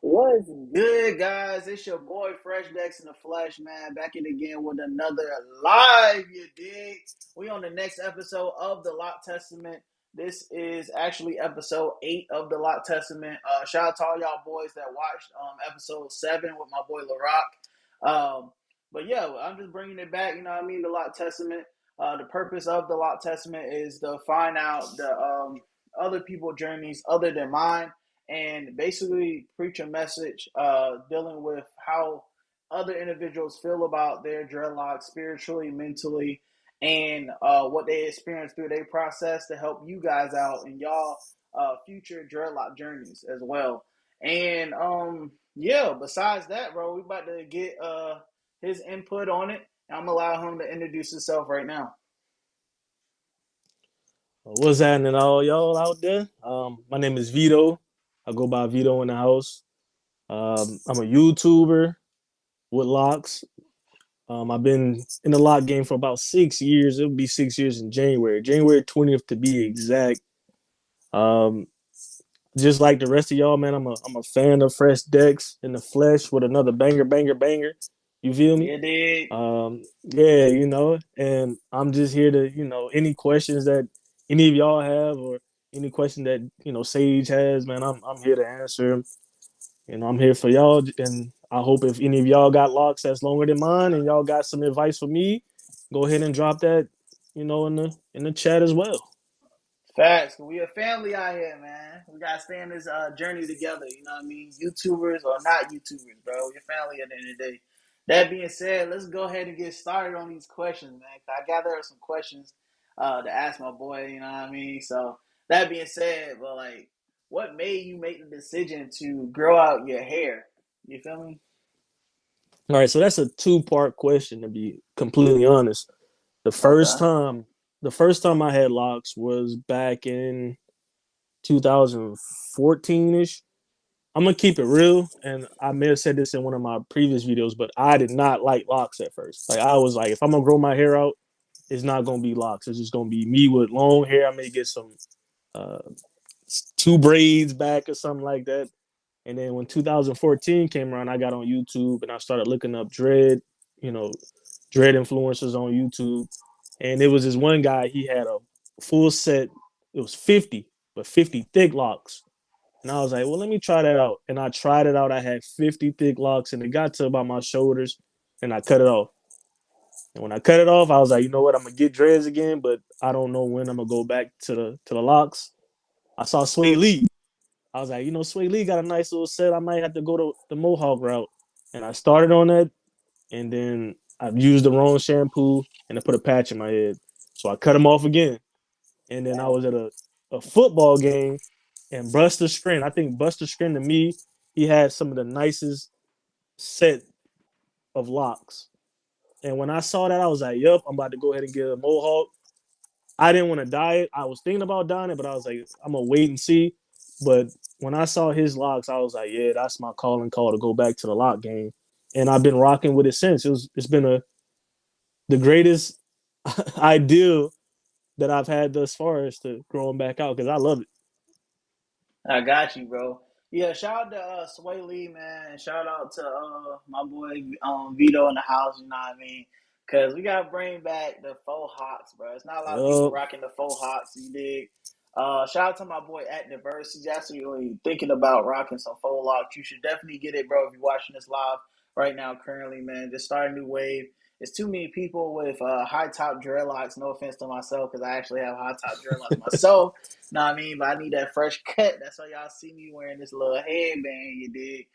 What's good, guys? It's your boy Fresh Dex in the Flesh, man. Back in again with another live, you dig? We on the next episode of the Lock Testament. This is actually episode 8 of the Lock Testament. Shout out to all y'all boys that watched episode 7 with my boy LaRock. But yeah, I'm just bringing it back, you know what I mean? The Lock Testament. The purpose of the Lock Testament is to find out the other people's journeys other than mine and basically preach a message dealing with how other individuals feel about their dreadlocks spiritually, mentally, and what they experience through their process to help you guys out in y'all future dreadlock journeys as well. And yeah, besides that, bro, we about to get his input on it. I'm gonna allow him to introduce himself right now. What's happening, all y'all out there? My name is Veto. I go by Veto in the house. I'm a YouTuber with locks. I've been in the lock game for about 6 years. It'll be 6 years in January 20th to be exact. Um, just like the rest of y'all, man, I'm a fan of Fresh Decks in the flesh with another banger. You feel me? You dig? Yeah, and I'm just here to, any questions that any of y'all have or any question that, Sage has, man, I'm here to answer 'em. I'm here for y'all. And I hope if any of y'all got locks that's longer than mine and y'all got some advice for me, go ahead and drop that, in the chat as well. Facts. We a family out here, man. We gotta stay in this journey together. You know what I mean? YouTubers or not YouTubers, bro. We're family at the end of the day. That being said, let's go ahead and get started on these questions, man. I gathered some questions to ask my boy. You know what I mean? So that being said, but like, what made you make the decision to grow out your hair? You feel me? All right, so that's a two-part question to be completely honest. The first Okay. time the first time I had locks was back in 2014ish. I'm gonna keep it real, and I may have said this in one of my previous videos, but I did not like locks at first. Like I was like, if I'm gonna grow my hair out, it's not gonna be locks. It's just gonna be me with long hair. I may get some uh, two braids back or something like that. And then when 2014 came around, I got on YouTube and I started looking up you know, dread influencers on YouTube. And it was this one guy, he had a full set, it was 50, but 50 thick locks. And I was like, well, let me try that out. And I tried it out. I had 50 thick locks and it got to about my shoulders and I cut it off. And when I cut it off, I was like, you know what, I'm gonna get dreads again, but I don't know when I'm gonna go back to the locks. I saw Sway Lee. I was like, Sway Lee got a nice little set. I might have to go to the Mohawk route. And I started on that, and then I've used the wrong shampoo and I put a patch in my head. So I cut them off again. And then I Dang. was at a football game and Buster Screen. I think Buster Screen to me, he had some of the nicest set of locks. And when I saw that, I was like, yep, I'm about to go ahead and get a Mohawk. I didn't want to dye it. I was thinking about dyeing it, but I was like, I'm gonna wait and see. But when I saw his locks, I was like, yeah, that's my calling call to go back to the lock game. And I've been rocking with it since. It's been the greatest ideal that I've had thus far is to growing back out because I love it. I got you, bro. Yeah, shout out to Sway Lee, man. And shout out to my boy Vito in the house, you know what I mean? Because we got to bring back the faux hawks, bro. It's not a lot of people Yup. rocking the faux hawks, you dig? Shout out to my boy at Diverse. He's actually thinking about rocking some faux locks. You should definitely get it, bro, if you're watching this live right now, currently, man. Just start a new wave. It's too many people with high top dreadlocks. No offense to myself, because I actually have high top dreadlocks myself. Know what I mean? But I need that fresh cut. That's why y'all see me wearing this little headband, you dig?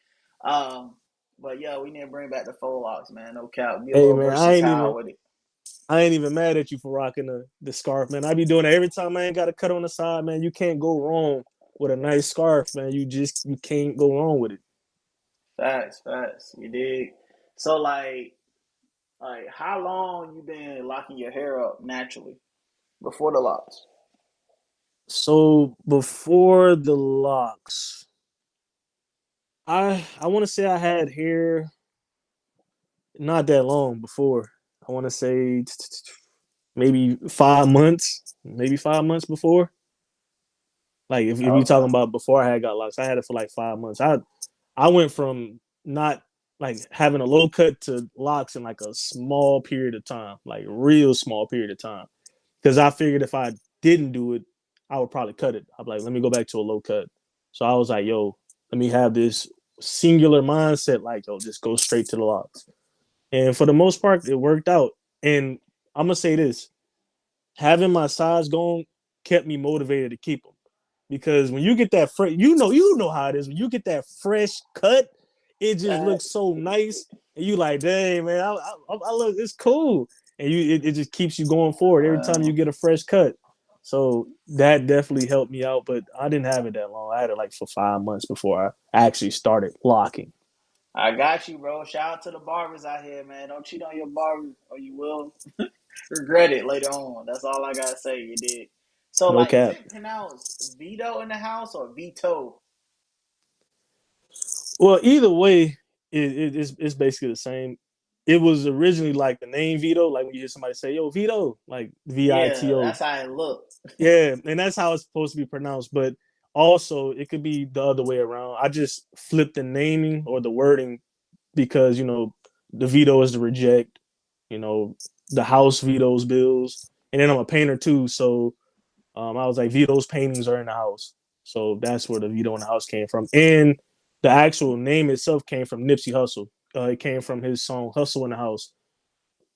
Um, but yeah, we need to bring back the faux locks, man. No cap. Be a Hey little man, versatile with it. I ain't even mad at you for rocking the scarf, man. I be doing it every time I ain't got a cut on the side, man. You can't go wrong with a nice scarf, man. You can't go wrong with it. Facts, facts. You dig? So like how long you been locking your hair up naturally before the locks? So before the locks, I want to say I had hair not that long before. I want to say maybe 5 months, maybe 5 months before. Like if you talking Okay. about before I had got locks, I had it for like 5 months. I went from not like having a low cut to locks in like a small period of time, like real small period of time. Because I figured if I didn't do it, I would probably cut it. I'm like, let me go back to a low cut. So I was like, yo, let me have this singular mindset, like, yo, just go straight to the locks. And for the most part, it worked out. And I'm gonna say this: having my size going kept me motivated to keep them. Because when you get that fresh, you know how it is. When you get that fresh cut, it just That, looks so nice, and you like, dang man, I look, it's cool, and it just keeps you going forward every time you well, get a fresh cut. So that definitely helped me out, but I didn't have it that long. I had it like for 5 months before I actually started locking. I got you, bro. Shout out to the barbers out here, man. Don't cheat on your barber, or you will regret it later on. That's all I gotta say. You did. So, No like, is cap. it pronounced Veto in the house or Veto? Well, either way, it's basically the same. It was originally like the name Vito, like when you hear somebody say, "Yo, Vito," like Yeah, Vito. that's how it looked. Yeah, and that's how it's supposed to be pronounced. But also, it could be the other way around. I just flipped the naming or the wording because the veto is to reject. You know, the house vetoes bills, and then I'm a painter too, so I was like, Vito's paintings are in the house. So that's where the Vito in the house came from. And the actual name itself came from Nipsey Hussle. It came from his song Hustle in the House.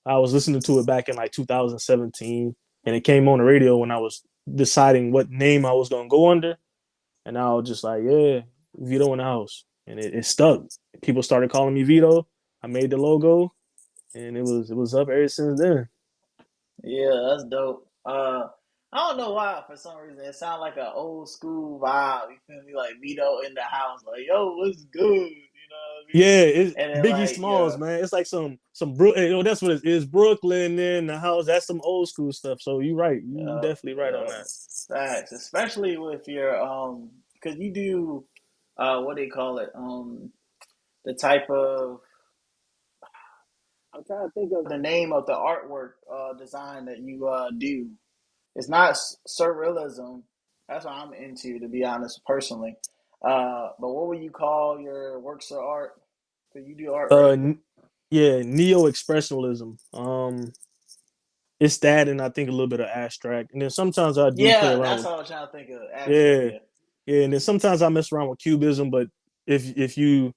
I was listening to it back in like 2017, and it came on the radio when I was deciding what name I was going to go under. And I was just like, yeah, Vito in the house. And it stuck. People started calling me Vito. I made the logo, and it was up ever since then. Yeah, that's dope. I don't know why. For some reason, it sounds like an old school vibe. You feel me? Like Vito in the house, like yo, what's good? You know what I mean? Yeah, it's And then Biggie like, Smalls, yeah, man. It's like some that's what it is. Brooklyn in the house. That's some old school stuff. So you right. You yeah, definitely right on yeah. that. Facts, especially with your because you do what do you call it? The type of I'm trying to think of the name of the artwork design that you do. It's not surrealism. That's what I'm into, to be honest, personally. But what would you call your works of art? Because you do art, right? Uh, yeah, neo expressionism. It's that, and I think a little bit of abstract, and then sometimes I do play Yeah, around that's with what I was trying to think of. Abstract, yeah, yeah. yeah, and then sometimes I mess around with cubism. But if you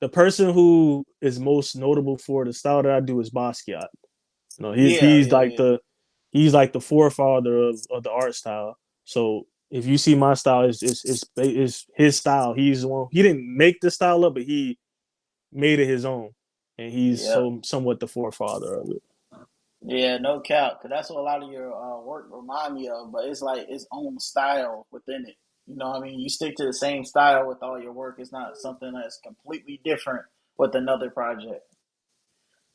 the person who is most notable for the style that I do is Basquiat. He's Yeah, he's yeah, like yeah. the forefather of the art style. So if you see my style, is his style. He's the one. He didn't make the style up, but he made it his own, and he's Yep. somewhat the forefather of it. Yeah, no cap. Because that's what a lot of your work remind me of. But it's like its own style within it. You know what I mean? You stick to the same style with all your work. It's not something that's completely different with another project.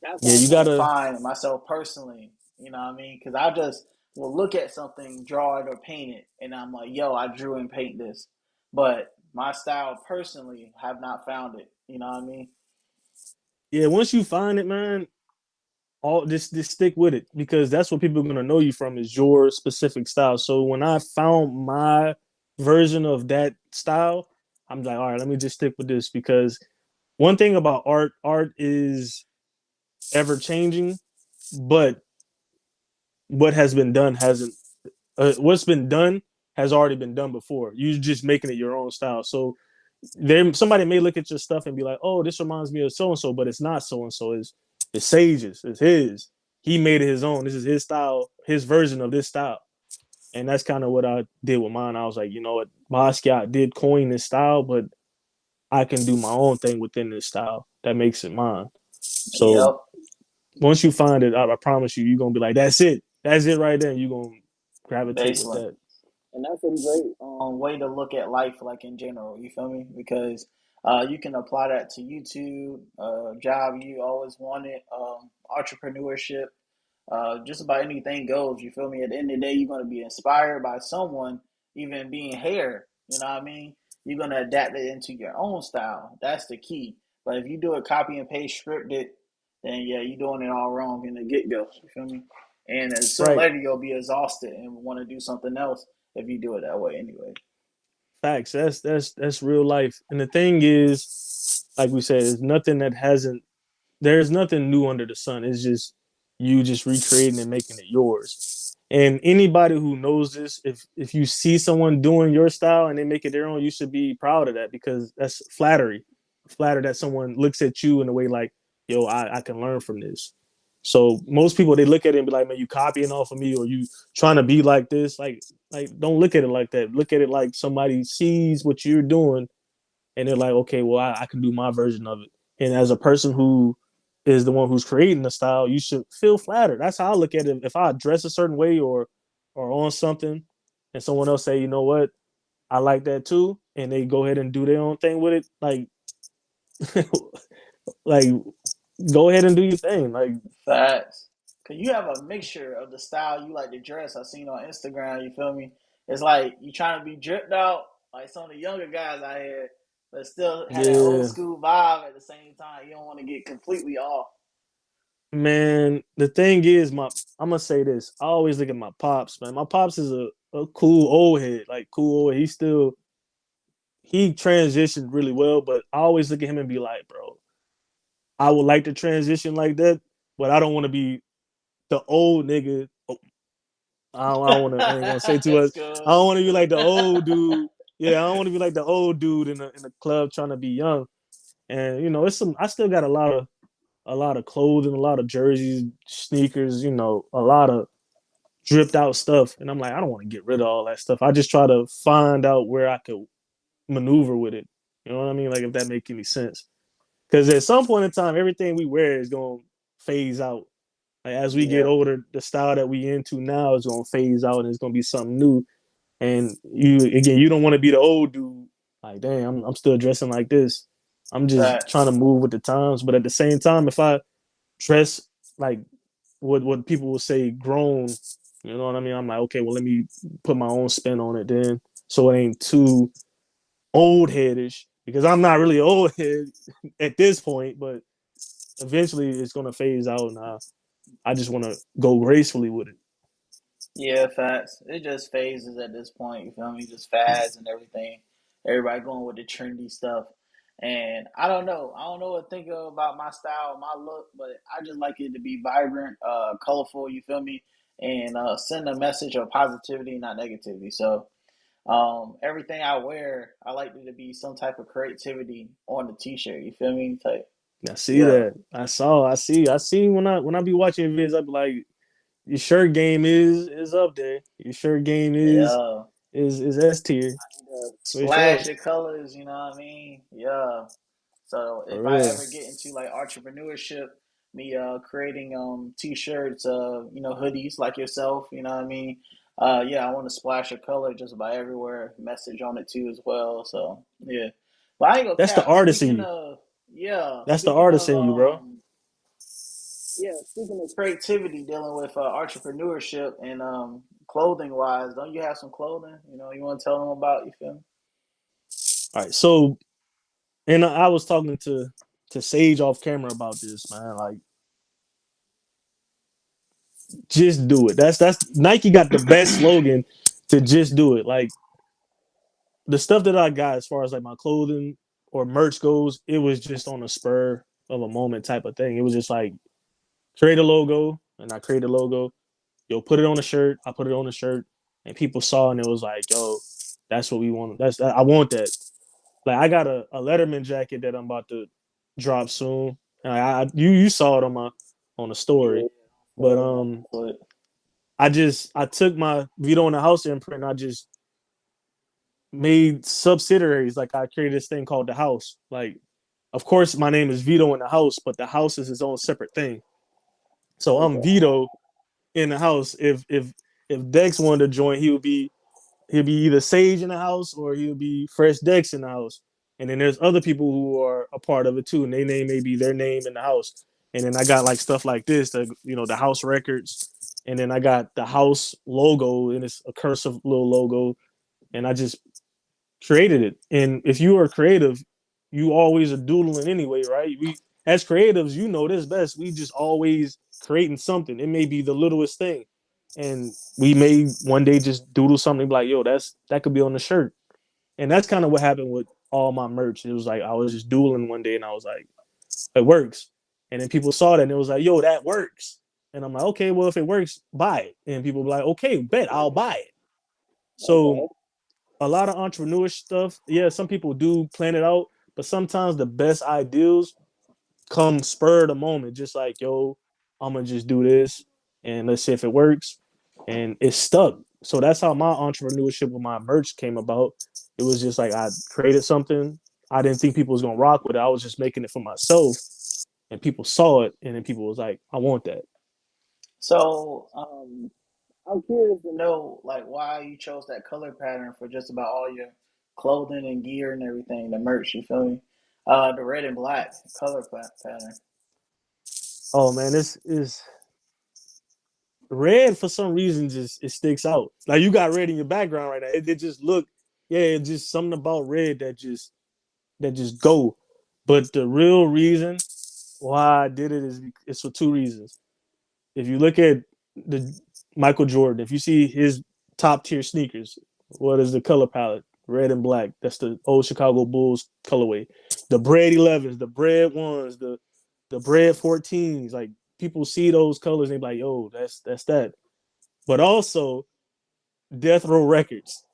That's Yeah, what I'm you trying to gotta. find myself personally. You know what I mean? Because I just will look at something, draw it or paint it, and I'm like, yo, I drew and paint this. But my style personally have not found it. You know what I mean? Yeah, once you find it, man, all just stick with it because that's what people are gonna know you from is your specific style. So when I found my version of that style, I'm like, all right, let me just stick with this because one thing about art is ever changing, but what has been done hasn't. What's been done has already been done before. You're just making it your own style. So there, somebody may look at your stuff and be like, "Oh, this reminds me of so and so," but it's not so and so. It's Sage's. It's his. He made it his own. This is his style, his version of this style, and that's kind of what I did with mine. I was like, you know what, Basquiat did coin this style, but I can do my own thing within this style that makes it mine. So Yep. once you find it, I promise you, you're gonna be like, that's it right there. You're gonna gravitate with Basically. that. And that's a great way to look at life, like in general. You feel me? Because you can apply that to YouTube, job you always wanted, entrepreneurship, just about anything goes. You feel me? At the end of the day, you're going to be inspired by someone, even being hair. You know what I mean? You're going to adapt it into your own style. That's the key. But if you do it copy and paste scripted, then yeah, you're doing it all wrong in the get go. You feel me? And sooner or Right. later, you'll be exhausted and want to do something else if you do it that way anyway. Facts. That's real life. And the thing is, like we said, there's nothing that hasn't. There's nothing new under the sun. It's just you just recreating and making it yours. And anybody who knows this, if you see someone doing your style and they make it their own, you should be proud of that because that's flattery. Flatter that someone looks at you in a way like, yo, I can learn from this. So most people they look at it and be like, man, you copying off of me or you trying to be like this. Like don't look at it like that. Look at it like somebody sees what you're doing and they're like, okay, well, I can do my version of it. And as a person who is the one who's creating the style, you should feel flattered. That's how I look at it. If I dress a certain way or on something, and someone else say, you know what, I like that too, and they go ahead and do their own thing with it, like go ahead and do your thing. Like Facts. Cause you have a mixture of the style you like to dress. I seen on Instagram. You feel me? It's like you trying to be dripped out, like some of the younger guys out here, but still have that old yeah, school vibe at the same time. You don't want to get completely off. man. The thing is, my I'm gonna say this. I always look at my pops, man. My pops is a cool old head, like cool old. He transitioned really well, but I always look at him and be like, bro, I would like to transition like that, but I don't want to be the old nigga. I don't want to. I ain't gonna say too much. That's I cool. don't want to be like the old dude. Yeah, I don't want to be like the old dude in the club trying to be young. And it's some. I still got a lot of clothing, a lot of jerseys, sneakers. A lot of dripped out stuff. And I'm like, I don't want to get rid of all that stuff. I just try to find out where I could maneuver with it. You know what I mean? Like if that make any sense. Because at some point in time, everything we wear is gonna phase out. Like as we get Yeah. older, the style that we into now is gonna phase out, and it's gonna be something new. And you don't want to be the old dude. Like, damn, I'm still dressing like this. I'm just trying Facts. to move with the times, but at the same time, if I dress like what people will say grown, you know what I mean? I'm like, okay, well, let me put my own spin on it then, so it ain't too old headish because I'm not really old head at this point, but eventually it's gonna phase out, and I just want to go gracefully with it. Yeah, facts. It just phases at this point. You feel me? Just fads and everything. Everybody going with the trendy stuff. And I don't know. I don't know what to think about my style, my look, but I just like it to be vibrant, colorful. You feel me? And send a message of positivity, not negativity. So everything I wear, I like it to be some type of creativity on the t-shirt. You feel me? Type. I see Yeah, that. I see when I be watching vids, I be like, your shirt game is up there. Your shirt game is yeah. is S tier for sure. Splash of colors. You know what I mean? Yeah. So For if I real. ever get into like entrepreneurship, me creating t-shirts, hoodies like yourself, you know what I mean? Yeah, I want to splash of color just about everywhere, message on it too as well. So yeah, but I ain't gonna That's the cap. artist in you. That's the Speaking artist of in you, bro. speaking of creativity, dealing with entrepreneurship and clothing wise, don't you have some clothing? You want to tell them about? You feel me? All right. So, and I was talking to Sage off camera about this, man. Like, just do it. That's Nike got the best slogan to just do it. Like the stuff that I got as far as like my clothing or merch goes, it was just on a spur of a moment type of thing. It was just like create a logo, and I created a logo. Yo, put it on a shirt. I put it on a shirt, and people saw, and it was like, yo, that's what we want. I want that. Like I got a Letterman jacket that I'm about to drop soon. And you saw it on the story, Yeah, but but I took my Veto in the House imprint. And I just made subsidiaries. Like I created this thing called the House. Like, of course, my name is Veto in the House, but the House is its own separate thing. So I'm okay. Veto in the House. If Dex wanted to join, he'll be either Sage in the house or he'll be Fresh Dex in the house. And then there's other people who are a part of it too, and their name may be their name in the house. And then I got like stuff like this, the house records, and then I got the house logo, and it's a cursive little logo, and I just created it. And if you are creative, you always are doodling anyway, right? We as creatives, you know this best. We just always creating something. It may be the littlest thing, and we may one day just doodle something like, "Yo, that could be on the shirt." And that's kind of what happened with all my merch. It was like I was just dueling one day, and I was like, it works. And then people saw that, and it was like, yo, that works. And I'm like, okay, well, if it works, buy it. And people were like, okay, bet I'll buy it. So Okay. a lot of entrepreneurial stuff, yeah, some people do plan it out, but sometimes the best ideals come spur of the moment, just like, yo, I'm gonna just do this and let's see if it works. And it stuck. So that's how my entrepreneurship with my merch came about. It was just like I created something. I didn't think people was gonna rock with it. I was just making it for myself, and people saw it, and then people was like, I want that. So, I'm curious to know like why you chose that color pattern for just about all your clothing and gear and everything, the merch. You feel me? The red and black color pattern. Oh man, this is red for some reason just it sticks out. Like you got red in your background right now. It just look, yeah, it's just something about red that just go. But the real reason why I did it is it's for two reasons. If you look at the Michael Jordan, if you see his top tier sneakers, what is the color palette? Red and black. That's the old Chicago Bulls colorway. The bread 11s, the bread ones, the bread 14s. Like people see those colors and they be like, yo, that's that. But also Death Row Records.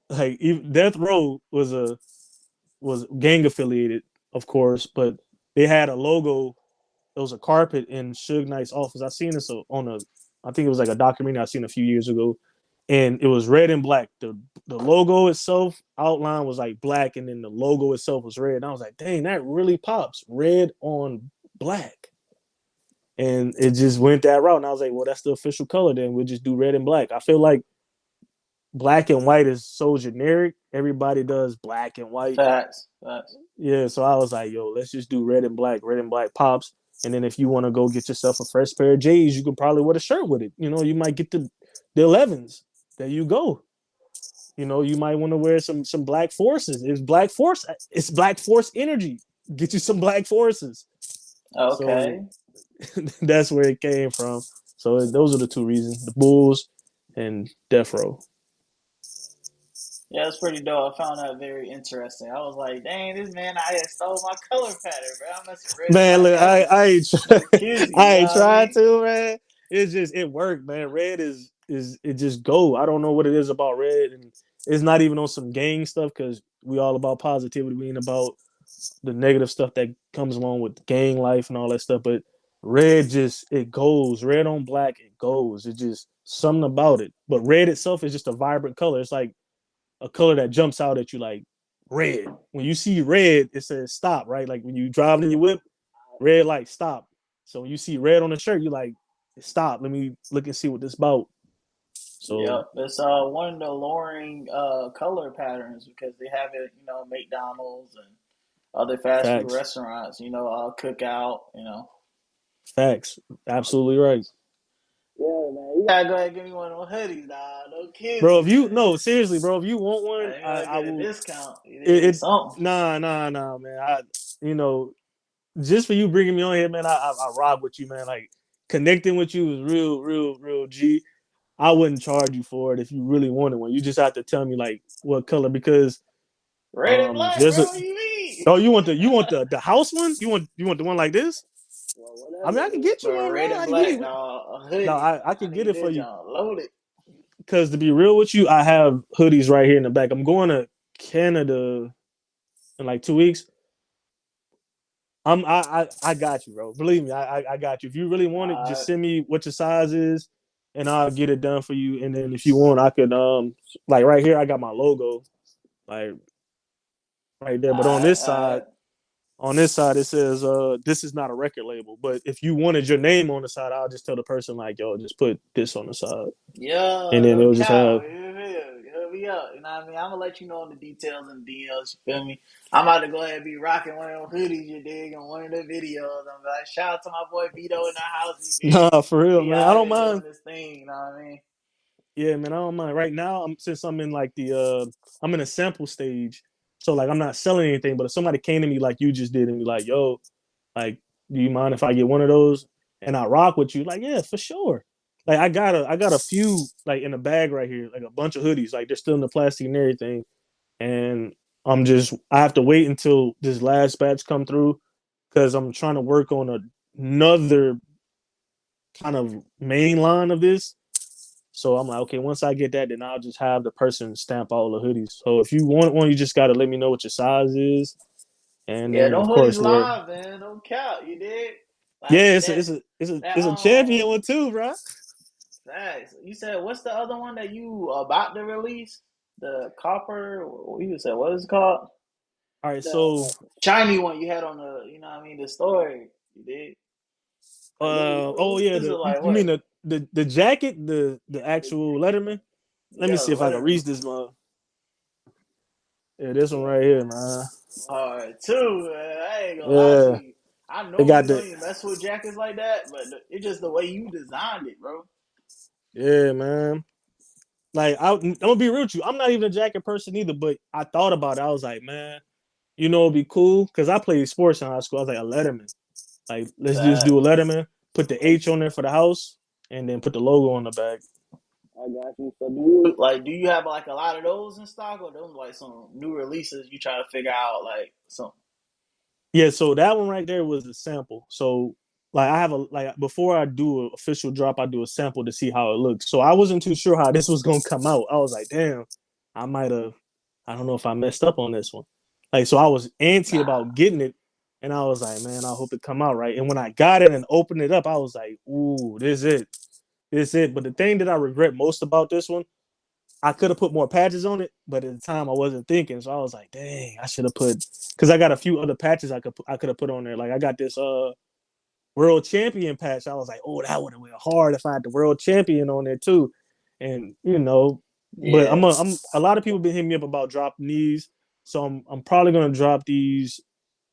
Like Death Row was gang affiliated, of course, but they had a logo. It was a carpet in Suge Knight's office. I seen this on a, I think it was like a documentary I seen a few years ago, and it was red and black. The logo itself outline was like black, and then the logo itself was red. And I was like, dang, that really pops, red on black. And it just went that route. And I was like, well, that's the official color. Then we'll just do red and black. I feel like black and white is so generic. Everybody does black and white. Facts. Facts. Yeah, so I was like, yo, let's just do red and black. Red and black pops. And then if you want to go get yourself a fresh pair of J's, you can probably wear a shirt with it. You know, you might get the 11s. There you go. You know, you might want to wear some black forces. It's black force energy. Get you some black forces. So Okay. that's where it came from. So those are the two reasons: the Bulls and Death Row. Yeah, it's pretty dope. I found that very interesting. I was like, dang, this man I had stole my color pattern, bro. I'm messing red and Man, black look, heavy. I ain't No kizzy, you I know ain't what I tried mean? to, man. It's just it worked, man. Red is it just go. I don't know what it is about red, and it's not even on some gang stuff because we all about positivity. We ain't about the negative stuff that comes along with gang life and all that stuff. But red just it goes. Red on black, it goes. It just something about it. But red itself is just a vibrant color. It's like a color that jumps out at you like red. When you see red, it says stop, right? Like when you driving in your whip, red light, stop. So when you see red on the shirt, you like, stop. Let me look and see what this about. So Yep, it's one of the alluring color patterns because they have it, McDonald's and other fast food facts, restaurants, cookout, facts, absolutely right, Yeah, man, you gotta go ahead and give me one of those hoodies, dog. No bro. kizzy, If you man. no seriously, bro, if you want one, You gotta I get a will. discount. You It did something. nah, man. You know just for you bringing me on here, man. I rock with you, man. Like connecting with you is real G. I wouldn't charge you for it if you really wanted one. You just have to tell me like what color because Red and black, there's a bro. What do you mean? oh you want the house one? You want the one like this? Well, I mean, I can get you but one, bro. red and I can get black, you. dog. A No, hoodie. I I can get need it for this you. John loaded. Because to be real with you, I have hoodies right here in the back. I'm going to Canada in like 2 weeks. I got you, bro. Believe me, I got you. If you really want it, just Uh, send me what your size is, and I'll get it done for you. And then if you want, I could like right here, I got my logo like right there. But alright. on this side it says this is not a record label. But if you wanted your name on the side, I'll just tell the person like, yo, just put this on the side, and Yo, then no it'll just cow. have You feel? Hit me up. You know what I mean? I'm gonna let you know on the details and DLs. You feel me? I'm about to go ahead and be rocking one of them hoodies you dig on one of the videos. I'm like, shout out to my boy Veto in the house. He dig. nah for real, He man. I out don't here mind. doing this thing. You know what I mean? Yeah, man, I don't mind. Right now, since I'm in like the I'm in a sample stage, so like I'm not selling anything. But if somebody came to me like you just did and be like, "Yo, like, do you mind if I get one of those?" and I rock with you, like, yeah, for sure. Like I got a few like in the bag right here, like a bunch of hoodies, like they're still in the plastic and everything. And I have to wait until this last batch come through because I'm trying to work on another kind of main line of this. So I'm like, okay, once I get that, then I'll just have the person stamp all the hoodies. So if you want one, you just got to let me know what your size is, and Yeah, then them of hoodies course there. live, man. Don't count. You did like Yeah, that. That it's a champion one too, bro. Facts. You said what's the other one that you about to release? The copper. You said what is it called? All right, The so shiny one you had on the. You know what I mean? The story. You did. Like oh yeah, this is like you mean what? the jacket, the actual Letterman? Let me Yeah, see the if I can letter. reach this one. Yeah, this one Yeah, right here, man. hard too. Man. I ain't gonna lie to Yeah, you. I they got normally the don't even mess with jackets like that, but it's just the way you designed it, bro. yeah, man. Like I'm gonna be real with you. I'm not even a jacket person either, but I thought about it. I was like, man, it'd be cool because I played sports in high school. I was like a Letterman. Like, let's just do a Facts. Letterman, put the H on there for the house, and then put the logo on the back. I got you. So do you have like a lot of those in stock, or those like some new releases you try to figure out like some? Yeah, so that one right there was the sample. So like I have a like before I do an official drop, I do a sample to see how it looks. So I wasn't too sure how this was gonna come out. I was like, damn, I might have I don't know if I messed up on this one. Like so I was antsy Nah. about getting it. And I was like, man, I hope it come out right. And when I got it and opened it up, I was like, ooh, this is it. This is it. But the thing that I regret most about this one, I could have put more patches on it, but at the time I wasn't thinking. So I was like, dang, I should have put because I got a few other patches I could have put on there. Like I got this world champion patch. I was like, oh, that would have went hard if I had the world champion on there too. And but Yeah. I'm a lot of people been hitting me up about dropping these. So I'm probably gonna drop these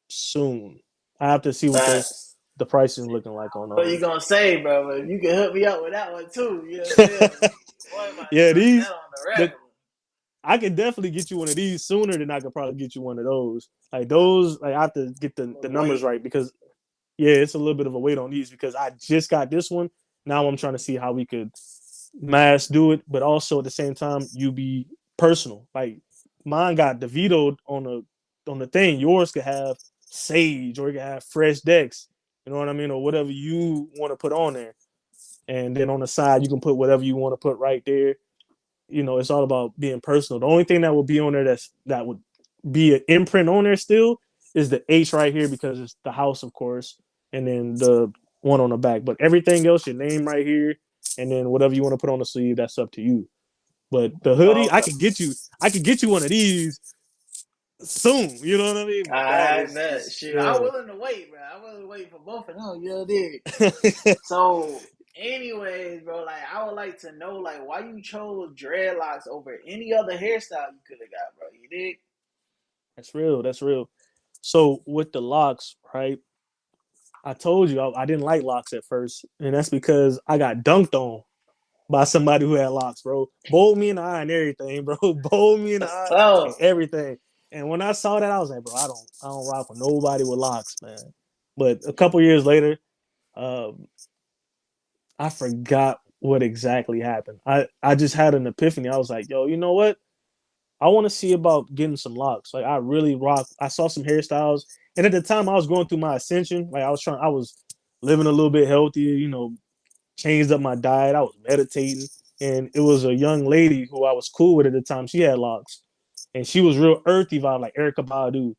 soon. I have to see what Facts. the pricing looking like on What you those. gonna say, bro? But you can hook me up with that one too. You know what I'm saying? Boy, I might Yeah, drop that these on the the regular. I could definitely get you one of these sooner than I could probably get you one of those. Like those, like I have to get I'm the gonna numbers wait. right because yeah, it's a little bit of a wait on these because I just got this one. Now I'm trying to see how we could mass do it, but also at the same time you be personal. Like mine got the Veto on the thing. Yours could have Sage or it could have fresh decks. You know what I mean, or whatever you want to put on there. And then on the side you can put whatever you want to put right there. It's all about being personal. The only thing that would be on there that would be an imprint on there still is the H right here because it's the house, of course, and then the one on the back. But everything else, your name right here, and then whatever you want to put on the sleeve, that's up to you. But the hoodie, Okay. I could get you one of these soon. You know what I mean? But that I is bet. just Shit, I'm yeah. willing to wait, bro. I'm willing to wait for both of them. You know, dig. So, anyways, bro, like I would like to know, like, why you chose dreadlocks over any other hairstyle you could have got, bro. You dig? That's real. That's real. So with the locks, right? I told you I didn't like locks at first, and that's because I got dunked on by somebody who had locks, bro. Bowled me in the eye and everything, bro. Bowled me in the eye and So, everything. And when I saw that, I was like, bro, I don't rock with nobody with locks, man. But a couple years later, um, I forgot what exactly happened. I just had an epiphany. I was like, yo, you know what? I want to see about getting some locks. Like I really rock. I saw some hairstyles, and at the time I was going through my ascension. Like I was living a little bit healthier. Changed up my diet. I was meditating, and it was a young lady who I was cool with at the time. She had locks, and she was real earthy vibe, like Erica Badu.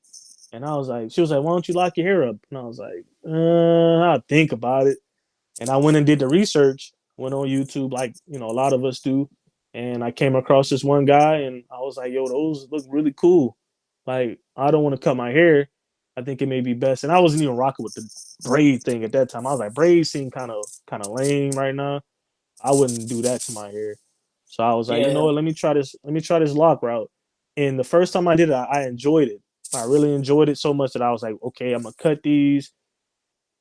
And she was like, why don't you lock your hair up? And I was like, I'll think about it. And I went and did the research, went on YouTube, like, a lot of us do. And I came across this one guy and I was like, yo, those look really cool. Like, I don't want to cut my hair. I think it may be best. And I wasn't even rocking with the braid thing at that time. I was like, braids seem kind of lame right now. I wouldn't do that to my hair. So I was like, you know yeah, what, let me try this. Let me try this lock route. And the first time I did it, I enjoyed it. I really enjoyed it so much that I was like, okay, I'm gonna cut these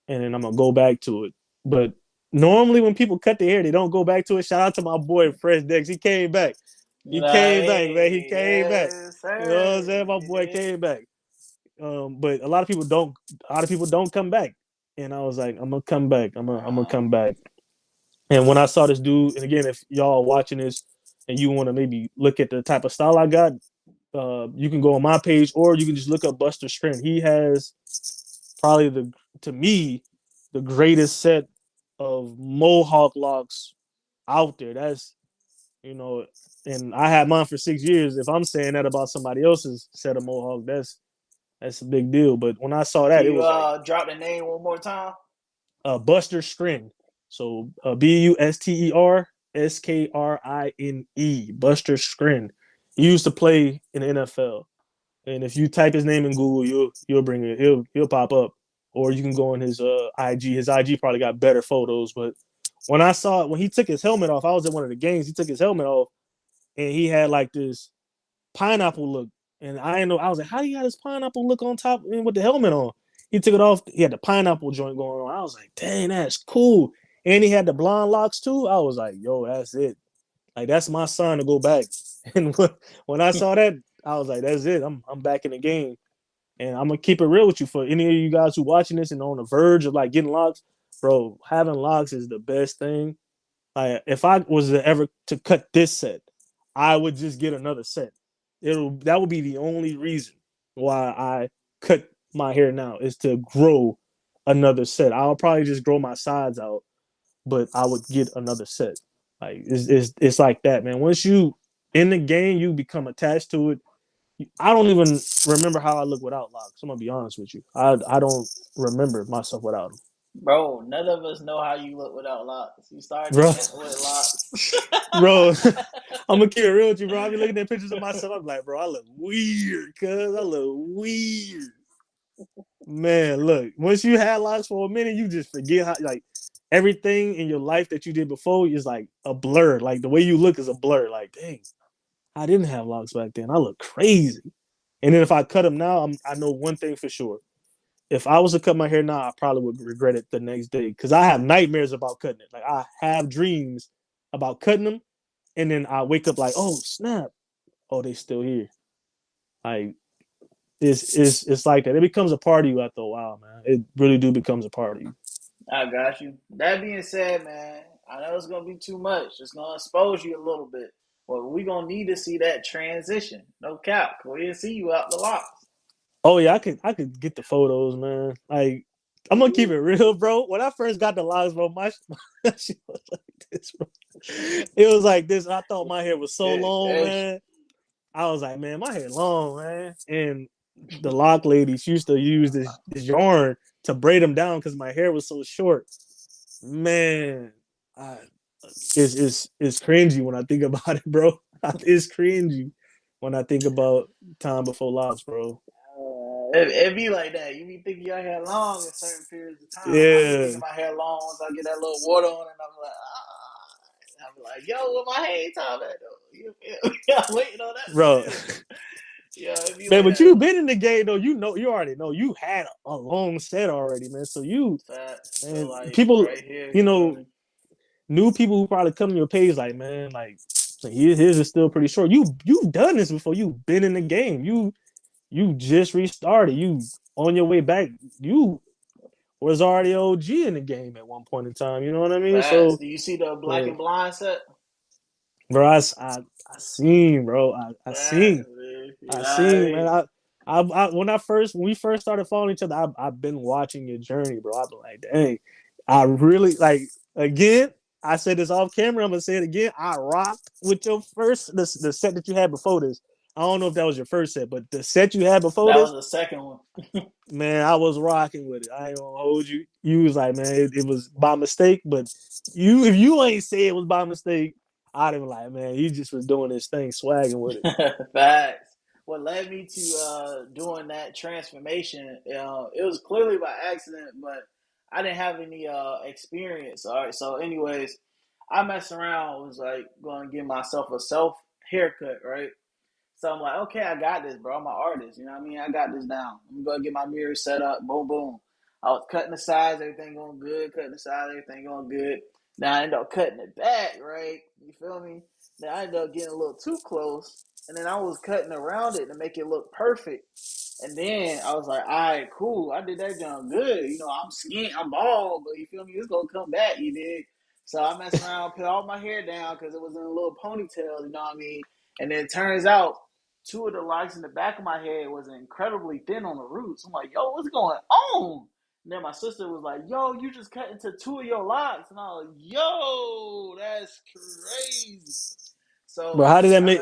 and then I'm gonna go back to it. But normally when people cut their hair, they don't go back to it. Shout out to my boy Fresh Dex. He came back. you He know what I came back, man. He mean? came back. Yes, You know what I'm sir. saying? My You boy dig? came back. But a lot of people don't. A lot of people don't come back. And I was like, I'm gonna come back. I'm gonna come back. And when I saw this dude, and again, if y'all watching this and you want to maybe look at the type of style I got, You can go on my page, or you can just look up Buster Screen. He has probably to me, the greatest set of mohawk locks out there. That's you know, and I had mine for 6 years. If I'm saying that about somebody else's set of mohawk, that's a big deal. But when I saw Can that, it you was like drop the name one more time? Buster Skrin. So Busterskrin. Buster Skrin. He used to play in the NFL. And if you type his name in Google, you'll bring it. He'll pop up. Or you can go on his IG. His IG probably got better photos. But when I saw it, when he took his helmet off, I was at one of the games. He took his helmet off, and he had like this pineapple look. And I didn't know. I was like, how do you got this pineapple look on top and with the helmet on? He took it off. He had the pineapple joint going on. I was like, dang, that's cool. And he had the blonde locks too. I was like, yo, that's it. Like that's my son to go back. And when I saw that, I was like, that's it. I'm back in the game. And I'm gonna keep it real with you for any of you guys who watching this and on the verge of like getting locks, bro. Having locks is the best thing. Like if I was to ever to cut this set, I would just get another set. That would be the only reason why I cut my hair now is to grow another set. I'll probably just grow my sides out, but I would get another set. Like it's like that, man. Once you in the game, you become attached to it. I don't even remember how I look without locks. I'm gonna be honest with you. I don't remember myself without them, Bro, none of us know how you look without locks. You started bro. with locks. Bro, I'm gonna keep it real with you, bro. I be looking at pictures of myself. I'm like, bro, I look weird, cuz I look weird. Man, look, once you had locks for a minute, you just forget how like everything in your life that you did before is like a blur. Like the way you look is a blur. Like, dang, I didn't have locks back then. I look crazy. And then if I cut them now, I know one thing for sure. If I was to cut my hair now, I probably would regret it the next day because I have nightmares about cutting it. Like I have dreams about cutting them, and then I wake up like, oh snap, oh they still here. Like it's like that. It becomes a part of you after a while, man. It really do becomes a part of you. I got you. That being said, man, I know it's gonna be too much. It's gonna expose you a little bit. But we gonna need to see that transition. No cap. We didn't see you out the locks. Oh yeah, I could get the photos, man. Like I'm gonna keep it real, bro. When I first got the locks, bro, my shit was like this, bro. It was like this. I thought my hair was so long, Hey, man. I was like, man, my hair long, man. And the lock lady, she used to use this yarn to braid them down because my hair was so short. Man, I, it's cringy when I think about it, bro. It's cringy when I think about time before locks, bro. it be like that. You be thinking your hair long in certain periods of time. I be Yeah, thinking my hair long once I get that little water on it, and I'm like, ah. I'm like, yo, what my hair time at though? You feel me? I'm waiting on that bro. still. Yeah, it be Man, like but that you've though. been in the game though. You already know you had a long set already, man. So Facts. So and like people, right here, you you feel know, me? new people who probably come to your page like, man, like his is still pretty short. You've done this before. You've been in the game. You just restarted. You on your way back. You was already OG in the game at one point in time. You know what I mean? Facts. So, Do you see the black uh, and blind set? bro, I seen, bro. I Facts, seen. man. You I know what I seen, man. mean? When we first started following each other, I've been watching your journey, bro. I've been like, dang, I really like. Again, I said this off camera. I'm gonna say it again. I rocked with your first the set that you had before this. I don't know if that was your first set, but the set you had before That was this, the second one. man, I was rocking with it. I ain't gonna hold you. You was like, man, it was by mistake, but if you ain't say it was by mistake, I'd have been like, man, he just was doing his thing, swagging with it. Facts. What led me to doing that transformation, it was clearly by accident, but I didn't have any experience. All right. So, anyways, I messed around, was like going to give myself a self haircut, right? So I'm like, okay, I got this, bro. I'm an artist. You know what I mean? I got this down. I'm going to get my mirror set up. Boom, boom. I was cutting the sides, everything going good. Cutting the sides, everything going good. Now I ended up cutting it back, right? You feel me? Then I ended up getting a little too close. And then I was cutting around it to make it look perfect. And then I was like, all right, cool. I did that job good. You know, I'm skin, I'm bald, but you feel me? It's going to come back, you dig? So I messed around, put all my hair down because it was in a little ponytail, you know what I mean? And then it turns out two of the locks in the back of my head was incredibly thin on the roots. I'm like, yo, what's going on? And then my sister was like, yo, you just cut into two of your locks. And I was like, yo, that's crazy. But So I'm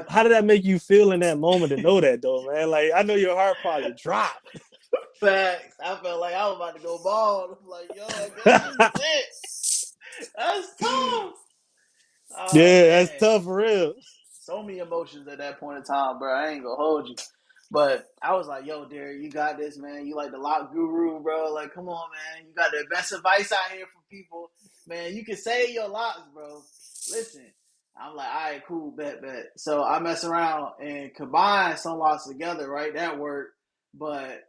how did that make you feel in that moment to know that though, man? Like I know your heart probably dropped. facts. I felt like I was about to go bald. I'm like, yo, I guess this is it. That's tough. Oh Yeah, that's man. tough for real. So many emotions at that point in time, bro. I ain't gonna hold you. But I was like, yo, Derek, you got this, man. You like the lock guru, bro. Like, come on, man. You got the best advice out here for people. Man, you can save your locks, bro. Listen. I'm like, all right, cool, bet. So I mess around and combine some locks together, right? That worked. But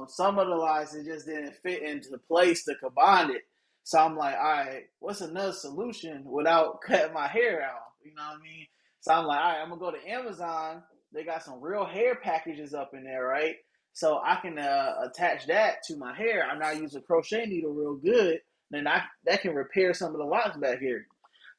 some of the locks, it just didn't fit into place to combine it. So I'm like, all right, what's another solution without cutting my hair out? You know what I mean? So I'm like, all right, I'm gonna go to Amazon. They got some real hair packages up in there, right? So I can attach that to my hair. I'm not using a crochet needle real good. Then that can repair some of the locks back here.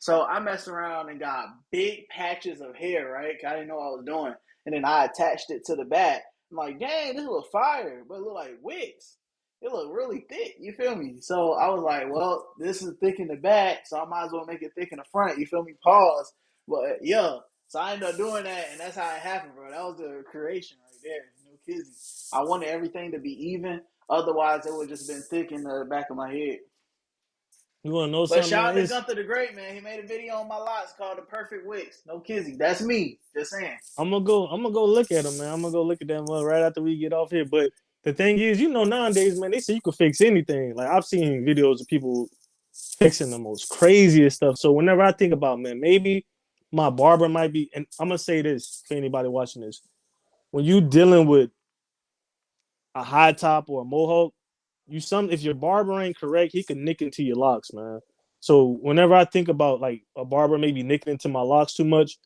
So I messed around and got big patches of hair, right? I didn't know what I was doing. And then I attached it to the back. I'm like, dang, this look fire, but it look like wigs. It looked really thick. You feel me? So I was like, well, this is thick in the back, so I might as well make it thick in the front. You feel me? Pause. But yeah, so I ended up doing that, and that's how it happened, bro. That was the creation right there. No kidding. I wanted everything to be even. Otherwise, it would just been thick in the back of my head. You wanna know But something, shout man? out to It's Gunther the Great, man. He made a video on my lots called The Perfect Wicks. No kizzy. That's me. Just saying. I'm gonna go look at them, man. I'm gonna go look at them right after we get off here. But the thing is, you know, nowadays, man, they say you can fix anything. Like I've seen videos of people fixing the most craziest stuff. So whenever I think about, man, maybe my barber might be, and I'm gonna say this for anybody watching this: when you dealing with a high top or a mohawk, if your barber ain't correct, he can nick into your locks, man. So whenever I think about like a barber maybe nicking into my locks too much,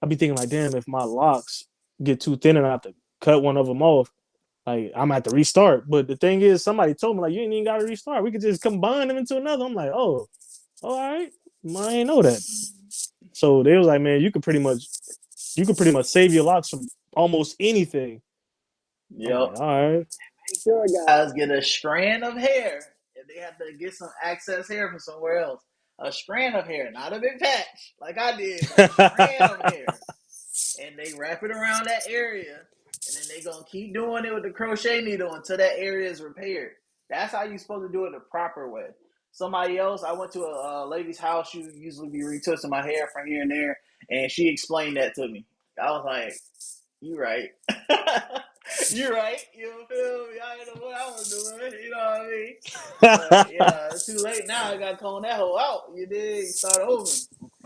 I be thinking like, damn, if my locks get too thin and I have to cut one of them off, like I'm gonna have to restart. But the thing is, somebody told me like you ain't even gotta restart. We could just combine them into another. I'm like, oh, all right. I ain't know that. So they was like, man, you could pretty much save your locks from almost anything. I'm Yep. like, all right. Make sure guys get a strand of hair if they have to get some excess hair from somewhere else. A strand of hair, not a big patch like I did. A strand of hair, and they wrap it around that area, and then they gonna keep doing it with the crochet needle until that area is repaired. That's how you supposed to do it the proper way. Somebody else, I went to a lady's house. She usually be retwisting my hair from here and there, and she explained that to me. I was like, "You right, you right." You feel me? I didn't know what I was doing. You know what I mean? But yeah, it's too late now. I got to comb that whole out. You did start over.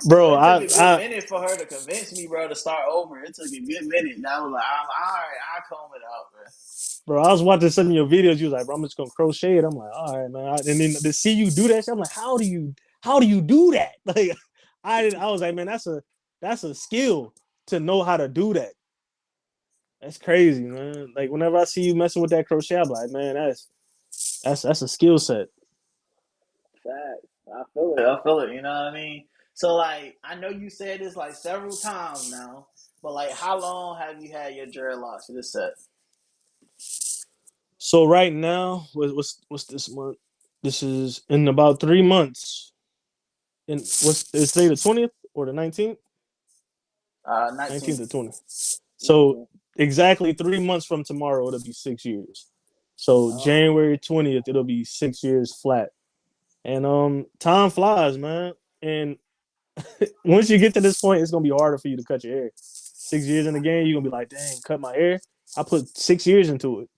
Bro, But it took a good I minute for her to convince me, bro, to start over. It took a good minute. And I was like, I'm all right, I'll comb it out, bro. bro, I was watching some of your videos. You was like, bro, I'm just gonna crochet it. I'm like, all right, man. And then to see you do that shit, I'm like, how do you do that? Like, I was like, man, that's a skill to know how to do that. That's crazy, man. Like whenever I see you messing with that crochet, I'm like, man, that's a skill set. Facts. I feel it. I feel it. You know what I mean? So, like, I know you said this like several times now, but like, how long have you had your dreadlocks this set? So right now, what's this month? This is in about 3 months. And what's is today the 20th or the 19th? 19th 19. or 20th. So 19. exactly 3 months from tomorrow, it'll be 6 years. So Oh, January 20th, it'll be 6 years flat. And time flies, man. And once you get to this point, it's gonna be harder for you to cut your hair. 6 years in the game, you're gonna be like, dang, cut my hair. I put 6 years into it.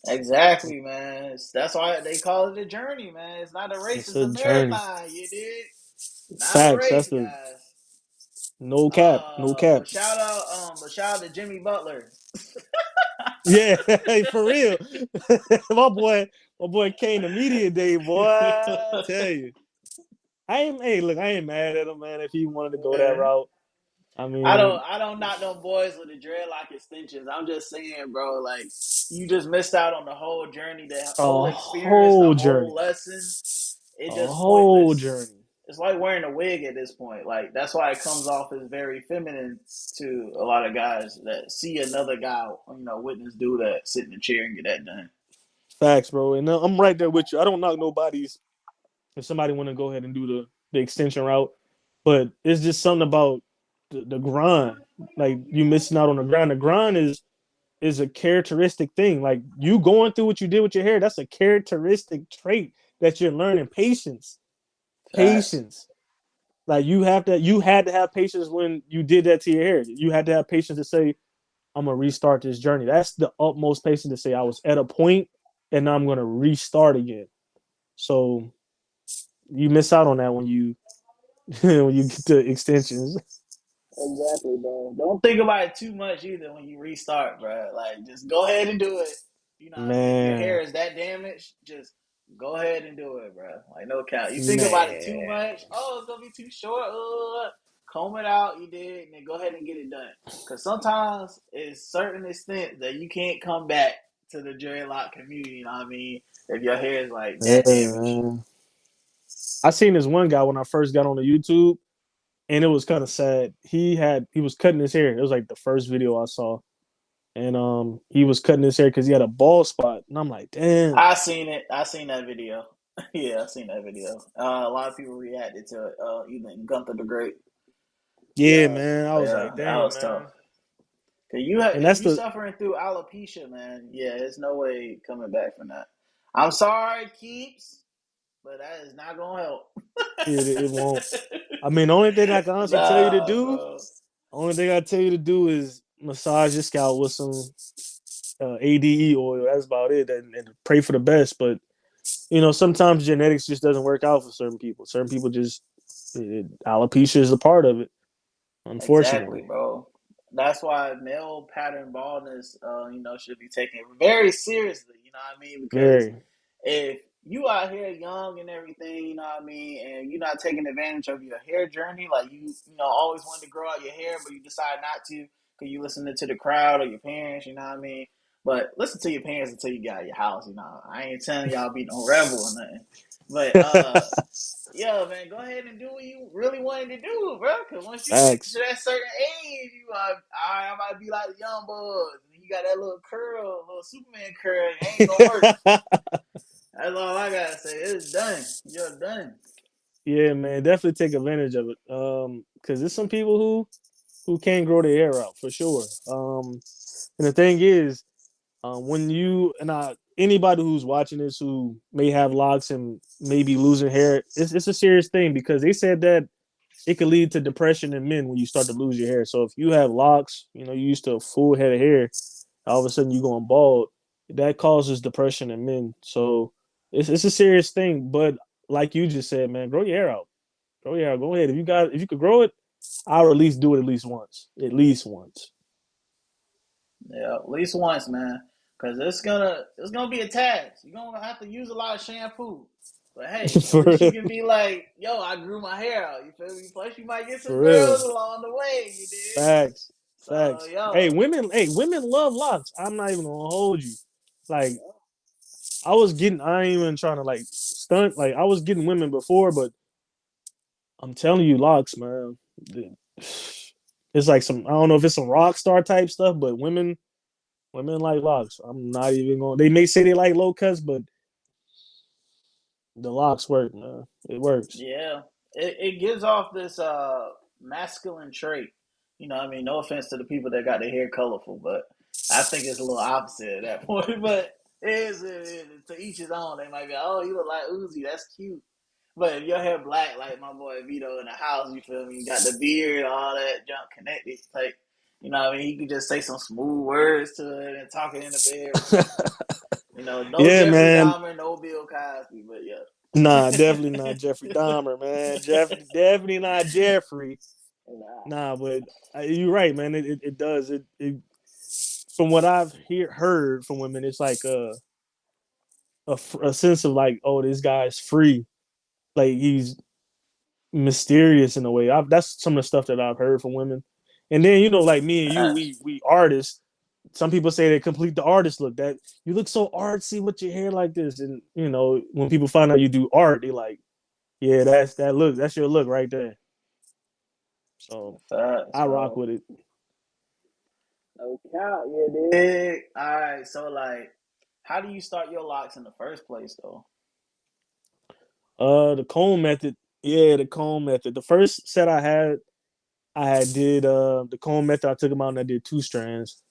exactly, man. That's why they call it a journey, man. It's not a race, It's it's a a journey. marathon. You did? Not a Facts. race, That's the guys. no cap. No cap. But shout out to Jimmy Butler. Yeah, for real. My boy came to media day, boy. I tell you. I ain't mad at him, man, if he wanted to go that route. I mean, I don't knock them boys with the dreadlock extensions. I'm just saying, bro, like you just missed out on the whole journey, the whole a experience, the whole whole journey. lesson. It A just whole pointless. journey. it's like wearing a wig at this point. Like that's why it comes off as very feminine to a lot of guys that see another guy, witness do that, sit in the chair and get that done. Facts, bro. And I'm right there with you. I don't knock nobody's if somebody want to go ahead and do the extension route, but it's just something about the grind. Like you missing out on the grind. The grind is a characteristic thing. Like you going through what you did with your hair, that's a characteristic trait that you're learning. Patience. Facts. Patience. Like you had to have patience when you did that to your hair. You had to have patience to say, I'm gonna restart this journey. That's the utmost patience to say I was at a point and now I'm gonna restart again. So you miss out on that when you when you get the extensions. Exactly, bro. Don't think about it too much either when you restart, bro. Like, just go ahead and do it. You know what I mean? If your hair Man, is that damaged, just go ahead and do it, bro. Like, no count. You think about it too man. much. Oh, it's gonna be too short. Comb it out. You did, and then go ahead and get it done. Because sometimes it's certain extent that you can't come back to the dreadlock community. You know what I mean? If your hair is like Yeah, that damaged. man. I seen this one guy when I first got on the YouTube, and it was kind of sad. He was cutting his hair. It was like the first video I saw, and he was cutting his hair because he had a bald spot, and I'm like, damn. I seen it. I seen that video. Yeah, I seen that video. A lot of people reacted to it. Even Gunther the Great. Yeah, Yeah, man. I was like, yeah, that damn, was tough. man. Cause And if that's you the suffering through alopecia, man, yeah, there's no way coming back from that. I'm sorry, Keeps, but that is not gonna help. it won't. I mean, the only thing I can honestly tell you to Nah, do, bro. only thing I tell you to do is massage your scalp with some ADE oil. That's about it, and pray for the best. But sometimes genetics just doesn't work out for certain people. Certain people just alopecia is a part of it, Exactly, unfortunately. bro. That's why male pattern baldness, should be taken very seriously. You know what I mean? Because Very, if you out here young and everything, you know what I mean, and you're not taking advantage of your hair journey, like always wanted to grow out your hair, but you decide not to because you listening to the crowd or your parents, you know what I mean. But listen to your parents until you get out of your house. I ain't telling y'all be no rebel or nothing. But yeah, man, go ahead and do what you really wanted to do, bro. Because once you get to facts. that certain age, you are, all right, I might be like the young boys. And you got that little curl, little Superman curl. It ain't gonna work. That's all I gotta say. It's done. You're done. Yeah, man, definitely take advantage of it. Because there's some people who can't grow their hair out for sure. And the thing is, when you and anybody who's watching this who may have locks and may be losing hair, it's a serious thing because they said that it could lead to depression in men when you start to lose your hair. So if you have locks, you used to a full head of hair, all of a sudden you going bald, that causes depression in men. So it's a serious thing. But like you just said, man, grow your hair out. Grow your hair. Go ahead. If you could grow it, I'll at least do it at least once. At least once. Yeah, at least once, man. Because it's gonna be a task. You're gonna have to use a lot of shampoo. But hey, at for least you real. can be like, yo, I grew my hair out. You feel me? Plus, you might get some For real. girls along the way. You did. Facts. So, Facts. yo, Hey, women love locks. I'm not even gonna hold you. Like I ain't even trying to like stunt. Like I was getting women before, but I'm telling you, locks, man. It's like some I don't know if it's some rock star type stuff, but women like locks. I'm not even going. They may say they like low cuts, but the locks work, man. It works. yeah, it gives off this masculine trait. You know, what I mean, no offense to the people that got their hair colorful, but I think it's a little opposite at that point. But it is to each his own. They might be, like, oh, you look like Uzi, that's cute. But if your hair black, like my boy Veto in the house, you feel me? You got the beard, all that junk connected. Like, you know what I mean? He could just say some smooth words to it and talk it in the bedroom. No Yeah, Jeffrey man. Dahmer, no Bill Cosby, but Nah, yeah. definitely not Jeffrey Dahmer, man. Definitely not Jeffrey. Nah. Nah, but you're right, man. It does. From what I've heard from women, it's like a sense of like, oh, this guy's free. Like he's mysterious in a way. That's some of the stuff that I've heard from women. And then like me and you, Facts. we artists. Some people say they complete the artist look. That you look so artsy with your hair like this, and when people find out you do art, they like, Yeah, that look. That's your look right there. So Facts, I rock bro. with it. No count, you dig? All right, so like, how do you start your locks in the first place, though? The comb method. Yeah, the comb method. The first set I had did the comb method. I took them out and I did two strands.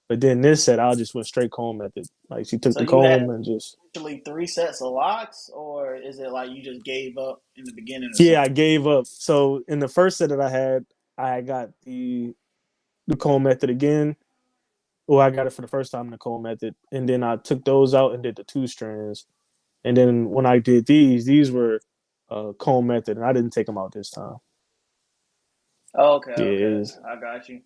But then this set, I just went straight comb method. Like she took So the you had comb and just actually three sets of locks, or is it like you just gave up in the beginning or yeah, I something? gave up. So in the first set that I had got the comb method again. Well, I got it for the first time in the comb method, and then I took those out and did the two strands. And then when I did these were comb method, and I didn't take them out this time. Okay, Yeah, it okay, was I got you.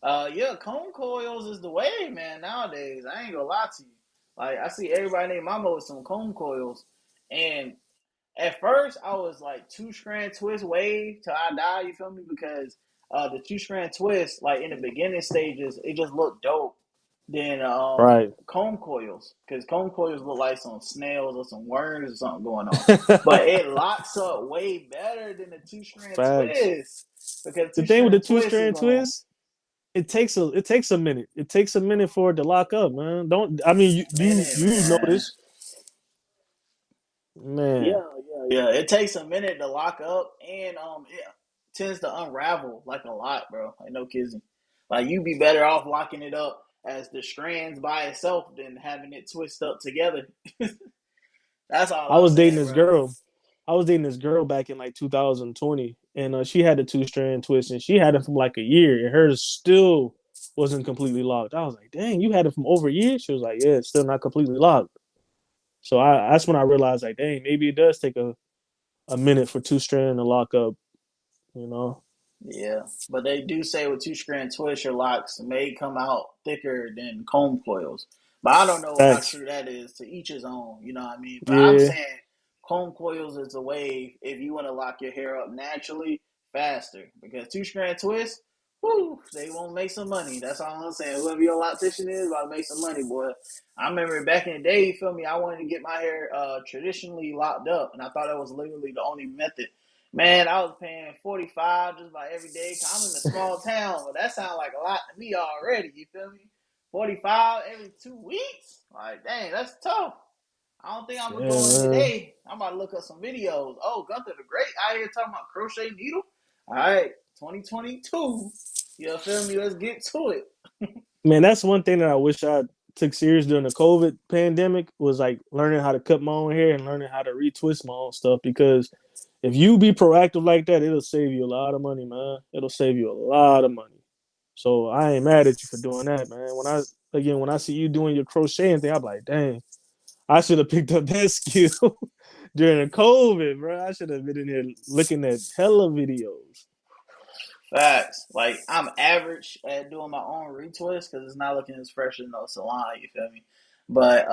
Yeah, cone coils is the way, man. Nowadays, I ain't gonna lie to you. Like, I see everybody named Mama with some cone coils, and at first I was like two strand twist wave till I die. You feel me? Because the two strand twist, like in the beginning stages, it just looked dope. Then right. comb coils, because comb coils look like some snails or some worms or something going on, but it locks up way better than the two strand Facts. twist. Because The two thing with the strand two twist is strand on twist, it takes a minute. It takes a minute for it to lock up, man. Don't I mean minute, you man. notice, man. Yeah. It takes a minute to lock up, and it tends to unravel like a lot, bro. Like no kidding. Like you be better off locking it up as the strands by itself than having it twist up together. That's all I I'm was dating saying, this bro. girl. I was dating this girl back in like 2020, and she had the two strand twist, and she had it from like a year, and hers still wasn't completely locked. I was like, "Dang, you had it from over a year?" She was like, "Yeah, it's still not completely locked." So that's when I realized, like, dang, maybe it does take a minute for two strand to lock up. You know, Yeah, but they do say with two strand twist, your locks may come out thicker than comb coils. But I don't know how facts. true that is. To each his own, you know what I mean? But I'm Yeah, saying comb coils is the way if you want to lock your hair up naturally faster. Because two strand twist, whoo, they won't make some money. That's all I'm saying. Whoever your loctician is, about to make some money, boy. I remember back in the day, you feel me? I wanted to get my hair traditionally locked up, and I thought that was literally the only method. Man, I was paying 45 just about every day. I'm in a small town, but that sounds like a lot to me already. You feel me? 45 every 2 weeks? Like, dang, that's tough. I don't think I'm gonna yeah, go in man. today. I'm about to look up some videos. Oh, Gunther the Great out here talking about crochet needle. All right, 2022. You feel me? Let's get to it. Man, that's one thing that I wish I took serious during the COVID pandemic was like learning how to cut my own hair and learning how to retwist my own stuff. Because if you be proactive like that, it'll save you a lot of money, man. It'll save you a lot of money. So I ain't mad at you for doing that, man. When I see you doing your crocheting thing, I'm like, dang, I should have picked up that skill during the COVID, bro. I should have been in here looking at hella videos. Facts. Like I'm average at doing my own retwist because it's not looking as fresh as no salon. You feel me? But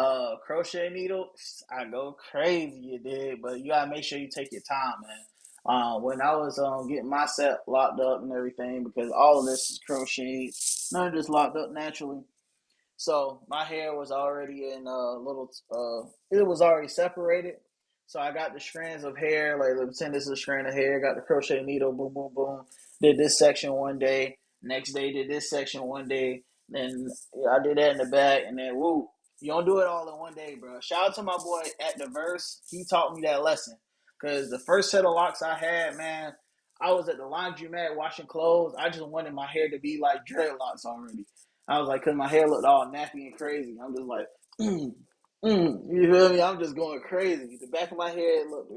crochet needle, I go crazy. You did, but you gotta make sure you take your time, man. When I was getting my set locked up and everything, because all of this is crocheted, none of this locked up naturally. So my hair was already in a little. It was already separated. So I got the strands of hair. Like let's pretend this is a strand of hair. Got the crochet needle. Boom, boom, boom. Did this section one day. Next day did this section one day. Then I did that in the back, and then woo. You don't do it all in one day, bro. Shout out to my boy at the verse. He taught me that lesson. Cause the first set of locks I had, man, I was at the laundromat washing clothes. I just wanted my hair to be like dreadlocks already. I was like, cause my hair looked all nappy and crazy. I'm just like, you feel me? I'm just going crazy. The back of my head looked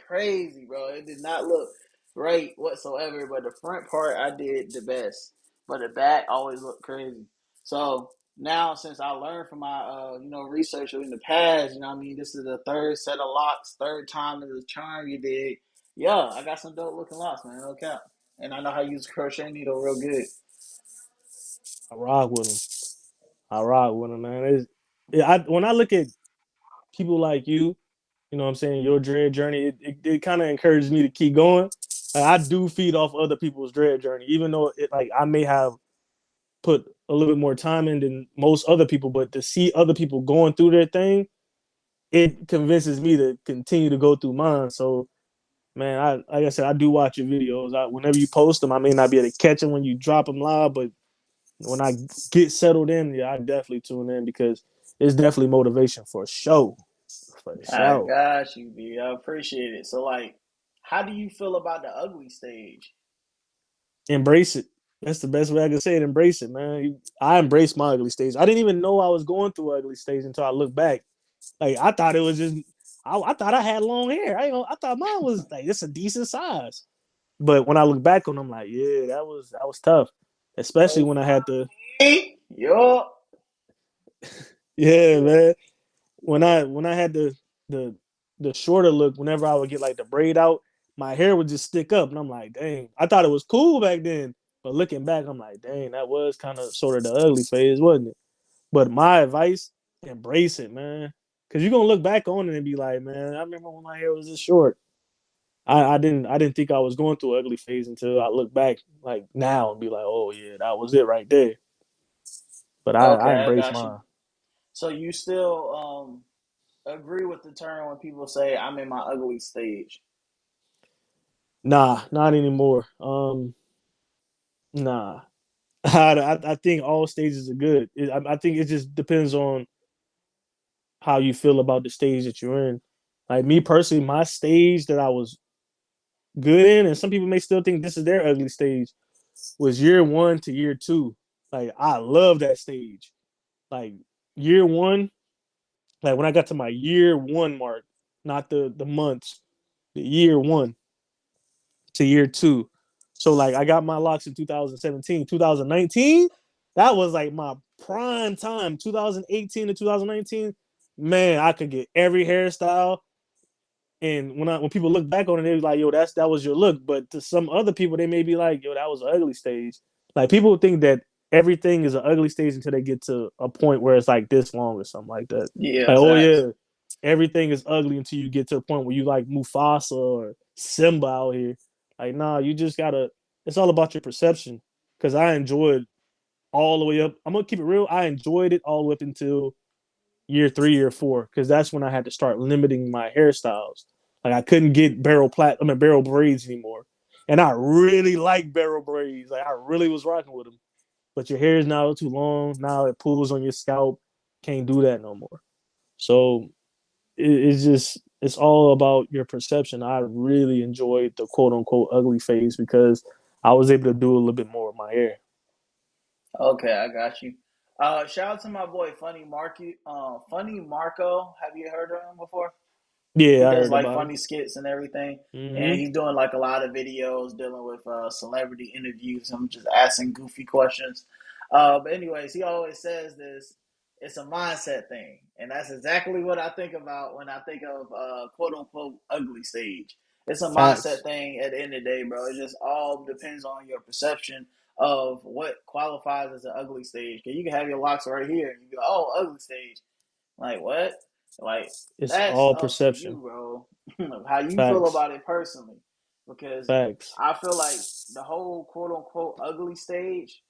crazy, bro. It did not look right whatsoever. But the front part, I did the best. But the back always looked crazy. So now, since I learned from my, research in the past, you know what I mean? This is the third set of locks, third time in the charm you did. Yeah, I got some dope looking locks, man. No cap. And I know how to use a crochet needle real good. I rock with them. I rock with them, man. When I look at people like you know what I'm saying, your dread journey, it kind of encourages me to keep going. Like, I do feed off other people's dread journey, even though like I may have put a little bit more time in than most other people, but to see other people going through their thing, it convinces me to continue to go through mine. So Man, like I said, I do watch your videos. Whenever you post them, I may not be able to catch them when you drop them live, but when I get settled in, yeah, I definitely tune in because it's definitely motivation for sure. For I sure. got you, B. I appreciate it. So, like, how do you feel about the ugly stage? Embrace it. That's the best way I can say it. Embrace it, man. I embraced my ugly stage. I didn't even know I was going through ugly stage until I look back. Like I thought it was just, I thought I had long hair. I thought mine was like it's a decent size. But when I look back on them, like yeah, that was tough, especially Yo, when I had to. funny. Yo. Yeah, Yeah. man. When Yeah. I had the the shorter look, whenever I would get like the braid out, my hair would just stick up, and I'm like, dang. I thought it was cool back then, but looking back, I'm like, dang, that was kind of sort of the ugly phase, wasn't it? But my advice, embrace it, man, because you're gonna look back on it and be like, man, I remember when my hair was this short. I didn't think I was going through an ugly phase until I look back like now and be like, oh yeah, that was it right there. But I Okay, I embrace got you. mine. So you still agree with the term when people say I'm in my ugly stage? Nah, not anymore. Nah. I think all stages are good. I think it just depends on how you feel about the stage that you're in. Like me personally, my stage that I was good in, and some people may still think this is their ugly stage, was year 1 to year 2. Like I love that stage. Like year 1, like when I got to my year 1 mark, not the months, the year 1 to year 2. So like I got my locks in 2017, 2019. That was like my prime time. 2018 to 2019, man, I could get every hairstyle. And when people look back on it, they're like, "Yo, that was your look." But to some other people, they may be like, "Yo, that was an ugly stage." Like people think that everything is an ugly stage until they get to a point where it's like this long or something like that. Yeah, Like, oh facts. yeah, everything is ugly until you get to a point where you like Mufasa or Simba out here. Like, nah, you just gotta. It's all about your perception. Because I enjoyed all the way up. I'm gonna keep it real. I enjoyed it all the way up until year 3, year 4, because that's when I had to start limiting my hairstyles. Like I couldn't get barrel braids anymore, and I really like barrel braids. Like I really was rocking with them. But your hair is now too long. Now it pulls on your scalp. Can't do that no more. So it's all about your perception. I really enjoyed the quote unquote ugly phase because I was able to do a little bit more with my hair. Okay, I got you. Shout out to my boy Funny Marco. Have you heard of him before? He Yeah, I does heard like about him. funny skits and everything, and Mm-hmm. he's doing like a lot of videos dealing with celebrity interviews. I'm just asking goofy questions. But anyways, he always says this. It's a mindset thing, and that's exactly what I think about when I think of quote unquote ugly stage. It's a mindset Facts. thing at the end of the day, bro. It just all depends on your perception of what qualifies as an ugly stage. Cause you can have your locks right here, and you go, "Oh, ugly stage." Like what? Like It's that's all up to perception. you, bro. How you feel Facts. about it personally. Because Facts. I feel like the whole quote unquote ugly stage,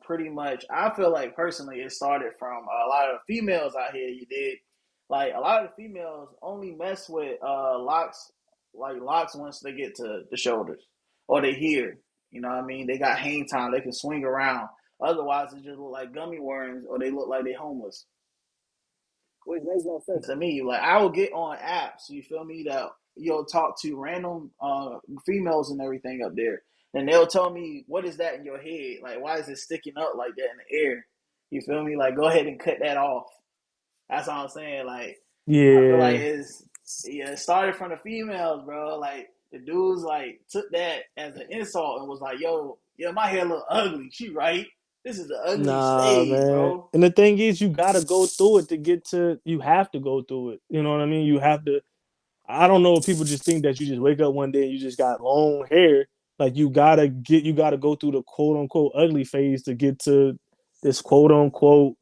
pretty much I feel like personally it started from a lot of the females out here you did. Like a lot of the females only mess with locks once they get to the shoulders. Or they hear. You know what I mean? They got hang time, they can swing around. Otherwise it just look like gummy worms or they look like they homeless. Which makes no sense to me. Like I will get on apps, you feel me, that you'll talk to random females and everything up there. And they'll tell me, what is that in your head? Like why is it sticking up like that in the air? You feel me? Like go ahead and cut that off. That's all I'm saying. Like I feel like Yeah. it started from the females, bro. Like the dudes like took that as an insult and was like, yo, yeah, my hair look ugly. She right. This is the ugly Nah, stage, man. bro. And the thing is, you gotta go through it to get to. You have to go through it. You know what I mean? You have to. I don't know if people just think that you just wake up one day and you just got long hair. Like you gotta go through the quote unquote ugly phase to get to this quote unquote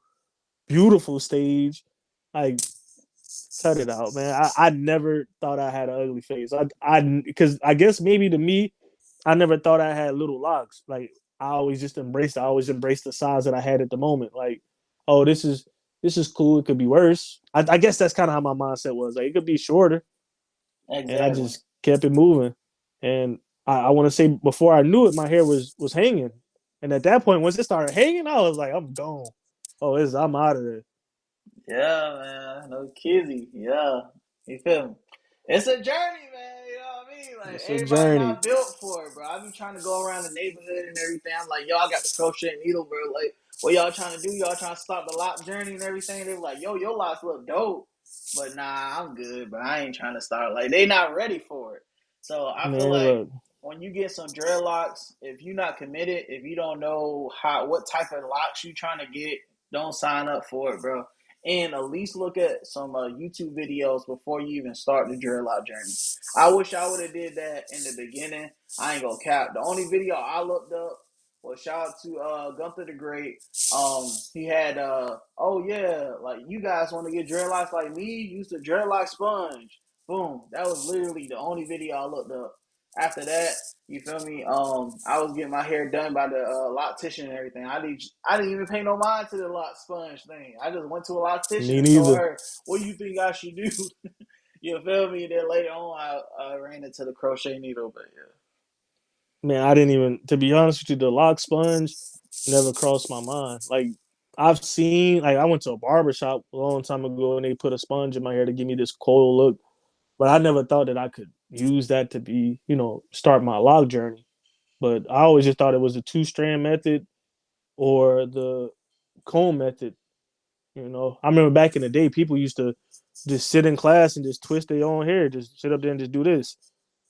beautiful stage. Like, cut it out, man. I never thought I had an ugly face. Because I guess maybe to me, I never thought I had little locks. Like I always embraced the size that I had at the moment. Like, oh, this is cool. It could be worse. I guess that's kind of how my mindset was. Like, it could be shorter, and I Exactly. just kept it moving. And I want to say before I knew it, my hair was hanging. And at that point, once it started hanging, I was like, I'm gone. Oh, I'm out of there. Yeah, man. No kizzy. Yeah. You feel me? It's a journey, man. You know what I mean? Like It's a everybody journey. not built for it, bro. I be trying to go around the neighborhood and everything. I'm like, yo, I got the crochet needle, bro. Like, what y'all trying to do? Y'all trying to start the lock journey and everything? They were like, yo, your locks look dope. But nah, I'm good, but I ain't trying to start. Like, they not ready for it. So I feel Man, like look, when you get some dreadlocks, if you're not committed, if you don't know what type of locks you trying to get, don't sign up for it, bro, and at least look at some YouTube videos before you even start the dreadlock journey. I wish I would have did that in the beginning. I ain't gonna cap. The only video I looked up was shout out to Gunther the Great. He had oh yeah, like you guys want to get dreadlocks like me? Use the dreadlock sponge. Boom. That was literally the only video I looked up. After that, you feel me? I was getting my hair done by the loctician and everything. I didn't even pay no mind to the lock sponge thing. I just went to a loctician me and told neither. her, "What do you think I should do?" You feel me? Then later on, I ran into the crochet needle, but yeah. Man, I didn't even, to be honest with you, the lock sponge never crossed my mind. Like, I went to a barber shop a long time ago and they put a sponge in my hair to give me this coil look, but I never thought that I could use that to be, start my lock journey. But I always just thought it was the two-strand method or the comb method. I remember back in the day, people used to just sit in class and just twist their own hair, just sit up there and just do this.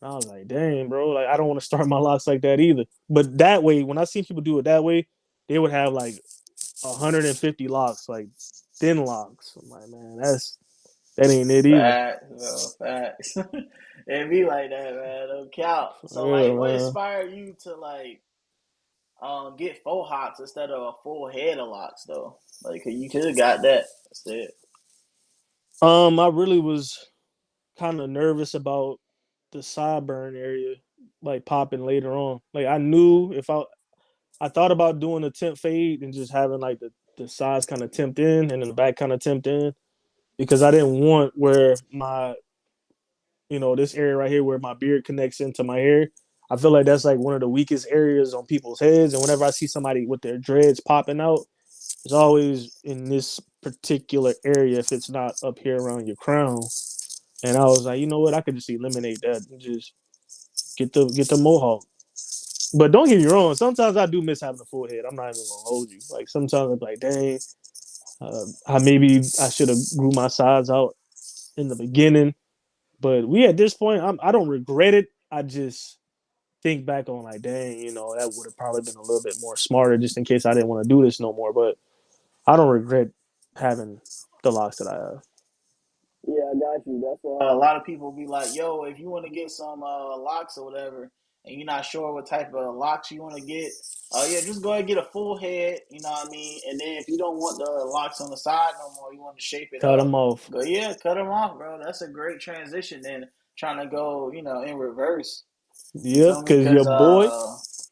And I was like, dang, bro, like I don't want to start my locks like that either. But that way, when I see people do it that way, they would have like 150 locks, like thin locks. I'm like, man, that ain't it either. Facts, bro, facts. It be like that, man. No count. So, Yeah, like, what man. inspired you to like get faux hawks instead of a full head of locks though? Like you could have got that instead. I really was kind of nervous about the sideburn area, like popping later on. Like I knew if I thought about doing a temp fade and just having like the sides kind of temped in and then the back kind of temped in because I didn't want where this area right here where my beard connects into my hair. I feel like that's like one of the weakest areas on people's heads. And whenever I see somebody with their dreads popping out, it's always in this particular area if it's not up here around your crown. And I was like, you know what? I could just eliminate that and just get the mohawk. But don't get me wrong. Sometimes I do miss having a full head. I'm not even gonna hold you. Like sometimes I'm like, dang, I should have grew my sides out in the beginning. But we at this point, I don't regret it. I just think back on like, dang, that would have probably been a little bit more smarter, just in case I didn't want to do this no more. But I don't regret having the locks that I have. Yeah, I got you. That's why a lot of people be like, "Yo, if you want to get some locks or whatever, and you're not sure what type of locks you want to get, yeah, just go ahead and get a full head. You know what I mean? And then if you don't want the locks on the side no more, you want to shape it Cut up, them off. go yeah, cut them off, bro. That's a great transition. Then trying to go, in reverse. You Yeah, feel me? because Because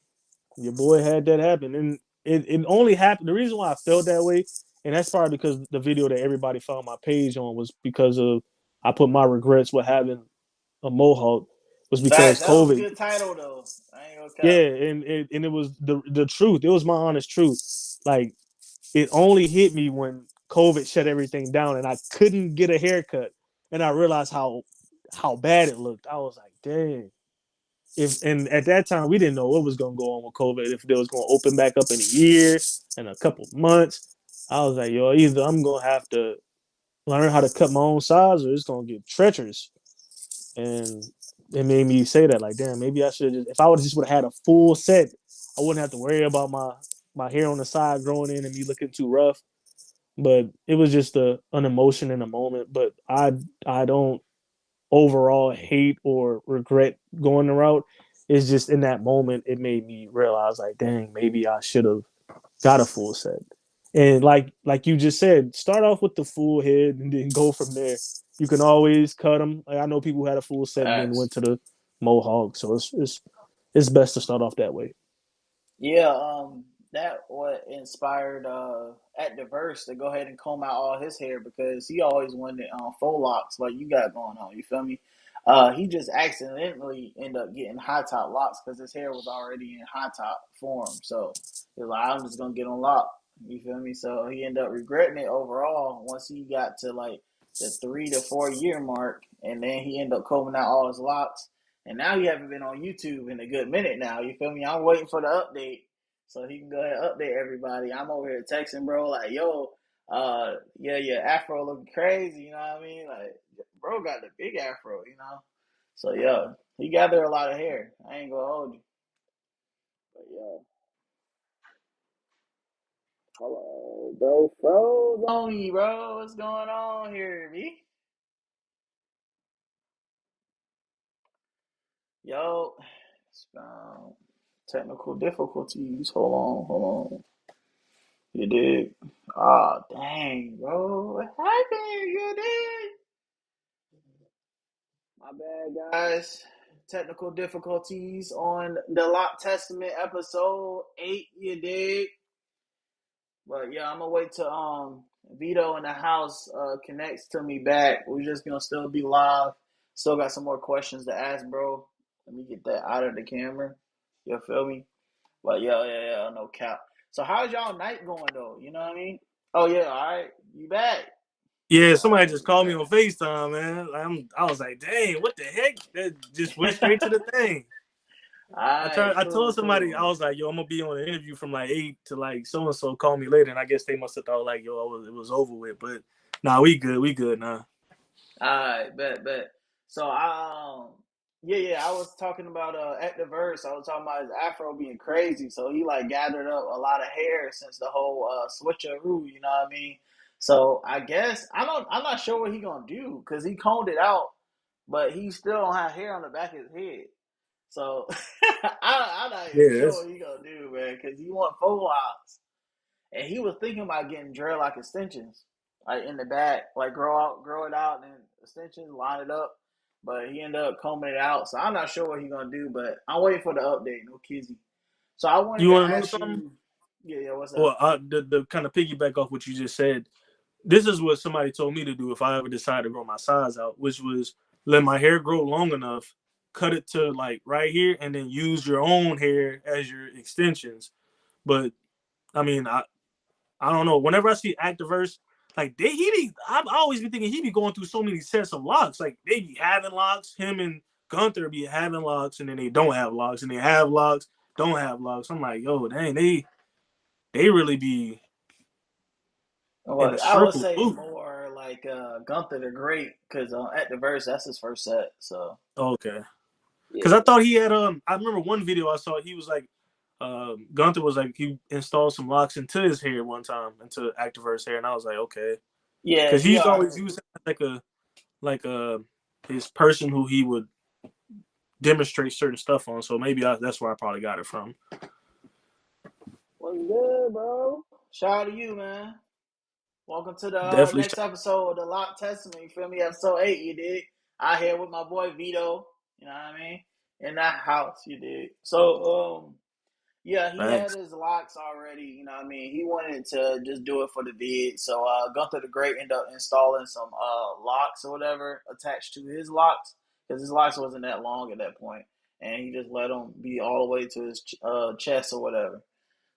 your boy had that happen, and it only happened. The reason why I felt that way, and that's probably because the video that everybody found my page on was because of I put my regrets with having a mohawk was facts. because That was a COVID. good title though. I ain't gonna Yeah, cap. and it was the truth. It was my honest truth. Like it only hit me when COVID shut everything down, and I couldn't get a haircut, and I realized how bad it looked. I was like, dang. If and at that time we didn't know what was gonna go on with COVID, if it was gonna open back up in a year and a couple months. I was like, yo, either I'm gonna have to learn how to cut my own size or it's gonna get treacherous. And it made me say that, like, damn, maybe I should just if I would have had a full set, I wouldn't have to worry about my hair on the side growing in and me looking too rough. But it was just an emotion in a moment. But I don't overall hate or regret going the route. It's just in that moment it made me realize like, dang, maybe I should have got a full set. And like you just said, start off with the full head and then go from there. You can always cut them. Like I know people who had a full set and then Facts. went to the mohawk. So it's best to start off that way. Yeah, that what inspired at Diverse to go ahead and comb out all his hair because he always wanted faux locks like you got going on. You feel me? He just accidentally ended up getting high top locks because his hair was already in high top form. So he was like, I'm just gonna get on lock. You feel me? So he ended up regretting it overall once he got to like the 3 to 4 year mark, and then he ended up combing out all his locks. And now he haven't been on YouTube in a good minute now. You feel me? I'm waiting for the update so he can go ahead and update everybody. I'm over here texting bro like, yo, yeah, yeah, afro looking crazy. You know what I mean? Like, bro got the big afro. You know. So yeah, he gathered a lot of hair. I ain't gonna hold you. But yeah. Hello, bro. Froze on me, bro. What's going on here, me? Yo, um, technical difficulties. Hold on. You did. Ah, dang, bro. What happened? You did. My bad, guys. Technical difficulties on the Lock Testament episode 8. You did. But yeah, I'm gonna wait till Veto in the house connects to me back. We're just gonna still be live. Still got some more questions to ask, bro. Let me get that out of the camera. You feel me? But yeah, no cap. So how's y'all night going though? You know what I mean? Oh yeah, all right. You back? Yeah, All somebody right, just you called me on FaceTime, man. I was like, dang, what the heck? That just went straight to back. the thing. All right, I told cool, somebody, I cool. was like, yo, I'm gonna be on an interview from like 8 to like so and so. Call me later, and I guess they must have thought like, yo, it was over with. But nah, we good now. Alright, bet. So yeah, I was talking about at the verse, I was talking about his afro being crazy. So he like gathered up a lot of hair since the whole switcheroo, you know what I mean? So I guess I'm not sure what he gonna do because he combed it out, but he still don't have hair on the back of his head. So I'm not even Yeah, sure that's what he gonna do, man, because he want faux locks. And he was thinking about getting dreadlock extensions, like in the back, like grow it out, and then extensions, line it up. But he ended up combing it out, so I'm not sure what he's gonna do. But I'm waiting for the update. No kizzy. So I wanted you to want to know ask something? you, yeah, what's up? Well, the kind of piggyback off what you just said. This is what somebody told me to do if I ever decide to grow my size out, which was let my hair grow long enough, cut it to like right here, and then use your own hair as your extensions. But I mean, I don't know. Whenever I see Activerse, like I've always been thinking he be going through so many sets of locks. Like they be having locks, him and Gunther be having locks, and then they don't have locks, and they have locks, don't have locks. I'm like, yo, dang, they really be in Well, a I would circle say too. more like Gunther the Great, because at the verse that's his first set. So Okay, because I yeah, thought he had I remember one video I saw. He was like, Gunther was like he installed some locks into his hair one time into Activerse hair, and I was like, okay, yeah, because he he's are. always he was like a his person who he would demonstrate certain stuff on. So maybe that's where I probably got it from. What's good, bro? Shout out to you, man. Welcome to the Definitely. next episode of the Lock Testament. You feel me? Episode 8, you did. Out here with my boy Veto. You know what I mean? In that house, you did. So, yeah, he had Thanks. his locks already. You know what I mean? He wanted to just do it for the vid. So, Gunther the Great ended up installing some locks or whatever attached to his locks because his locks wasn't that long at that point, and he just let them be all the way to his chest or whatever.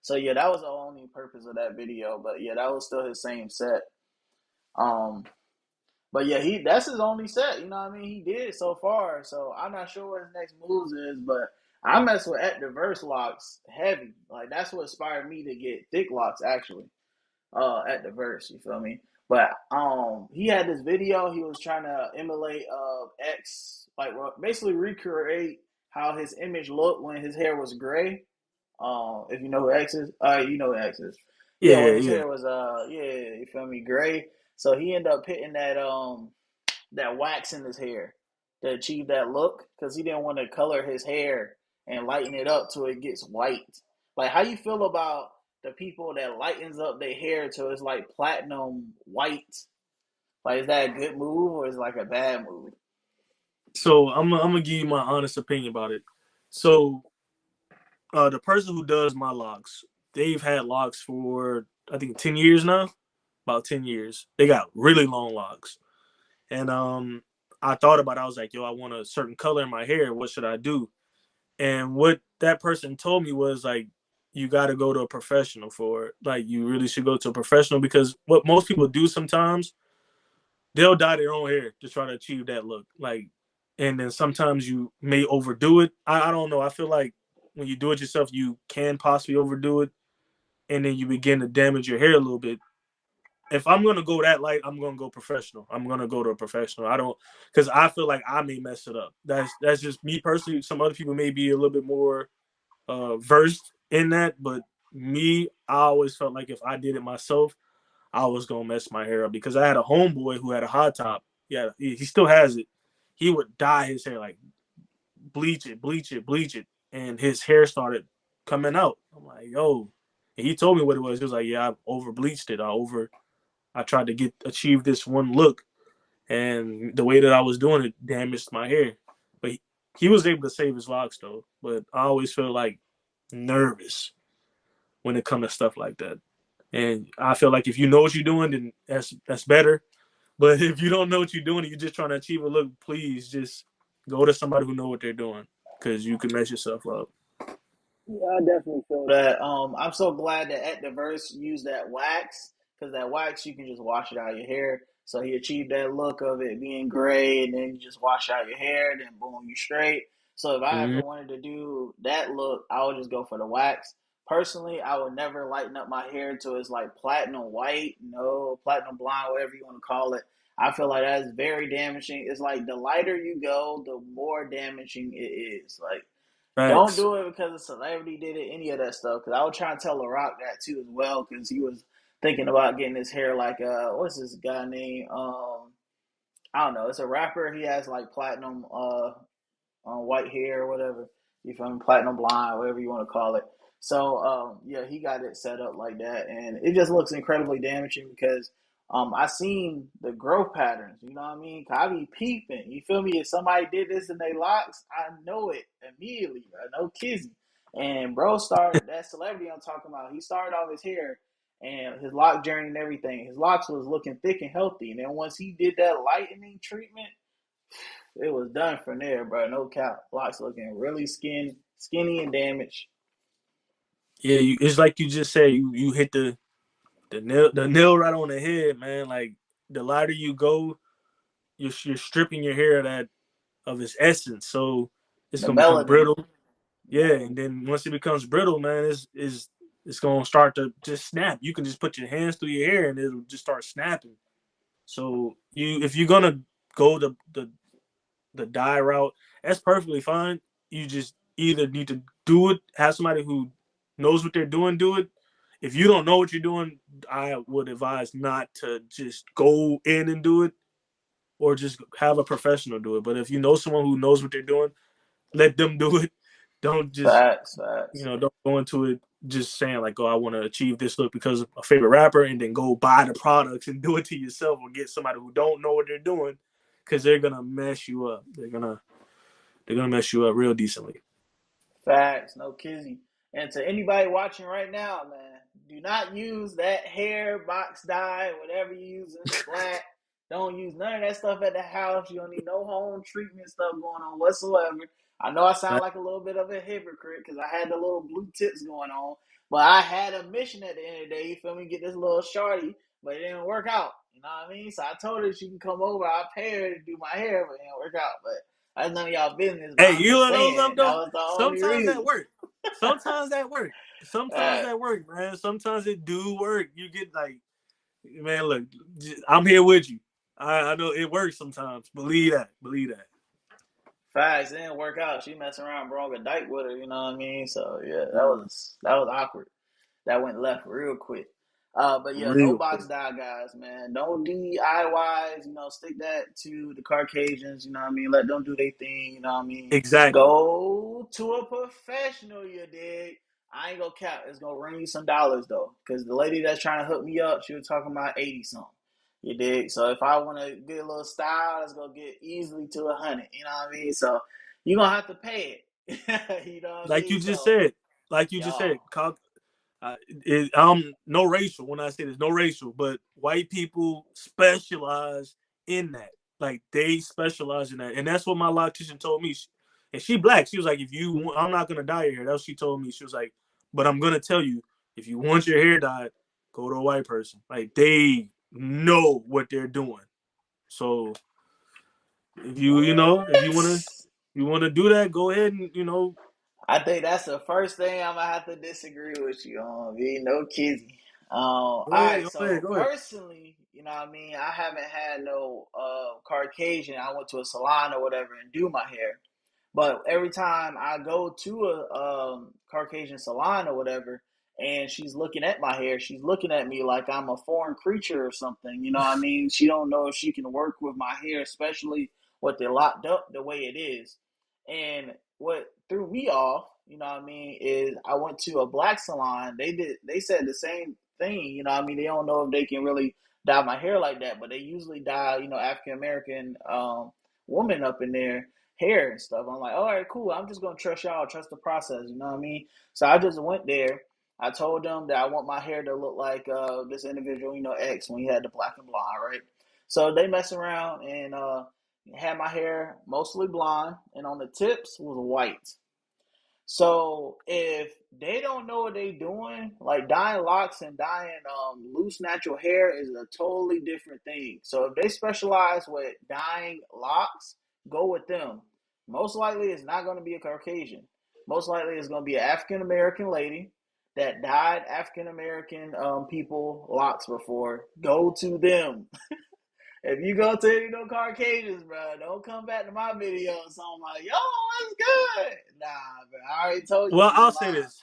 So yeah, that was the only purpose of that video. But yeah, that was still his same set. Um, but yeah, he that's his only set. You know what I mean? He did so far. So I'm not sure what his next moves is, but I mess with at the verse locks heavy. Like that's what inspired me to get thick locks actually. At the verse, you feel me? But he had this video. He was trying to emulate X, like basically recreate how his image looked when his hair was gray. If you know who X is, you know who X is. Yeah, Yeah, when his yeah. hair was yeah, you feel me, gray. So he ended up putting that wax in his hair to achieve that look because he didn't want to color his hair and lighten it up till it gets white. Like, how you feel about the people that lightens up their hair till it's like platinum white? Like, is that a good move or is it like a bad move? So I'm gonna give you my honest opinion about it. So the person who does my locks, they've had locks for I think 10 years now. About 10 years. They got really long locks, and I thought about it. I was like, yo, I want a certain color in my hair. What should I do? And what that person told me was like, you got to go to a professional for it. Like, you really should go to a professional because what most people do sometimes, they'll dye their own hair to try to achieve that look. Like, and then sometimes you may overdo it. I don't know. I feel like when you do it yourself, you can possibly overdo it, and then you begin to damage your hair a little bit. If I'm gonna go that light, I'm gonna go professional. I'm gonna go to a professional. I don't because I feel like I may mess it up. That's just me personally. Some other people may be a little bit more versed in that, but me, I always felt like if I did it myself, I was gonna mess my hair up because I had a homeboy who had a hot top. Yeah, he still has it. He would dye his hair like bleach it, bleach it, bleach it, and his hair started coming out. I'm like, yo, and he told me what it was. He was like, yeah, I over bleached it. I tried to achieve this one look, and the way that I was doing it damaged my hair. But he was able to save his locks though. But I always feel like nervous when it comes to stuff like that. And I feel like if you know what you're doing, then that's better. But if you don't know what you're doing and you're just trying to achieve a look, please just go to somebody who know what they're doing because you can mess yourself up. Yeah, I definitely feel that. I'm so glad that at the verse used that wax because that wax you can just wash it out of your hair. So he achieved that look of it being gray, and then you just wash out your hair, then boom, you straight. So if I ever Mm-hmm. wanted to do that look, I would just go for the wax. Personally, I would never lighten up my hair until it's like platinum white, no platinum blonde, whatever you want to call it. I feel like that's very damaging. It's like the lighter you go, the more damaging it is. Like don't Facts. do it because a celebrity did it, any of that stuff. Because I was trying to tell LaRock that too as well, because he was thinking about getting his hair like what's this guy name? I don't know. It's a rapper. He has like platinum white hair or whatever. You feel me? Platinum blonde, whatever you want to call it. So yeah, he got it set up like that, and it just looks incredibly damaging because I seen the growth patterns. You know what I mean? 'Cause I be peeping. You feel me? If somebody did this in their locks, I know it immediately. Bro. No kizzy. And bro started that celebrity I'm talking about. He started off his hair and his lock journey and everything. His locks was looking thick and healthy, and then once he did that lightening treatment, it was done from there, bro. No cap. Locks looking really skinny and damaged. Yeah, it's like you just said. You hit the nail right on the head, man. Like the lighter you go, you're stripping your hair of that of its essence, so it's The gonna become melanin. brittle. Yeah, and then once it becomes brittle, man, it's gonna start to just snap. You can just put your hands through your hair and it'll just start snapping. So if you're gonna go the dye route, that's perfectly fine. You just either need to do it, have somebody who knows what they're doing, do it. If you don't know what you're doing, I would advise not to just go in and do it, or just have a professional do it. But if you know someone who knows what they're doing, let them do it. Don't just Facts, facts. don't go into it just saying like, oh, I want to achieve this look because of a favorite rapper, and then go buy the products and do it to yourself, or get somebody who don't know what they're doing, because they're gonna mess you up. They're gonna mess you up real decently. Facts, no kizzy. And to anybody watching right now, man, do not use that hair box dye, whatever you use in splat. Don't use none of that stuff at the house. You don't need no home treatment stuff going on whatsoever. I know I sound like a little bit of a hypocrite because I had the little blue tips going on, but I had a mission at the end of the day. You feel me? Get this little shorty, but it didn't work out. You know what I mean? So I told her she can come over. I'll pay her to do my hair, but it didn't work out. But that's none of y'all business, but Hey, I'm you just know something saying that though? was the only Sometimes that reason. work. Sometimes that work. Sometimes Uh, that work, man. Sometimes it do work. You get like, man, look, I'm here with you. I know it works sometimes. Believe that. Believe that. Facts, it didn't work out. She messing around, broke a dike with her. You know what I mean? So yeah, Mm, that was awkward. That went left real quick. But yeah, no real box quick. dye, guys, man. No DIYs. You know, stick that to the Caucasians. You know what I mean? Let them do their thing. You know what I mean? Exactly. Go to a professional. You dig? I ain't gonna cap. It's gonna run you some dollars though, because the lady that's trying to hook me up, she was talking about 80 something. You dig? So if I want to get a little style, it's gonna get easily to 100. You know what I mean? So you are gonna have to pay it. You know what I Like mean? you just So said. Like you just said. y'all. No racial when I say there's no racial, but white people specialize in that. Like they specialize in that, and that's what my loctician told me. And she black. She was like, if you, want, I'm not gonna dye your hair. That's what she told me. She was like, but I'm gonna tell you, if you want your hair dyed, go to a white person. Like they know what they're doing. So if you wanna do that, go ahead and I think that's the first thing I'm gonna have to disagree with you on. Be no kizzy. All go ahead, right. go ahead, So go ahead. personally, what I mean, I haven't had no Caucasian. I went to a salon or whatever and do my hair. But every time I go to a Caucasian salon or whatever, and she's looking at my hair, she's looking at me like I'm a foreign creature or something. You know what I mean? She don't know if she can work with my hair, especially with it locked up the way it is. And what threw me off, you know what I mean, is I went to a black salon. They said the same thing. You know what I mean? They don't know if they can really dye my hair like that, but they usually dye, African American woman up in there hair and stuff. I'm like, all right, cool. I'm just gonna trust y'all, trust the process. You know what I mean? So I just went there. I told them that I want my hair to look like this individual, X when he had the black and blonde, right? So they mess around and had my hair mostly blonde, and on the tips was white. So if they don't know what they're doing, like dyeing locks and dyeing loose natural hair is a totally different thing. So if they specialize with dyeing locks, go with them. Most likely it's not going to be a Caucasian. Most likely it's going to be an African American lady that dyed African American people locks before. Go to them. If you go to any of those Caucasians, bro, don't come back to my video and something like, yo, what's good? Nah, bro, I already told you Well, you I'll was say lying. this.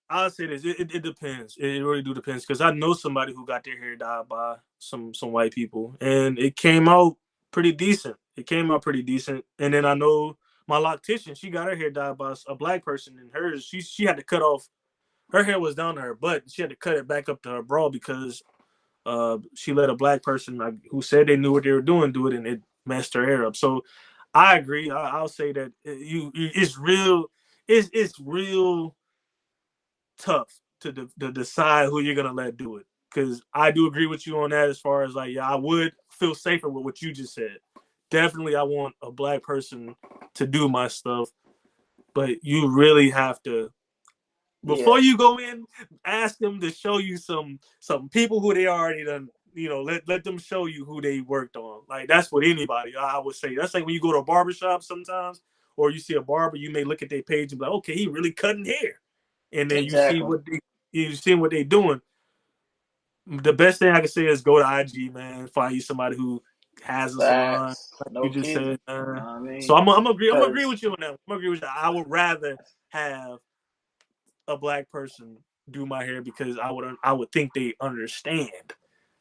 I'll say this. It depends. It really do depends because I know somebody who got their hair dyed by some white people, and it came out pretty decent. It came out pretty decent. And then I know my loctician. She got her hair dyed by a black person, and hers she had to cut off. Her hair was down to her butt. She had to cut it back up to her bra because she let a black person who said they knew what they were doing do it, and it messed her hair up. So I agree. I'll say that it's real. It's real tough to decide who you're gonna let do it. Because I do agree with you on that. As far as like, yeah, I would feel safer with what you just said. Definitely, I want a black person to do my stuff, but you really have to Yeah, before you go in, ask them to show you some people who they already done. Let them show you who they worked on. Like that's what anybody I would say. That's like when you go to a barbershop sometimes, or you see a barber, you may look at their page and be like, okay, he really cutting hair, and then exactly. you see what they doing. The best thing I can say is go to IG, man. Find you somebody who has a salon, Facts. like you No just kidding. said. You know what I So mean? I'm agree Because, with you on that. I'm agree with you. I would rather have a black person do my hair because I would think they understand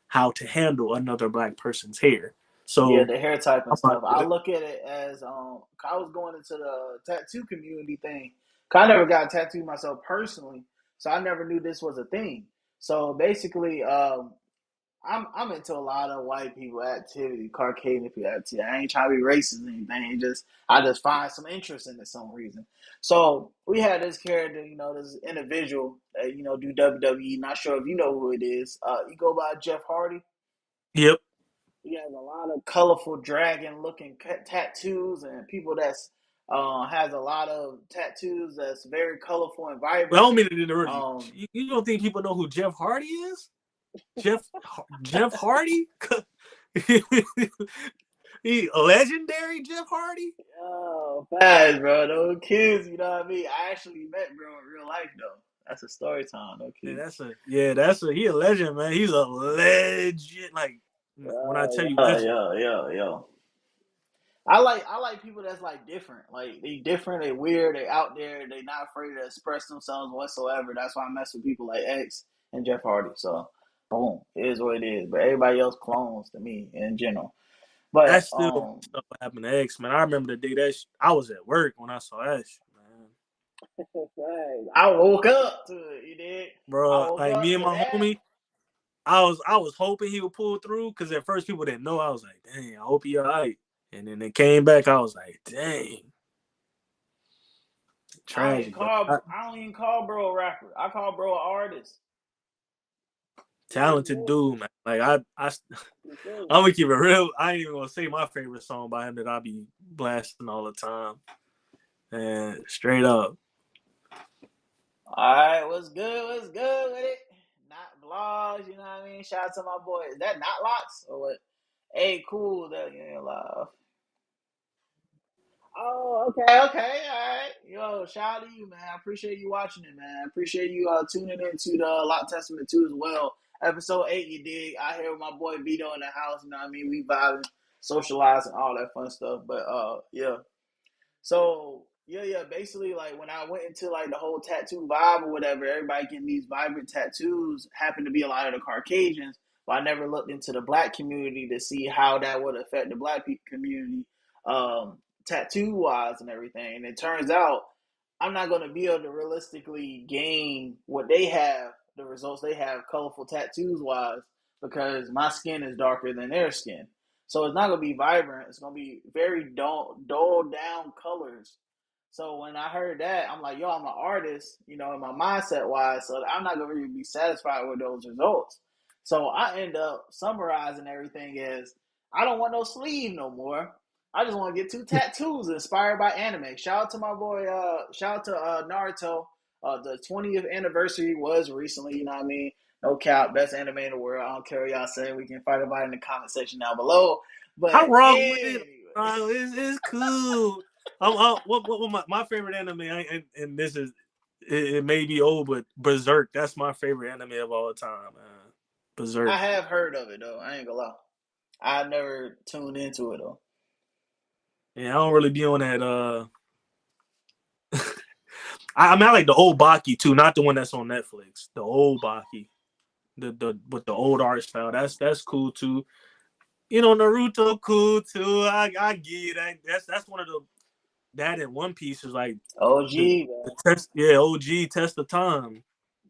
how to handle another black person's hair. yeah, So the hair type and I'm fine stuff. with I it. look at it as I was going into the tattoo community thing. I never got tattooed myself personally, so I never knew this was a thing. So basically, I'm into a lot of white people activity, Caucasian people activity. I ain't trying to be racist or anything. I just find some interest in it some reason. So we had this character, this individual that do WWE. Not sure if you know who it is. You go by Jeff Hardy. Yep. He has a lot of colorful dragon looking tattoos and people that's has a lot of tattoos that's very colorful and But I vibrant. don't mean to interrupt you. Um, You don't think people know who Jeff Hardy is? Jeff Hardy? He legendary Jeff Hardy? Oh, fast, bro. No kids, you know what I mean? I actually met bro in real life though. That's a story time, no Man, kids. he a legend, man. He's a legend. Like when I tell you Yeah, legend, yeah, yeah, yeah. I like people that's like different. Like they different, they weird, they out there, they not afraid to express themselves whatsoever. That's why I mess with people like X and Jeff Hardy. So boom, it is what it is. But everybody else clones to me in general. But that's still stuff that happened to X, man. I remember the day I was at work when I saw that shit, man. I woke up to it, you did. I Bro, woke like me up and to my that. homie, I was hoping he would pull through because at first people didn't know. I was like, dang, I hope he alright. And then they came back. I was like, dang, tragic, bro. I don't even call bro a rapper. I call bro an artist. Talented dude, man. Like I'm gonna keep it real. I ain't even gonna say my favorite song by him that I be blasting all the time. And straight up. All right, what's good? What's good with it? Not blogs, you know what I mean? Shout out to my boy. Is that not locks or what? Hey, cool that you ain't live. Oh, okay, okay, all right. Yo, shout out to you, man. I appreciate you watching it, man. I appreciate you tuning into the Lock Testament 2 as well. Episode 8, you dig? Out here with my boy Veto in the house, you know what I mean? We vibing, socializing, all that fun stuff. But yeah. So yeah. Basically, like when I went into like the whole tattoo vibe or whatever, everybody getting these vibrant tattoos happened to be a lot of the Caucasians. But I never looked into the black community to see how that would affect the black community, tattoo wise and everything. And it turns out I'm not going to be able to realistically gain what they have, the results they have, colorful tattoos wise, because my skin is darker than their skin. So it's not gonna be vibrant. It's gonna be very dull down colors. So when I heard that, I'm like, yo, I'm an artist, you know, in my mindset wise. So I'm not gonna really be satisfied with those results. So I end up summarizing everything as I don't want no sleeve no more. I just want to get 2 tattoos inspired by anime. Shout out to my boy. Shout out to Naruto. The 20th anniversary was recently. You know what I mean? No cap, best anime in the world. I don't care what y'all say. We can fight about it in the comment section down below. I But rock with it. anyway, It's cool. What my favorite anime, and this is it may be old, but Berserk. That's my favorite anime of all time, man. I Berserk. have heard of it though. I ain't gonna lie. I never tuned into it though. Yeah, I don't really be on that. I mean, I like the old Baki too, not the one that's on Netflix. The old Baki, the with the old art style. That's cool too. You know, Naruto cool too. I get it. That's one of the that in One Piece is like OG, the bro. test. Yeah, OG test of time.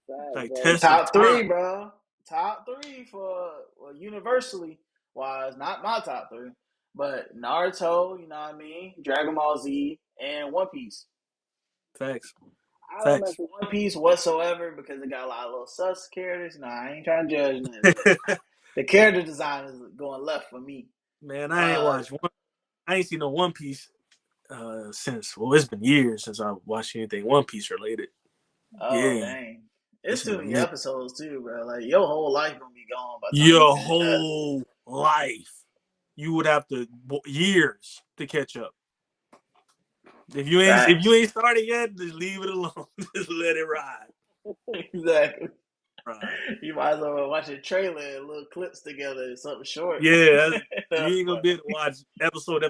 Facts, Like bro. test of Top three, time. bro. Top three for well, universally wise, not my top three, but Naruto. You know what I mean? Dragon Ball Z and One Piece. Facts. I don't mess Facts. with One Piece whatsoever because it got a lot of little sus characters. Nah, I ain't trying to judge nothing, but the character design is going left for me. Man, I ain't Uh, watched one. I ain't seen no One Piece since. Well, it's been years since I watched anything One Piece related. oh Yeah, dang, it's it's too been a many minute. episodes too, bro. Like your whole life gonna be gone by the time you Your finish that. whole life, you would have to years to catch up. If you Facts. ain't started yet, just leave it alone. Just let it ride. Exactly. Ride. You might as well watch a trailer and little clips together, something short. Yeah, you That's ain't gonna funny. be able to watch episode.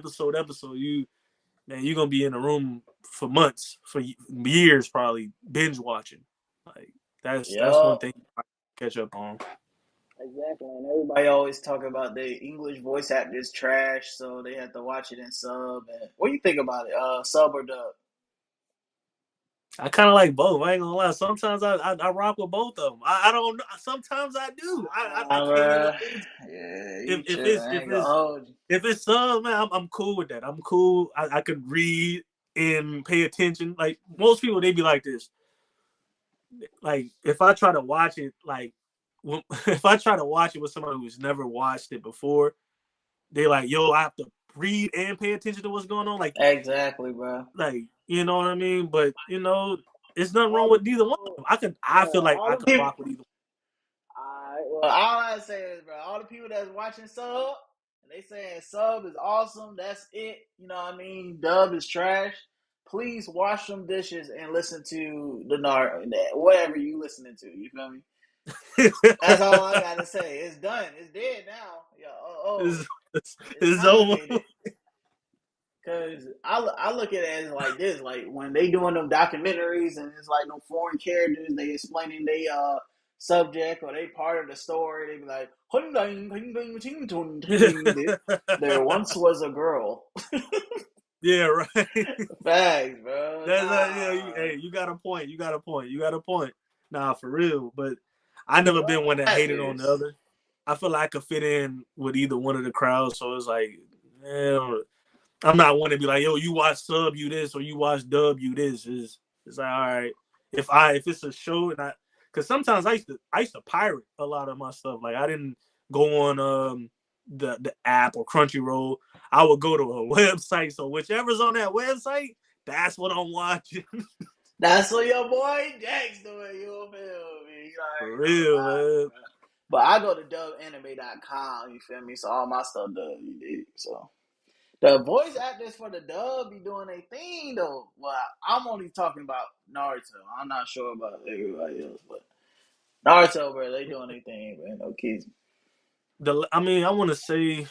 You're gonna be in a room for months, for years, probably binge watching. Like that's one Yup. thing I catch up on. Exactly. And everybody always talk about the English voice actors trash, so they have to watch it in sub. And what do you think about it? Sub or dub? I kind of like both. I ain't gonna lie. Sometimes I rock with both of them. I don't know. Sometimes I do. I can't even Bruh. hold you. Yeah, If you if tripping. it's I if ain't gonna it's hold you. if it's some man, I'm cool with that. I'm cool. I could read and pay attention. Like most people, they be like this. Like if I try to watch it, like if I try to watch it with somebody who's never watched it before, they like, yo, I have to read and pay attention to what's going on. Exactly, bro. You know what I mean? But it's nothing wrong All the with neither one of people, them. I feel bro, like all I the could people. rock with either Alright, well, all I say is, bro, all the people that's watching sub, and they saying sub is awesome, that's it, you know what I mean? Dub is trash. Please wash some dishes and listen to the whatever you listening to. You feel me? That's all I one. gotta say. It's done. It's dead now. Yeah. it's, It's it's over. terminated. Cause I look at it as like this, like when they doing them documentaries and it's like no foreign characters, they explaining they subject or they part of the story. They be like, there once was a girl. Yeah, right. Facts, bro. That's yeah. Nah, Hey, you got a point. You got a point. You got a point. Nah, for real. But I never been dub one that hated on the actors. other. I feel like I could fit in with either one of the crowds. So it's like, man, I'm not one to be like, yo, you watch sub, you this, or you watch dub, you this. It's like, all right. If it's a show and because sometimes I used to pirate a lot of my stuff. Like I didn't go on the app or Crunchyroll. I would go to a website. So whichever's on that website, that's what I'm watching. That's what your boy Dex doing. You feel me? You For already know real, vibes, man. bro. But I go to dubanime.com. You feel me? So all my stuff dub. You dig? So the voice actors for the dub be doing their thing though. Well, I'm only talking about Naruto. I'm not sure about everybody else, but Naruto, bro, they doing their thing, bro. No kids. I mean, I want to say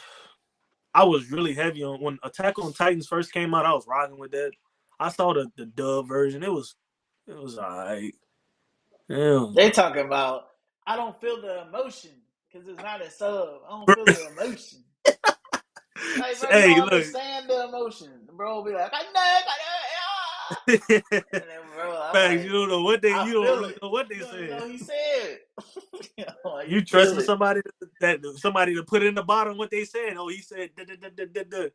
I was really heavy on when Attack on Titans first came out. I was rocking with that. I saw the dub version. It was alright. Yeah. They talking about I don't feel the emotion because it's not a sub. I don't feel the emotion. Like, bro, you Hey, don't look. understand the emotion. The bro will be like, I know, and then bro, I'm Facts, you like, don't know what they I you don't feel really it. know what You they don't even said. know he said. You You feel trusting it, somebody to put in the bottom what they said. Oh, he said da, da, da, da, da, da.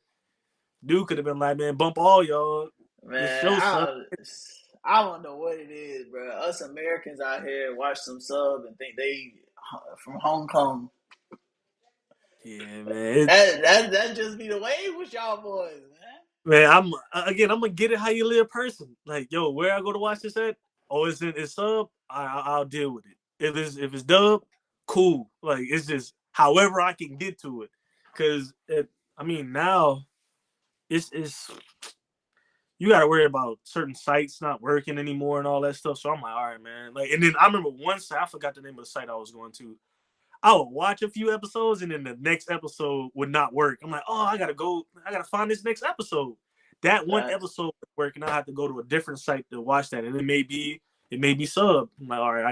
Dude could have been like, man, bump all y'all. This man. show sucks. I don't know what it is, bro. Us Americans out here watch some sub and think they from Hong Kong. Yeah, man. That just be the way with y'all boys, man. Man, I'm gonna get it how you live person. Like, yo, where I go to watch this at? Oh, it's sub. I'll deal with it. If it's dub, cool. Like it's just however I can get to it. Cause I mean now it's you got to worry about certain sites not working anymore and all that stuff. So I'm like, all right, man. Like, and then I remember one site, I forgot the name of the site I was going to. I would watch a few episodes and then the next episode would not work. I'm like, oh, I gotta find this next episode. That one Facts. episode would work, and I have to go to a different site to watch that. And it may be sub. I'm like, all right,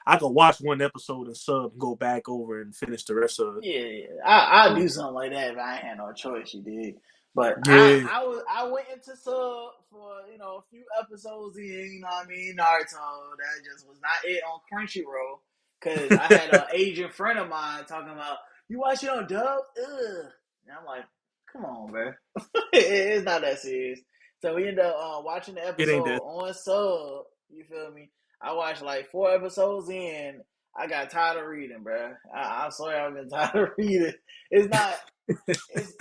I could watch one episode and sub and go back over and finish the rest of it. Yeah. I do something like that if I ain't had no choice. You did, but Yeah. I went into sub for a few episodes in. You know what I mean? Naruto. That just was not it on Crunchyroll because I had an Asian friend of mine talking about you watch it on dub. Ugh. And I'm like, come on, bro. It's not that serious. So we ended up watching the It ain't episode that. on sub. You feel me? I watched like 4 episodes in. I got tired of reading, bro. I'm sorry, I've been tired of reading. It's not. It's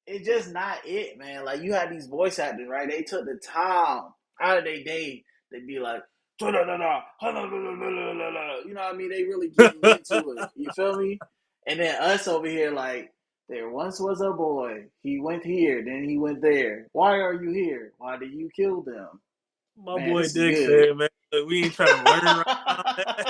it's just not it, man. Like you had these voice actors, right? They took the time out of their day to be like, you know what I mean? They really getting into it. You feel me? And then us over here, like, there once was a boy. He went here, then he went there. Why are you here? Why did you kill them? My Man, boy this is Dick good. said, man, look, we ain't trying to learn right now,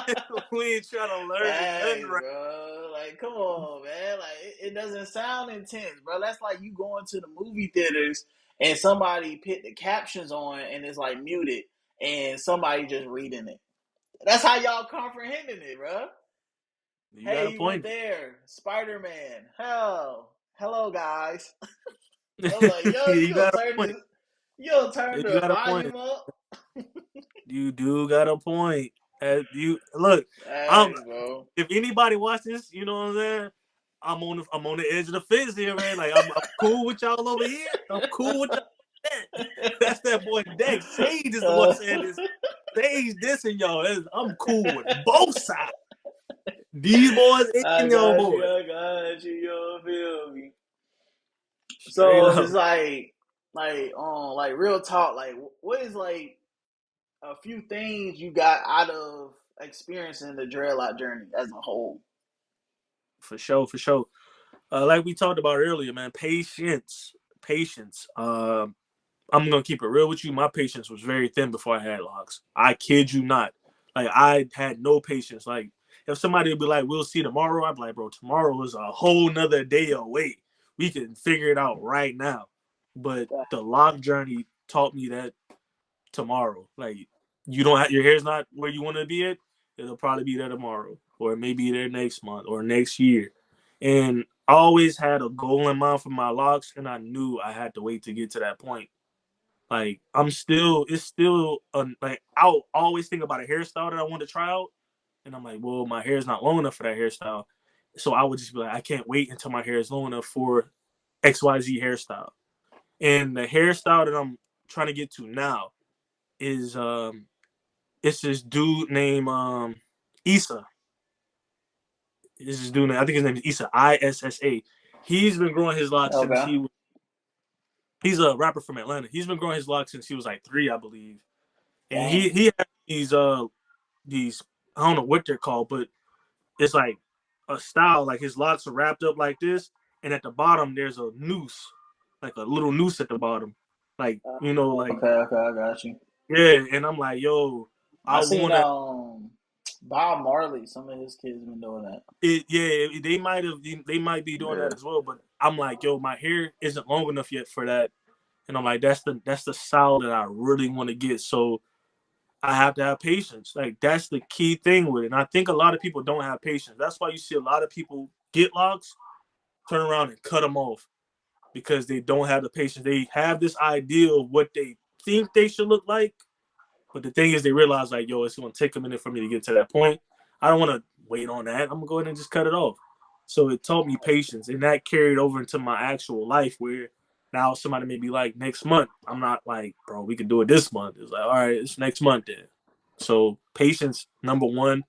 man. We ain't trying to learn nothing Hey, right. bro. Like, come on, man. Like, it doesn't sound intense, bro. That's like you going to the movie theaters and somebody put the captions on and it's like muted and somebody just reading it. That's how y'all comprehending it, bro. You got Hey, a he went point. there. Spider Man. Hell. Hello, guys. I'm like, yo, You got a point. You gonna turn You the got a point. volume up? You do got a point. You look, I'm Hey, bro. if anybody watch this, you know what I'm saying? I'm on the edge of the fence here, man. Like I'm cool with y'all over here. I'm cool with y'all over there. That's that boy Dex. Sage is the one saying this. Sage dissing y'all. I'm cool with both sides. These boys I and your got you. boys. I got you. You feel me? Straight So it's up. like real talk. Like, what is like a few things you got out of experiencing the dreadlock journey as a whole? For sure, for sure. Like we talked about earlier, man, patience. Patience. I'm gonna keep it real with you. My patience was very thin before I had locks. I kid you not. Like I had no patience. Like if somebody would be like, "We'll see tomorrow," I'd be like, "Bro, tomorrow is a whole nother day away. We can figure it out right now." But the lock journey taught me that tomorrow, like you don't have your hair's not where you want to be at. It'll probably be there tomorrow, or it may be there next month or next year. And I always had a goal in mind for my locks, and I knew I had to wait to get to that point. Like it's still like I'll always think about a hairstyle that I want to try out, and I'm like, well, my hair is not long enough for that hairstyle, so I would just be like, I can't wait until my hair is long enough for XYZ hairstyle. And the hairstyle that I'm trying to get to now is it's this dude named Issa is just doing it. I think his name is Issa, Issa. He's been growing his locks since Okay. he's a rapper from Atlanta. He's been growing his locks since he was like 3, I believe. And Dang. he has these I don't know what they're called, but it's like a style. Like his locks are wrapped up like this, and at the bottom there's a noose, like a little noose at the bottom. Like like Okay, okay, I got you. yeah. And I'm like, yo, I I seen wanna Bob Marley. Some of his kids been doing that. it. Yeah, they might be doing Yeah. that as well. But I'm like, yo, my hair isn't long enough yet for that, and I'm like, that's the style that I really want to get. So I have to have patience. Like that's the key thing with it. And I think a lot of people don't have patience. That's why you see a lot of people get locks, turn around and cut them off because they don't have the patience. They have this idea of what they think they should look like, but the thing is, they realize like, yo, it's gonna take a minute for me to get to that point. I don't want to wait on that. I'm gonna go ahead and just cut it off. So it taught me patience, and that carried over into my actual life where now somebody may be like next month. I'm not like, bro, we can do it this month. It's like, all right, it's next month then. So patience, number one.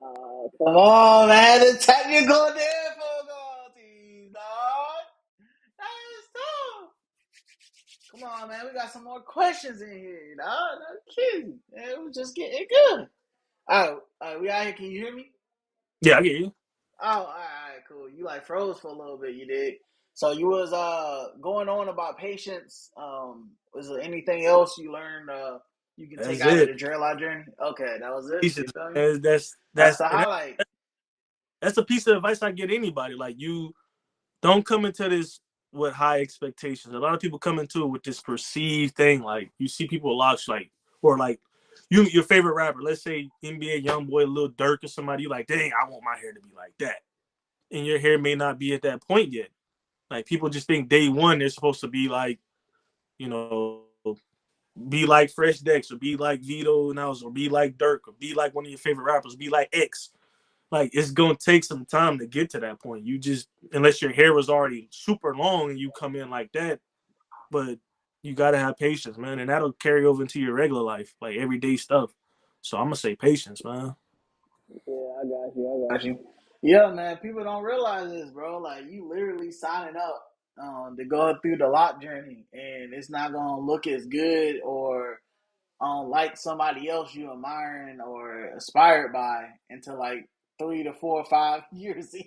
Come on, man. The technical difficulties, dog. That is tough. Come on, man. We got some more questions in here, dog. No kidding. Man, we just getting good. All right, we out here. Can you hear me? Yeah, I get you. Oh, all right, cool. You like froze for a little bit, you did. So you was going on about patience. Was there anything else you learned you can take That's out of it. the dreadlock journey? Okay, that was it. You Patience. feel me? Man. That's That's the and highlight. that's a piece of advice I get anybody. Like you don't come into this with high expectations. A lot of people come into it with this perceived thing. Like you see people locks like or like your favorite rapper. Let's say NBA YoungBoy, Lil Durk, or somebody. You like, dang, I want my hair to be like that. And your hair may not be at that point yet. Like people just think day one they're supposed to be like, you know, be like Fresh Dex or be like Veto and or be like Dirk or be like one of your favorite rappers, be like X. Like it's gonna take some time to get to that point. You just unless your hair was already super long and you come in like that, but you gotta have patience, man, and that'll carry over into your regular life, like everyday stuff. So I'm gonna say patience, man. Yeah, I got you. I got you. Yeah, man. People don't realize this, bro. Like you literally signing up to go through the lock journey, and it's not gonna look as good or like somebody else you admiring or aspired by until like 3 to 4 or 5 years in.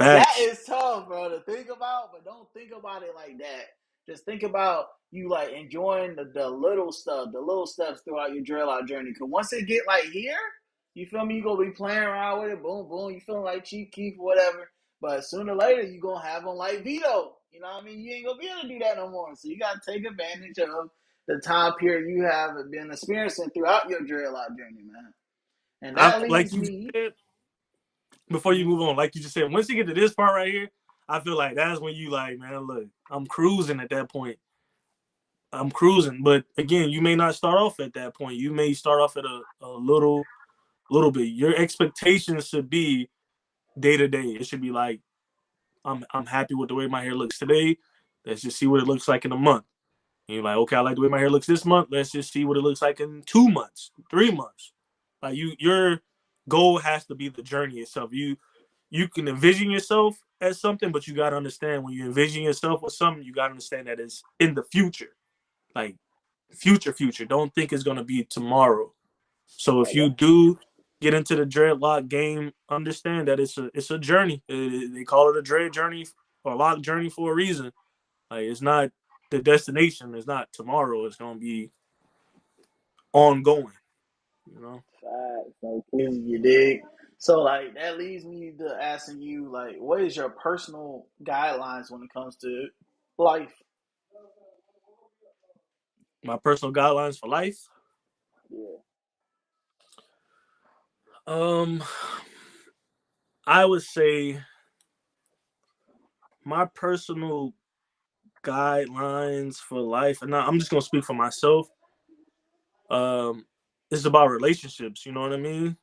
That Facts. is tough, bro, to think about, but don't think about it like that. Just think about you like enjoying the little stuff, the little steps throughout your dreadlock journey. Cause once it get like here, you feel me? You gonna be playing around with it, boom, boom. You feeling like Chief Keef, whatever. But sooner or later, you gonna have them like Veto. You know what I mean? You ain't gonna be able to do that no more. So you gotta take advantage of the time period you have been experiencing throughout your dreadlock journey, man. And I that like leads you me. said before you move on, like you just said, once you get to this part right here, I feel like that's when you like, man, look, I'm cruising at that point. I'm cruising, but again, you may not start off at that point. You may start off at a little bit. Your expectations should be day to day. It should be like I'm happy with the way my hair looks today. Let's just see what it looks like in a month. And you're like, okay, I like the way my hair looks this month. Let's just see what it looks like in 2 months, 3 months. Like your goal has to be the journey itself. You can envision yourself as something, but you gotta understand when you envision yourself with something, you gotta understand that it's in the future. Like future. Don't think it's gonna be tomorrow. So if you do get into the dreadlock game, understand that it's a journey. They call it a dread journey or lock journey for a reason. Like it's not the destination. It's not tomorrow. It's gonna be ongoing. You know. You dig? So like that leads me to asking you like, what is your personal guidelines when it comes to life? My personal guidelines for life. Yeah. Um, I would say my personal guidelines for life, and I'm just gonna speak for myself. Um, it's about relationships. You know what I mean?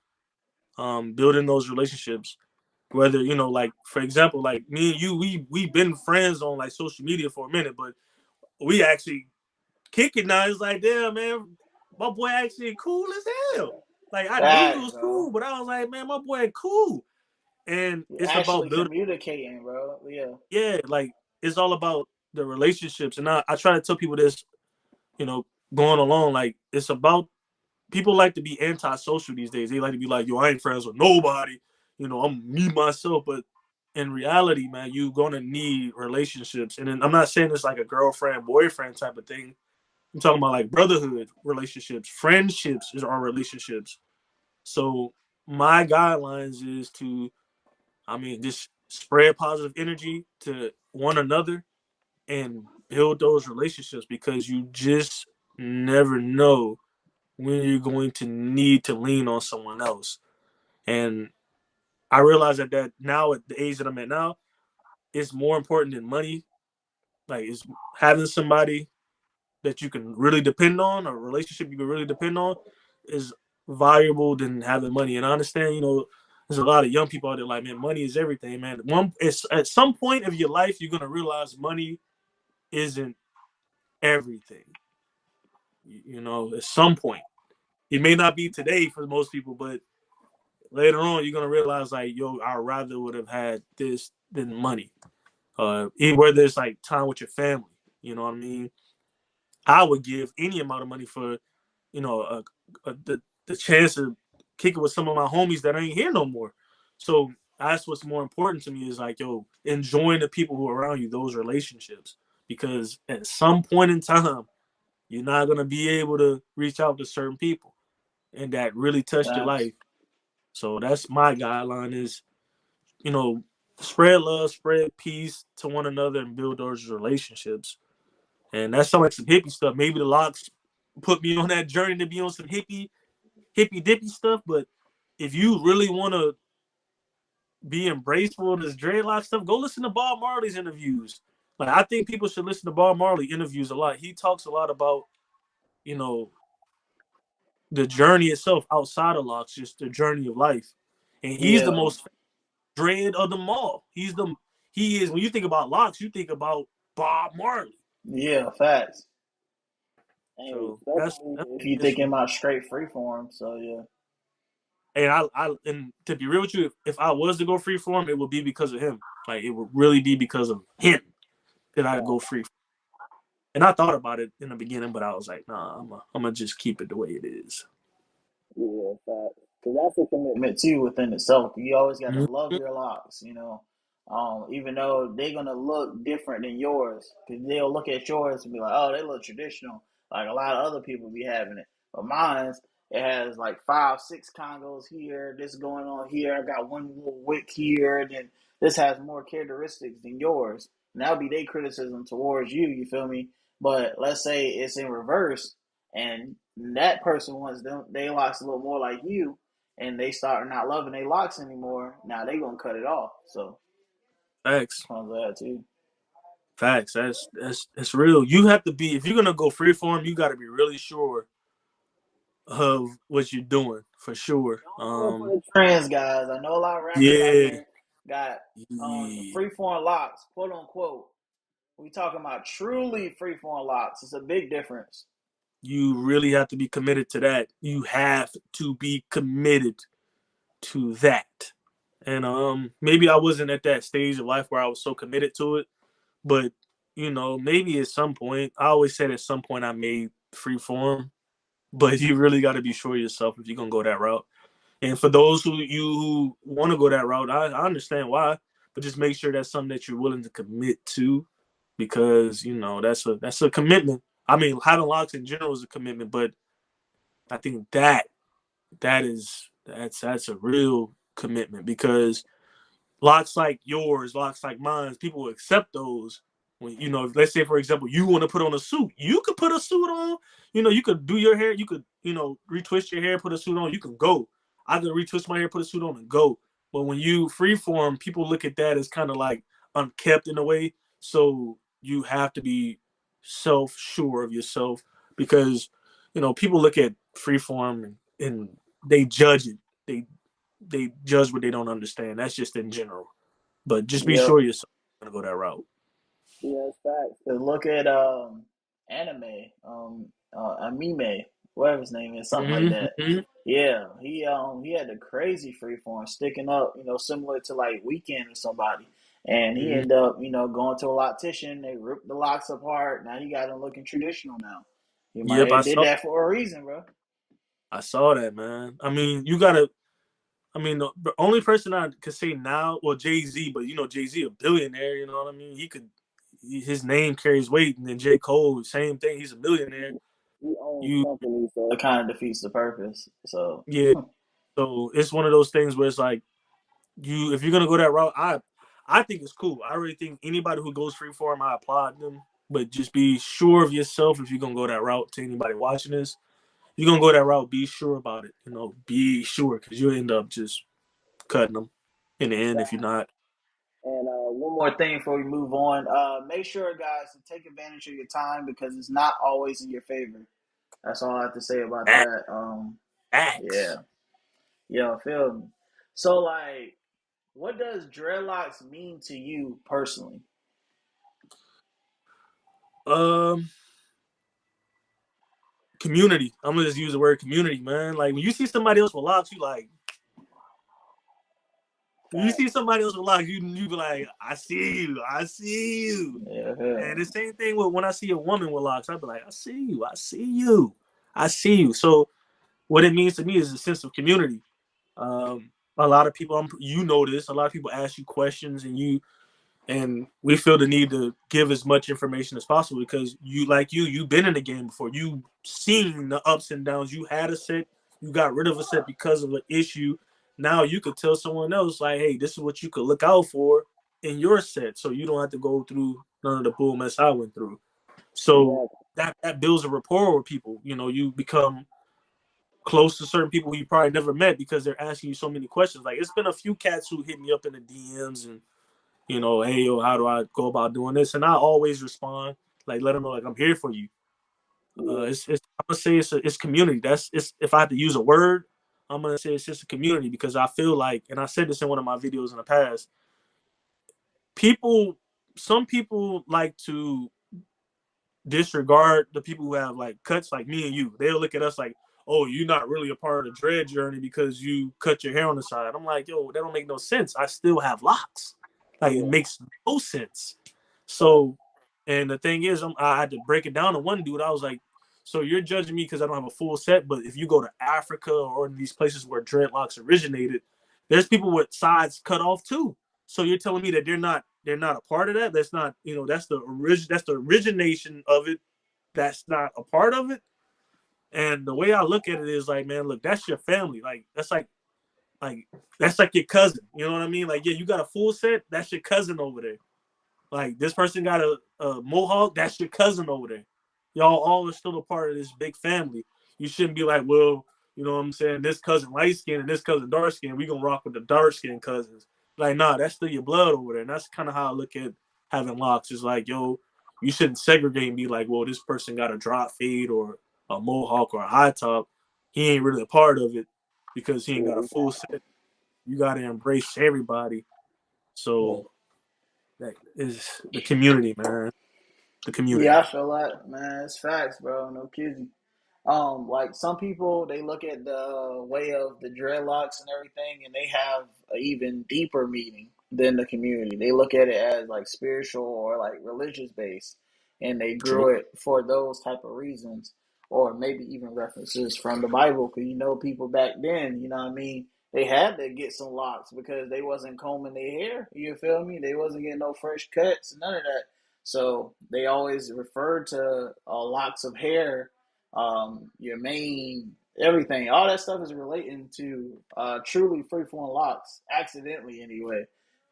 Building those relationships. Whether like for example, like me and you, we've been friends on like social media for a minute, but we actually kick it now. It's like, damn, man, my boy actually cool as hell. Like I knew he Facts, was bro. cool, but I was like, man, my boy cool. And You're it's about actually building. communicating, bro. Yeah. Yeah, like it's all about the relationships. And I try to tell people this, you know, going along. Like it's about people like to be antisocial these days. They like to be like, yo, I ain't friends with nobody. You know, I'm me myself. But in reality, man, you're gonna need relationships. And then I'm not saying it's like a girlfriend, boyfriend type of thing. I'm talking about like brotherhood relationships, friendships is our relationships. So my guidelines is to, I mean, just spread positive energy to one another and build those relationships because you just never know when you're going to need to lean on someone else. And I realize that now at the age that I'm at now, it's more important than money. Like it's having somebody that you can really depend on, a relationship you can really depend on, is valuable than having money. And I understand, there's a lot of young people out there like, man, money is everything, man. It's at some point of your life you're gonna realize money isn't everything. At some point. It may not be today for most people, but later on you're gonna realize like, yo, I rather would have had this than money. Whether it's like time with your family, you know what I mean? I would give any amount of money for, the chance to kick it with some of my homies that ain't here no more. So that's what's more important to me is like, yo, enjoying the people who are around you, those relationships, because at some point in time, you're not gonna be able to reach out to certain people, and that really touched your Facts. life. So that's my guideline is, you know, spread love, spread peace to one another, and build those relationships. And that sounds like some hippie stuff. Maybe the locks put me on that journey to be on some hippie dippy stuff. But if you really want to be embraceful of this dreadlock stuff, go listen to Bob Marley's interviews. Like I think people should listen to Bob Marley interviews a lot. He talks a lot about, you know, the journey itself outside of locks, just the journey of life. And he's the Yeah. most dread of them all. He is when you think about locks, you think about Bob Marley. Yeah. Facts. Hey, So especially that's if you it's thinking about straight freeform. So yeah. and to be real with you, if I was to go free for him, it would be because of him. Like it would really be because of him that I'd go free. And I thought about it in the beginning, but I was like, nah, I'm gonna just keep it the way it is. Yeah, fact. Because that's a commitment too within itself. You always got to Mm-hmm. love your locks, you know. Even though they're gonna look different than yours, because they'll look at yours and be like, "Oh, they look traditional," like a lot of other people be having it. But mine's it has like 5, 6 congos here. This going on here. I got one little wick here, and then this has more characteristics than yours. And that'll be their criticism towards you. You feel me? But let's say it's in reverse and that person wants them they locks a little more like you, and they start not loving their locks anymore. Now they gonna cut it off. So Facts, comes that too. facts. That's real. You have to be if you're gonna go free form, you got to be really sure of what you're doing for sure. Falling for the trends, guys. I know a lot of rappers out Yeah, here got yeah. freeform locks, quote unquote. We talking about truly freeform locks. It's a big difference. You really have to be committed to that. You have to be committed to that. And maybe I wasn't at that stage of life where I was so committed to it, but maybe at some point, I always said at some point I made free form, but you really got to be sure of yourself if you're gonna go that route. And for those who want to go that route, I understand why, but just make sure that's something that you're willing to commit to, because that's a commitment. I mean, having locks in general is a commitment, but I think that's a real commitment because locks like yours, locks like mine, people will accept those. When let's say for example, you want to put on a suit, you could put a suit on. You could do your hair, you could retwist your hair, put a suit on. You can go. I could retwist my hair, put a suit on, and go. But when you freeform, people look at that as kind of like unkept in a way. So you have to be self sure of yourself because people look at freeform and they judge it. They judge what they don't understand. That's just in general. But just be Yep. sure you're gonna go that route. Yeah, it's facts. 'Cause look at anime, anime, whatever his name is, something like that. Mm-hmm. Yeah, he had the crazy freeform sticking up, similar to like Weekend or somebody. And he Mm-hmm. ended up, going to a loctician. They ripped the locks apart. Now he got him looking traditional now. He might Yep, I have did saw. that for a reason, bro. I saw that, man. I mean, you gotta. I mean, the only person I could say now, well, Jay Z, but Jay Z a billionaire. You know what I mean? He could. His name carries weight, and then J Cole, same thing. He's a millionaire. He owns You, companies, so it kind of defeats the purpose. So yeah. So it's one of those things where it's like if you're gonna go that route, I think it's cool. I really think anybody who goes freeform, I applaud them. But just be sure of yourself if you're gonna go that route. To anybody watching this, you're gonna go that route. Be sure about it. Be sure because you'll end up just cutting them in the end if you're not. And one more thing before we move on, make sure, guys, to take advantage of your time because it's not always in your favor. That's all I have to say about that. Yeah, Acts. yeah, feel me. So, like, what does dreadlocks mean to you personally? Um, Community. I'm gonna just use the word community, man. Like when you see somebody else with locks, you see somebody else with locks, you be like, I see you, I see you. Yeah, And the hell, same thing with when I see a woman with locks, I be like, I see you, I see you, I see you. So what it means to me is a sense of community. A lot of people, you know this. A lot of people ask you questions, and we feel the need to give as much information as possible because you've been in the game before. You've seen the ups and downs. You had a set, you got rid of a set because of an issue. Now you could tell someone else like, hey, this is what you could look out for in your set, so you don't have to go through none of the bull mess I went through. So exactly. that builds a rapport with people. You become close to certain people you probably never met because they're asking you so many questions. Like it's been a few cats who hit me up in the DMs and hey, yo, how do I go about doing this? And I always respond, like, let them know, like, I'm here for you. Yeah, I'm gonna say it's community. If I have to use a word, I'm gonna say it's just a community because I feel like, and I said this in one of my videos in the past, people, some people like to disregard the people who have like cuts like me and you. They'll look at us like, oh, you're not really a part of the dread journey because you cut your hair on the side. I'm like, yo, that don't make no sense. I still have locks. Like it yeah, makes no sense. fact. So, and the thing is, I had to break it down to one dude. I was like, so you're judging me because I don't have a full set, but if you go to Africa or in these places where dreadlocks originated, there's people with sides cut off too. So you're telling me that they're not a part of that? That's not that's the origination of it. That's not a part of it. And the way I look at it is like, man, look, that's your family. Like like that's like your cousin. You know what I mean? Like, yeah, you got a full set. That's your cousin over there. Like this person got a mohawk. That's your cousin over there. Y'all all are still a part of this big family. You shouldn't be like, well, you know what I'm saying? This cousin light skin and this cousin dark skin. We gonna rock with the dark skin cousins. Like, nah, that's still your blood over there. And that's kind of how I look at having locks. Is like, yo, you shouldn't segregate and be like, well, this person got a drop fade or a mohawk or a high top. He ain't really a part of it because he ain't got a Yeah, full set. You gotta embrace everybody. yeah. So that is the community, man. The Yeah, community. I feel that, man. It's facts, bro. No kidding. Like some people, they look at the way of the dreadlocks and everything, and they have an even deeper meaning than the community. They look at it as like spiritual or like religious based, and they True. grew it for those type of reasons, or maybe even references from the Bible. Because people back then, you know what I mean, they had to get some locks because they wasn't combing their hair. You feel me? They wasn't getting no fresh cuts, none of that. So they always referred to locks of hair, your mane, everything. All that stuff is relating to truly freeform locks, accidentally anyway.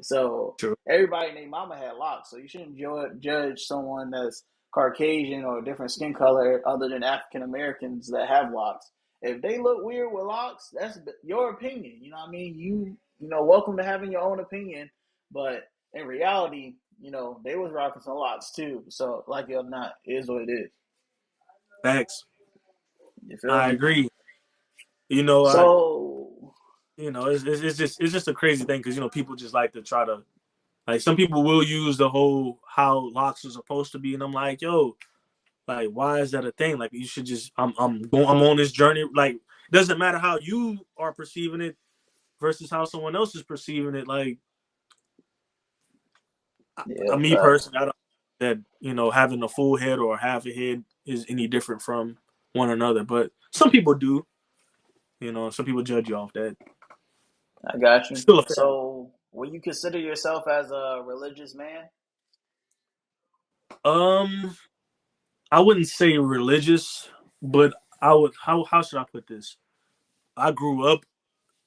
So True. everybody named Mama had locks, so you shouldn't judge someone that's Caucasian or a different skin color other than African Americans that have locks. If they look weird with locks, that's your opinion. You know what I mean? Welcome to having your own opinion, but in reality, they was rocking some locks too. So like it or not, it is what it is. Facts. You feel I me? agree. You know, So it's just a crazy thing because people just like to try to like some people will use the whole how locks are supposed to be, and I'm like, yo, Like, why is that a thing? Like, you should just I'm on this journey. Like, it doesn't matter how you are perceiving it versus how someone else is perceiving it. Like, Yeah, me facts. personally, I don't think that having a full head or half a head is any different from one another. But some people do. Some people judge you off that. I got you. Still a fair. So, will you consider yourself as a religious man? Um, I wouldn't say religious, but I would. How should I put this? I grew up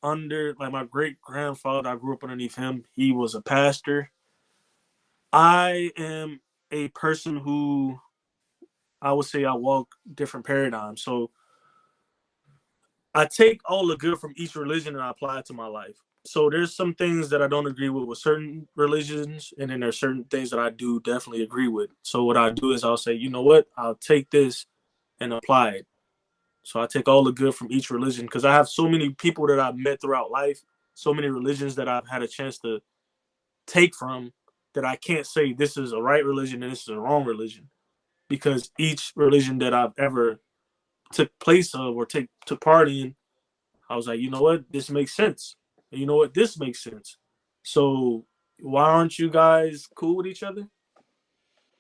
under like my great grandfather. I grew up underneath him. He was a pastor. I am a person who I would say I walk different paradigms. So I take all the good from each religion and I apply it to my life. So there's some things that I don't agree with certain religions, and then there's certain things that I do definitely agree with. So what I do is I'll say, you know what, I'll take this and apply it. So I take all the good from each religion because I have so many people that I've met throughout life, so many religions that I've had a chance to take from that I can't say this is a right religion and this is a wrong religion because each religion that I've ever took place of or took part in, I was like, you know what, this makes sense. And you know what, this makes sense. So why aren't you guys cool with each other?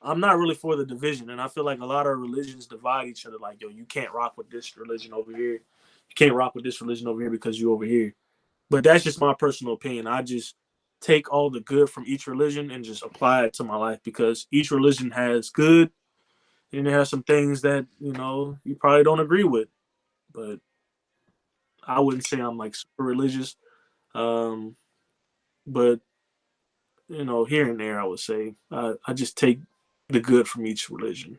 I'm not really for the division, and I feel like a lot of religions divide each other. Like, yo, you can't rock with this religion over here. You can't rock with this religion over here because you over here. But that's just my personal opinion. I just take all the good from each religion and just apply it to my life because each religion has good and it has some things that you probably don't agree with. But I wouldn't say I'm like super religious. Um, but here and there, I would say I just take the good from each religion.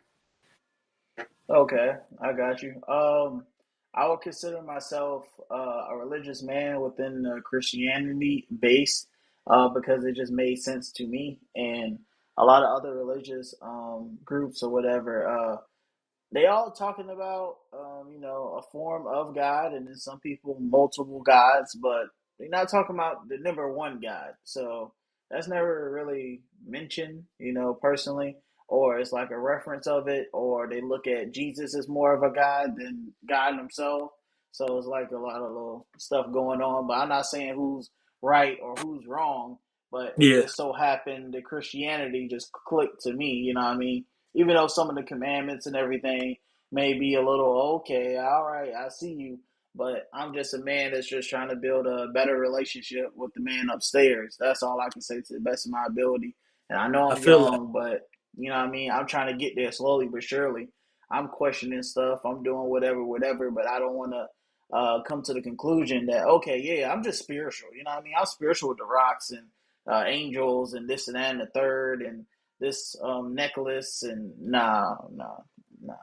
Okay, I got you. I would consider myself a religious man within the Christianity base, because it just made sense to me, and a lot of other religious groups or whatever. They all talking about a form of God, and then some people multiple gods, but they're not talking about the number one God. So that's never really mentioned, personally, or it's like a reference of it, or they look at Jesus as more of a God than God himself. So it's like a lot of little stuff going on, but I'm not saying who's right or who's wrong, but it Yeah, just so happened that Christianity just clicked to me, you know what I mean? Even though some of the commandments and everything may be a little okay, all right, I see you, but I'm just a man that's just trying to build a better relationship with the man upstairs. That's all I can say to the best of my ability. And I know I I'm feel that. young, but you know what I mean? I'm trying to get there slowly but surely. I'm questioning stuff, I'm doing whatever, but I don't want to come to the conclusion that, okay, yeah, I'm just spiritual. You know what I mean? I'm spiritual with the rocks and angels and this and that and the third and this necklace and nah. Now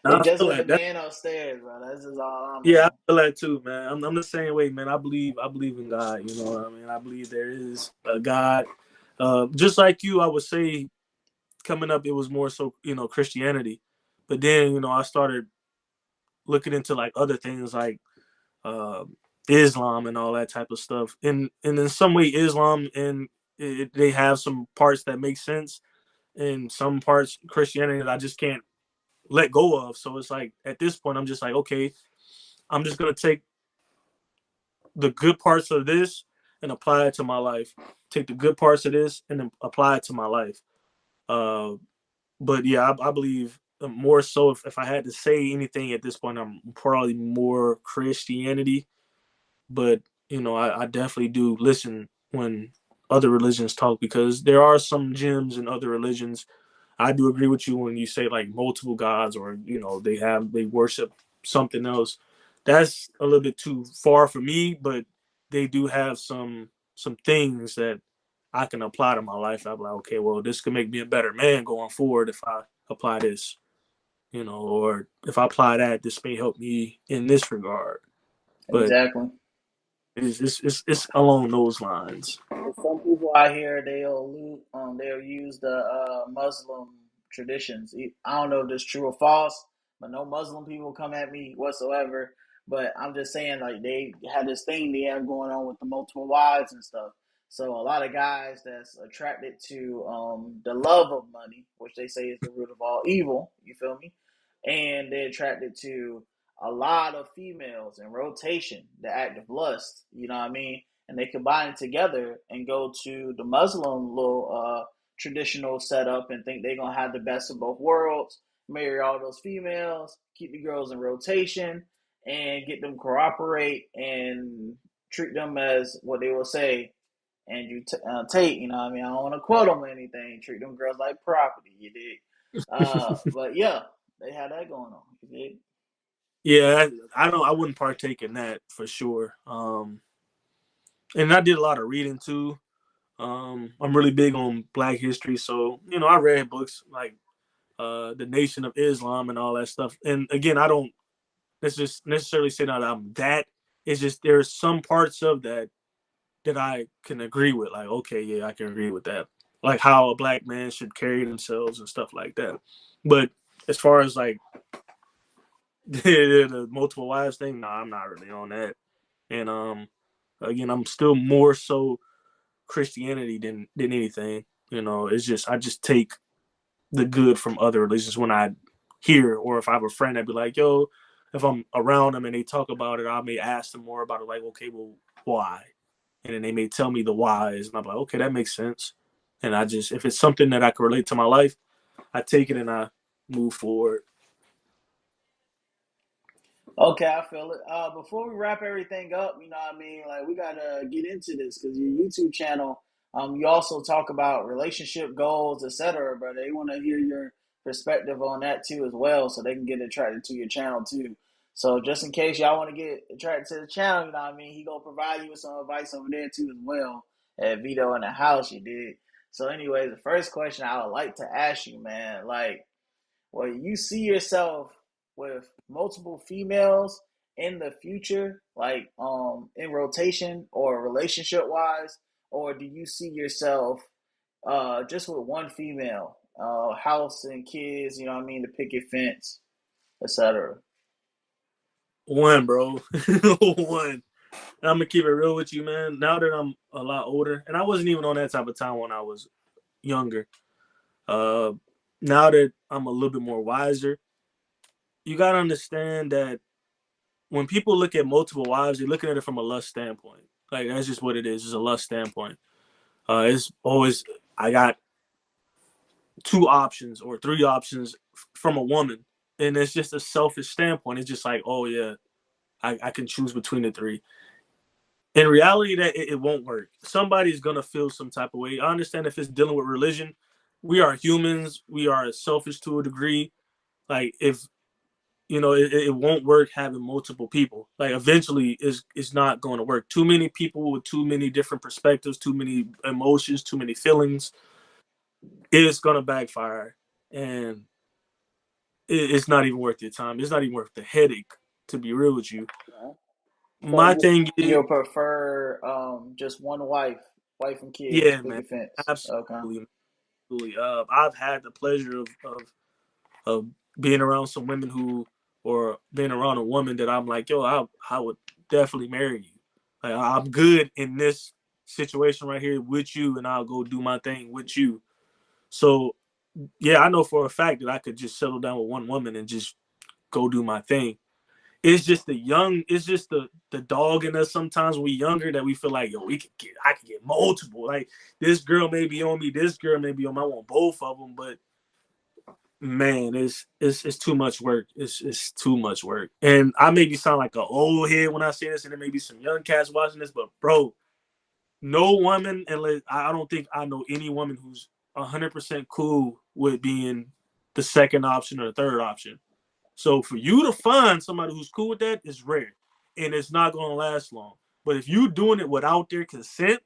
They I just feel with the like that. man upstairs, bro. That's just all I'm Yeah, I on. feel that too, man. I'm the same way, man. I believe in God. You know what I mean? I believe there is a God. Just like you, I would say coming up, it was more so Christianity, but then I started looking into like other things like uh, Islam and all that type of stuff. And in some way, Islam and they have some parts that make sense, and some parts Christianity that I just can't let go of. So it's like at this point, I'm just like, okay, I'm just gonna take the good parts of this and apply it to my life. Take the good parts of this and then apply it to my life. Uh, but yeah, I believe more so if I had to say anything at this point, I'm probably more Christianity. But I definitely do listen when other religions talk because there are some gems in other religions. I do agree with you when you say like multiple gods or they worship something else. That's a little bit too far for me, but they do have some things that I can apply to my life. I'm like, okay, well, this could make me a better man going forward if I apply this, or if I apply that, this may help me in this regard. But Exactly. it's along those lines. Some people out here they'll use the Muslim traditions. I don't know if this is true or false, but no Muslim people come at me whatsoever. But I'm just saying, like they have this thing they have going on with the multiple wives and stuff. So a lot of guys that's attracted to the love of money, which they say is the root of all evil. You feel me? And they're attracted to a lot of females in rotation, the act of lust. You know what I mean? And they combine it together and go to the Muslim little traditional setup and think they're gonna have the best of both worlds, marry all those females, keep the girls in rotation, and get them cooperate and treat them as what they will say Andrew Tate. You know what I mean? I don't want to quote them or anything. Treat them girls like property. You dig? But yeah, they had that going on. You dig? Yeah, I don't. I wouldn't partake in that for sure. And I did a lot of reading too. I'm really big on Black history, so I read books like the Nation of Islam and all that stuff. And again, I don't just necessarily say that I'm that. It's just there's some parts of that I can agree with. Like, okay, yeah, I can agree with that. Like how a black man should carry themselves and stuff like that. But as far as like the multiple wives thing, no, I'm not really on that. And again, I'm still more so Christianity than anything. It's just I just take the good from other religions when I hear, or if I have a friend, I'd be like, yo, if I'm around them and they talk about it, I may ask them more about it, like, okay, well, why? And then they may tell me the whys, and I'm like, okay, that makes sense. And I just, if it's something that I can relate to my life, I take it and I move forward. Okay, I feel it. Before we wrap everything up, you know what I mean? Like, we gotta get into this because your YouTube channel, you also talk about relationship goals, etc. But they want to hear your perspective on that too as well, so they can get attracted to your channel too. So just in case y'all want to get attracted to the channel, you know what I mean? He gonna provide you with some advice over there too as well at Veto in the house. You did. So, anyways, the first question I would like to ask you, man, like, well, you see yourself with multiple females in the future, like in rotation or relationship wise, or do you see yourself just with one female, house and kids, you know what I mean, the picket fence, etc. One, bro. One. And I'm gonna keep it real with you, man. Now that I'm a lot older, and I wasn't even on that type of time when I was younger. Uh, Now that I'm a little bit more wiser, you gotta understand that when people look at multiple wives, they're looking at it from a lust standpoint. Like that's just what it is. It's a lust standpoint. It's always I got two options or three options from a woman, and it's just a selfish standpoint. It's just like, oh yeah, I can choose between the three. In reality, that it won't work. Somebody's gonna feel some type of way. I understand if it's dealing with religion. We are humans. We are selfish to a degree. Like if it won't work having multiple people. Like eventually, it's not going to work. Too many people with too many different perspectives, too many emotions, too many feelings. It's going to backfire, and it's not even worth your time. It's not even worth the headache. To be real with you, Yeah. So my thing is, you'll prefer just one wife and kids, yeah, man, picket fence. Okay. absolutely, absolutely. I've had the pleasure of being around some women who, or being around a woman that I'm like, yo, I would definitely marry you. Like I'm good in this situation right here with you, and I'll go do my thing with you. So yeah, I know for a fact that I could just settle down with one woman and just go do my thing. It's just the dog in us sometimes when we younger that we feel like, yo, I could get multiple. Like this girl may be on me, this girl may be on me. I want both of them, but man, it's too much work. It's too much work. And I maybe sound like an old head when I say this, and there may be some young cats watching this, but bro, no woman, unless I don't think I know any woman who's 100% cool with being the second option or the third option. So for you to find somebody who's cool with that is rare, and it's not gonna last long. But if you doing it without their consent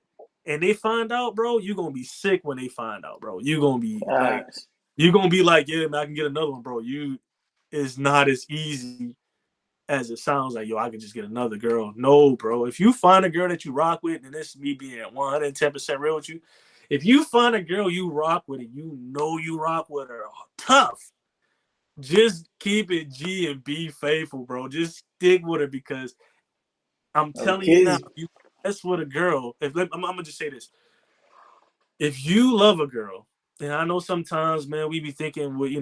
and they find out, bro, you're gonna be sick when they find out, bro. Facts. You're gonna be like, yeah, man, I can get another one, bro. It's not as easy as it sounds like, yo, I can just get another girl. No, bro. If you find a girl that you rock with, and this is me being 110% real with you, if you find a girl you rock with and you know you rock with her tough, just keep it G and be faithful, bro. Just stick with her because I'm telling you now, Kids, you mess with a girl, I'm gonna just say this: if you love a girl, and I know sometimes, man, we be thinking with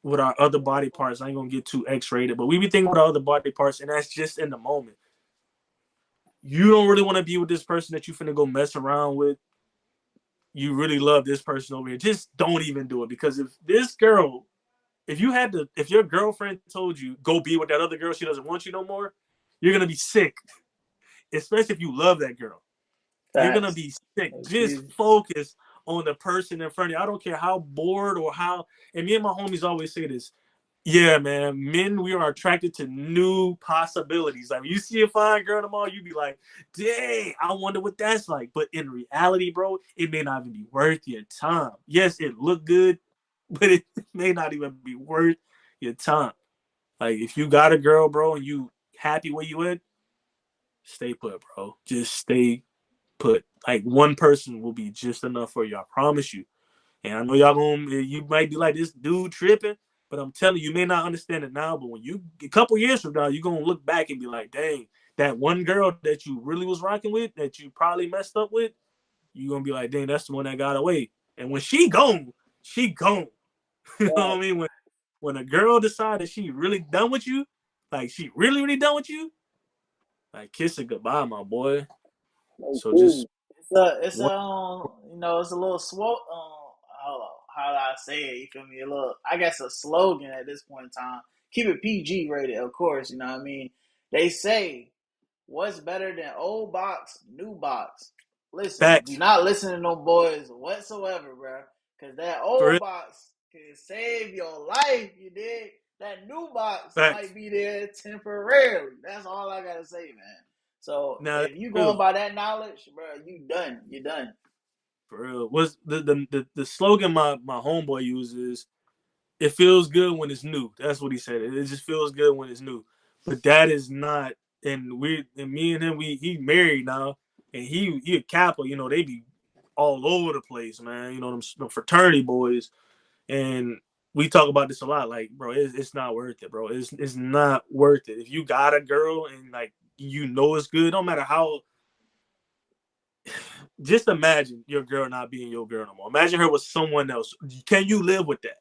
with our other body parts. I ain't gonna get too X-rated, but we be thinking with our other body parts, and that's just in the moment. You don't really want to be with this person that you finna go mess around with. You really love this person over here. Just don't even do it, because if this girl, if your girlfriend told you go be with that other girl, she doesn't want you no more, you're gonna be sick. Especially if you love that girl, you're gonna Facts. be sick. That's Just crazy. focus on the person in front of you. I don't care how bored or how. And me and my homies always say this. Yeah, man. Men, we are attracted to new possibilities. Like, when you see a fine girl in the mall, you be like, dang, I wonder what that's like. But in reality, bro, it may not even be worth your time. Yes, it look good, but it may not even be worth your time. Like, if you got a girl, bro, and you happy where you at, stay put, bro. Just stay put. Like, one person will be just enough for you. I promise you. And I know you might be like, this dude tripping, but I'm telling you, you may not understand it now, but when a couple years from now, you're gonna look back and be like, dang, that one girl that you really was rocking with, that you probably messed up with, you're gonna be like, dang, that's the one that got away. And when she gone, she gone. You know what I Facts. mean? When a girl decides she really done with you, like she really, really done with you, like kiss it goodbye, my boy. That's So just crazy. It's one it's a little how do I say it? You feel me? A little, I guess, a slogan at this point in time. Keep it PG rated, of course. You know what I mean? They say, "What's better than old box, new box?" Listen, do facts not listen to no boys whatsoever, bro. Cause that for old it. box can save your life. You did. That new box Facts. might be there temporarily. That's all I gotta say, man. So Now that's if you going real. by that knowledge, bro, you done. You done. For real. Was the slogan my homeboy uses, it feels good when it's new. That's what he said. It just feels good when it's new. But that is not, and me and him, he married now, and he a Kappa, they be all over the place, man. Them fraternity boys. And we talk about this a lot, like, bro, it's not worth it, bro. It's not worth it. If you got a girl and like it's good, no matter how, just imagine your girl not being your girl no more. Imagine her with someone else. Can you live with that?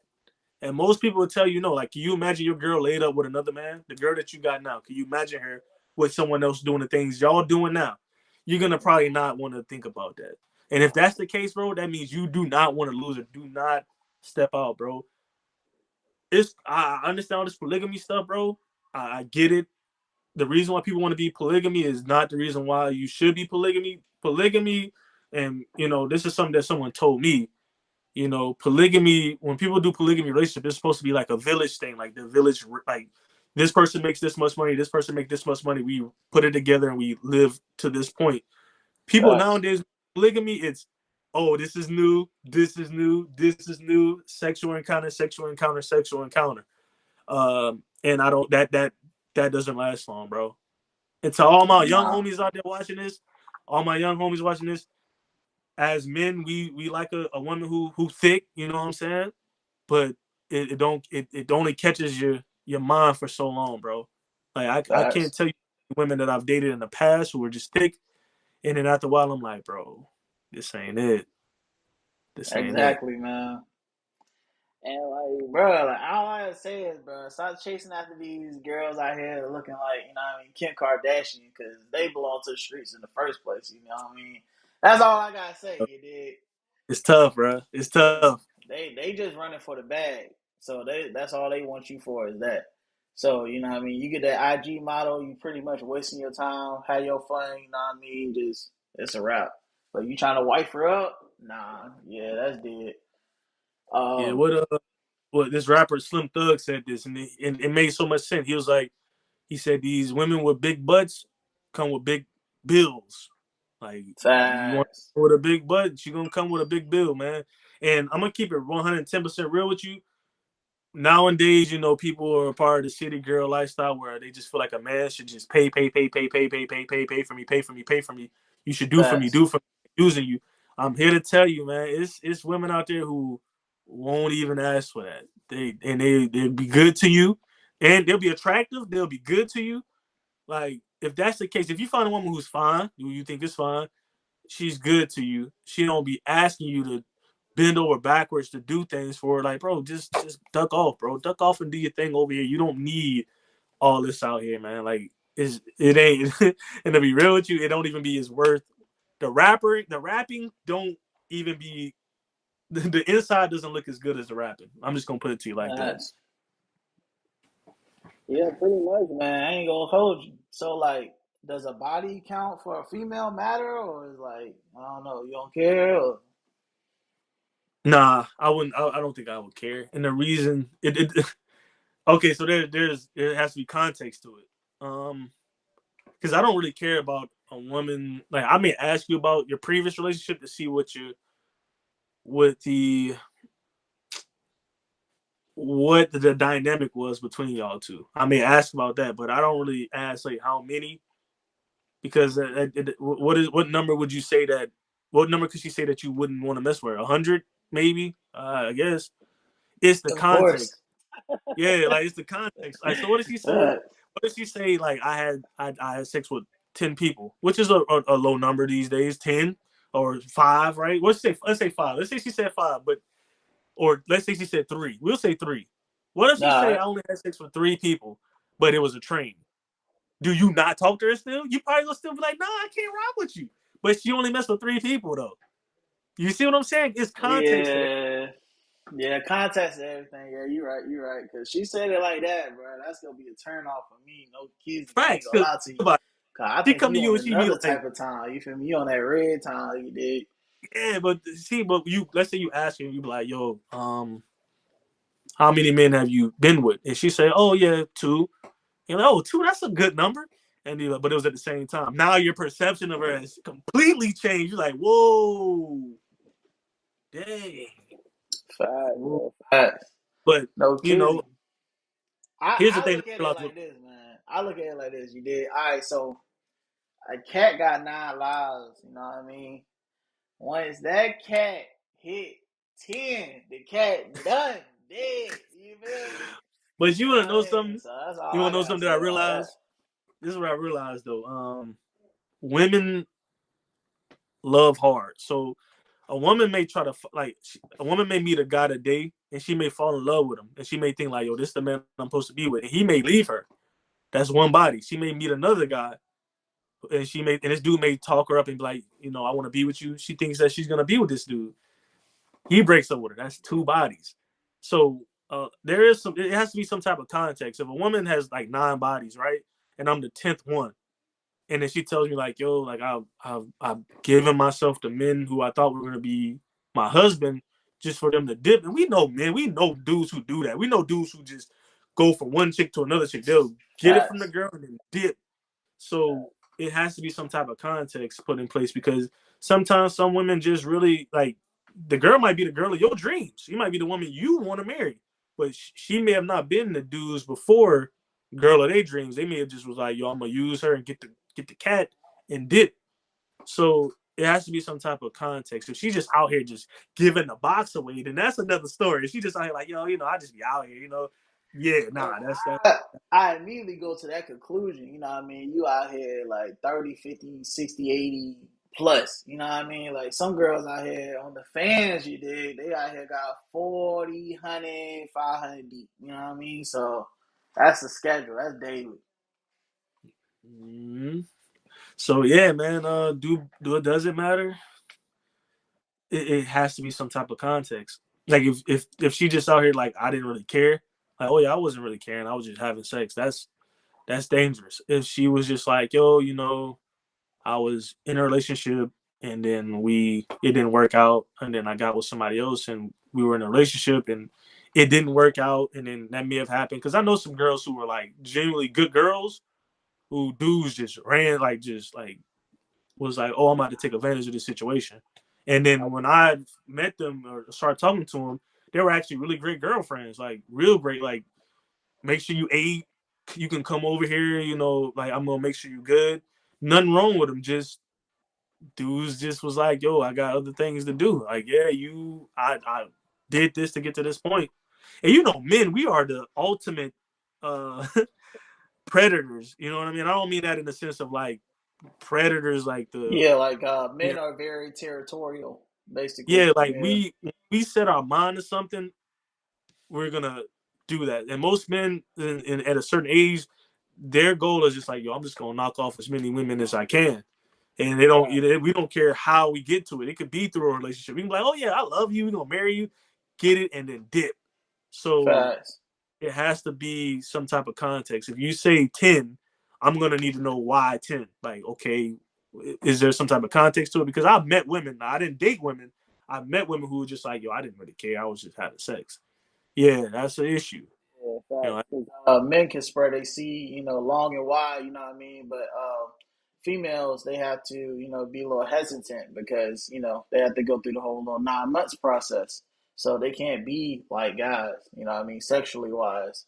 And most people will tell you no. Like, can you imagine your girl laid up with another man? The girl that you got now, can you imagine her with someone else doing the things y'all doing now? You're gonna probably not want to think about that. And if that's the case, bro, that means you do not want to lose her. Do not step out, bro. I understand all this polygamy stuff, bro. I get it. The reason why people want to be polygamy is not the reason why you should be polygamy, and this is something that someone told me. Polygamy, when people do polygamy relationship, it's supposed to be like a village thing. Like, the village, like, this person makes this much money, this person makes this much money, we put it together and we live to this point. People Facts. nowadays, polygamy, it's, oh, this is new, this is new, this is new, sexual encounter, sexual encounter, sexual encounter. And I don't that doesn't last long, bro. And to all my young Nah. homies out there watching this, all my young homies watching this, as men, we like a woman who thick, you know what I'm saying? But it only catches your mind for so long, bro. Like, I can't Facts. tell you women that I've dated in the past who were just thick, and then after a while I'm like, bro, this ain't it. This ain't it. Exactly, man. And like, bro, like all I gotta say is, bro, stop chasing after these girls out here looking like, you know what I mean, Kim Kardashian, because they belong to the streets in the first place. You know what I mean? That's all I gotta say. You did. It's tough, bro. It's tough. They just running for the bag. So that's all they want you for is that. So you know what I mean. You get that IG model, you pretty much wasting your time, have your fun. You know what I mean? Just it's a wrap. But you trying to wife her up? Nah, yeah, that's dead. Yeah, Um, what this rapper Slim Thug said this, and it made so much sense. He was like, he said these women with big butts come with big bills. Like, you want facts. with a big butt, she gonna come with a big bill, man. And I'm gonna keep it 110% real with you. Nowadays, people are a part of the city girl lifestyle where they just feel like a man should just pay for me, pay for me, pay for me. You should do for me, Facts. do for me, using you. I'm here to tell you, man, it's women out there who won't even ask for that. They'll be good to you, and they'll be attractive. They'll be good to you. Like, if that's the case, if you find a woman who's fine, who you think is fine, she's good to you. She don't be asking you to bend over backwards to do things for her. Like, bro, just duck off, bro. Duck off and do your thing over here. You don't need all this out here, man. Like, it ain't. And to be real with you, it don't even be his worth. The rapping don't even be. The inside doesn't look as good as the rapping. I'm just gonna put it to you like that. Yeah, pretty much, man. I ain't gonna hold you. So, like, does a body count for a female matter, or is like, I don't know, you don't care? Or... Nah, I wouldn't. I don't think I would care. And the reason okay, so there has to be context to it. Because I don't really care about a woman. Like, I may ask you about your previous relationship to see what the dynamic was between y'all two. I may ask about that, but I don't really ask like how many, because what number would you say that? What number could she say that you wouldn't want to mess with? 100, maybe. I guess it's the Of course. context. Yeah, like it's the context. Like, so what did she say? What did she say? Like, I had sex with 10 people, which is a low number these days. 10 or 5, right? Let's say 5. Let's say she said 5, but or let's say she said 3. We'll say 3. What if she All say right. I only had sex with 3 people, but it was a train? Do you not talk to her still? You probably gonna still be like, nah, I can't rock with you. But she only messed with 3 people though. You see what I'm saying? It's context to that. Yeah. Yeah, context and everything. Yeah, you're right. You're right. Because she said it like that, bro. That's going to be a turn off for me. No kidding. I ain't Facts. going to Cause lie to you. about it. Because I She think come to you you on and she be another like, type of time. You feel me? You on that red time. You dig? yeah, but you, let's say you ask her, you be like, yo, how many men have you been with? And she say, oh yeah, 2. You're like, oh, 2, that's a good number. And you're like, but it was at the same time. Now your perception of her has completely changed. You're like, whoa, dang. Facts, Whoa. bro. Facts. But No you know, kidding. I, here's the I thing look that at I it realized like this, man. I look at it like this. You did. All right, so a cat got 9 lives. You know what I mean? Once that cat hit 10, the cat done dead. You feel me? but you You know wanna what know I mean? something? So that's all You I wanna know gotta something that I say about that. realized? This is what I realized though. Women love hard. So a woman may try to like a woman may meet a guy today and she may fall in love with him and she may think like, yo, this is the man I'm supposed to be with, and he may leave her. That's one body. She may meet another guy and this dude may talk her up and be like, I want to be with you. She thinks that she's gonna be with this dude. He breaks up with her. That's 2 bodies. So there is some. It has to be some type of context. If a woman has like 9 bodies, right, and I'm the 10th one, and then she tells me like, yo, like I've given myself to men who I thought were gonna be my husband just for them to dip. And we know men, we know dudes who do that. We know dudes who just go from one chick to another chick. They'll get it from the Facts. girl and then dip. So it has to be some type of context put in place, because sometimes some women just really like, the girl might be the girl of your dreams. She might be the woman you want to marry, but she may have not been the dudes before girl of their dreams. They may have just was like, yo, I'm gonna use her and get the cat and dip. So it has to be some type of context. If she's just out here just giving the box away, then that's another story. If she just out here like, yo, I just be out here. Yeah, And nah, that's that. I immediately go to that conclusion. You know what I mean? You out here like 30, 50, 60, 80 plus. You know what I mean? Like some girls out here on the fans, you did. They out here got 40, 100, 500 deep. You know what I mean? So that's the schedule. That's daily. Mm-hmm. So yeah, man. Do it? Does it matter? It has to be some type of context. Like if she just out here like, I didn't really care, like, oh yeah, I wasn't really caring, I was just having sex. That's dangerous. If she was just like, yo, I was in a relationship and then it didn't work out, and then I got with somebody else and we were in a relationship and it didn't work out, and then that may have happened, because I know some girls who were like genuinely good girls who dudes just ran like, just like was like, oh, I'm about to take advantage of this situation. And then when I met them or started talking to them, they were actually really great girlfriends, like real great. Like, make sure you ate, you can come over here, like, I'm gonna make sure you good. Nothing wrong with them. Just dudes just was like, yo, I got other things to do. Like, yeah, I did this to get to this point. And men, we are the ultimate uh predators. You know what I mean? I don't mean that in the sense of like predators, like the Yeah, like yeah, men are very territorial, basically. yeah, like Yeah, we set our mind to something, we're gonna do that. And most men at a certain age, their goal is just like, yo, I'm just gonna knock off as many women as I can. And they don't, right. we don't care how we get to it. It could be through a relationship. We can be like, oh yeah, I love you, we're gonna marry you, get it, and then dip. So Facts. it has to be some type of context. If you say 10, I'm gonna need to know why 10. Like, okay, is there some type of context to it? Because I've met women. I didn't date women. I've met women who were just like, yo, I didn't really care. I was just having sex. Yeah, that's an issue. Yeah, You facts. know, 'Cause, men can spread they see, long and wide, you know what I mean? But females, they have to, be a little hesitant because, they have to go through the whole little 9 months process. So they can't be like guys, you know what I mean, sexually wise,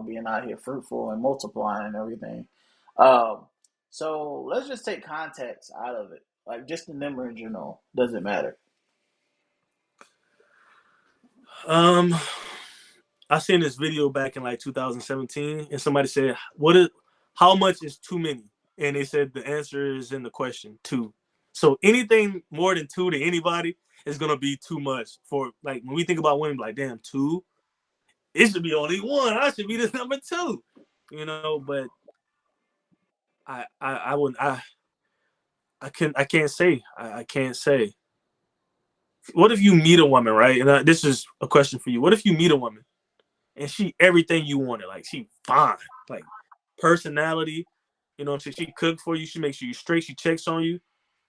being out here fruitful and multiplying and everything. Um, so let's just take context out of it. Like just the number in general doesn't matter. um, I seen this video back in like 2017, and somebody said, "What is? How much is too many?" And they said the answer is in the question, two. So anything more than two to anybody is gonna be too much for like when we think about women, like damn, two. It should be only one. I should be the number two. But I wouldn't I can't say I can't say. What if you meet a woman, right? And this is a question for you. What if you meet a woman and she everything you wanted. Like she fine, like personality. She cook for you. She makes sure you straight. She checks on you,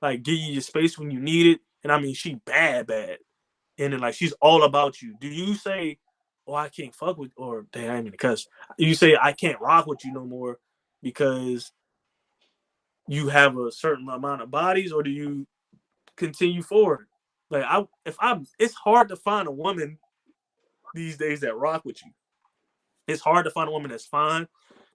like give you your space when you need it. And I mean, she bad, bad. And then like she's all about you. Do you say, "Oh, I can't fuck with," or "Damn, I ain't mean to cuss"? You say, "I can't rock with you no more," because you have a certain amount of bodies, or do you continue forward? Like it's hard to find a woman these days that rock with you. It's hard to find a woman that's fine,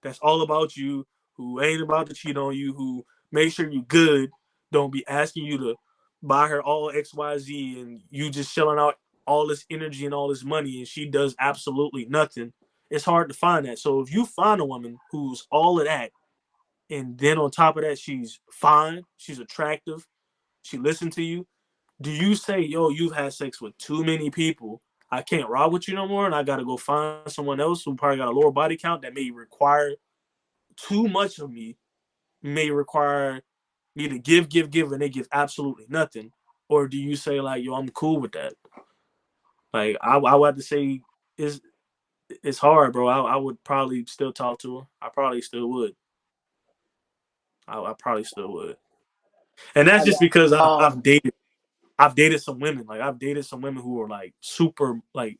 that's all about you, who ain't about to cheat on you, who makes sure you good, don't be asking you to buy her all XYZ and you just shelling out all this energy and all this money and she does absolutely nothing. It's hard to find that. So if you find a woman who's all of that and then on top of that she's fine, she's attractive, she listens to you, do you say, yo, you've had sex with too many people? I can't ride with you no more, and I got to go find someone else who probably got a lower body count that may require too much of me, may require me to give, and they give absolutely nothing? Or do you say like, yo, I'm cool with that? Like I would have to say it's it's hard, bro. I would probably still talk to her. I probably still would. I probably still would, and that's I just got because um I've dated some women. Like I've dated some women who are like super like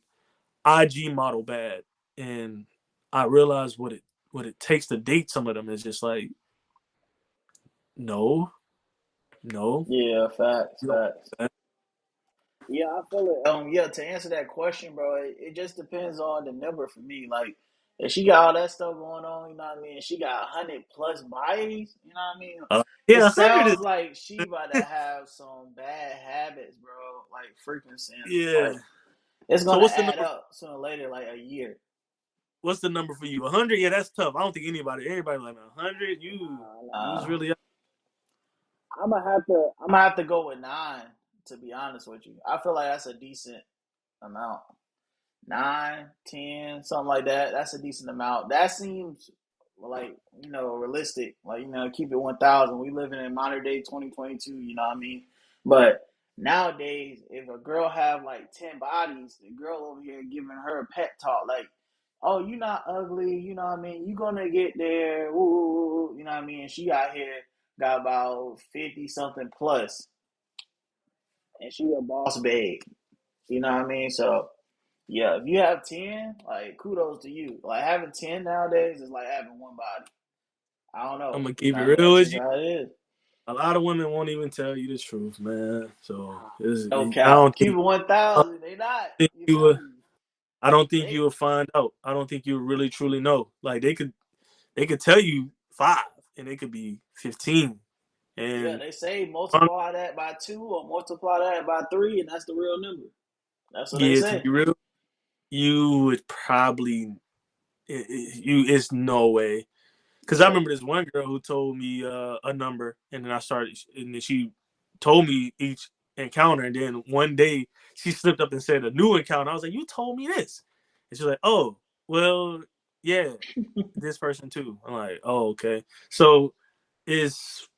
IG model bad, and I realized what it takes to date some of them is just like no, no, yeah, facts, you don't facts. do that. Yeah, I feel it. Yeah, to answer that question, bro, it just depends on the number for me. Like, if she got all that stuff going on, you know what I mean? She got 100 plus bodies, you know what I mean? It Yeah, 100 sounds is like she about to have some bad habits, bro. Like freaking sin. yeah. Like it's So gonna add up sooner or later, like a year. what's the number for you? 100? Yeah, that's tough. I don't think everybody like 100. You was Nah, really I'm gonna have to go with 9. To be honest with you, I feel like that's a decent amount. 9, 10, something like that. That's a decent amount. That seems like realistic. Like keep it 1,000. We living in modern day 2022. You know what I mean? But nowadays, if a girl have like 10 bodies, the girl over here giving her a pet talk like, "Oh, you not ugly. You know what I mean? You gonna get there. Woo, you know what I mean?" And she out here got about 50 something plus, and she a boss babe. You know what I mean? So yeah, if you have 10, like kudos to you. Like having 10 nowadays is like having one body. I don't I'm know. gonna You keep know it what I mean? real That's with just you. how it is. A lot of women won't even tell you the truth, man. So No I cap. don't Keep think it I don't 1,000. They not. think You you feel will. me? I don't think They you will find out. I don't think you really truly know. Like they could tell you five, and it could be 15. yeah, And they say multiply that by 2 or multiply that by 3, and that's the real number. That's what they yeah, to say. be real, you would probably it's no way. Because I remember this one girl who told me a number, and then and then she told me each encounter, and then one day she slipped up and said a new encounter. I was like, "You told me this," and she's like, "Oh, well, yeah, this person too." I'm like, "Oh, okay." So is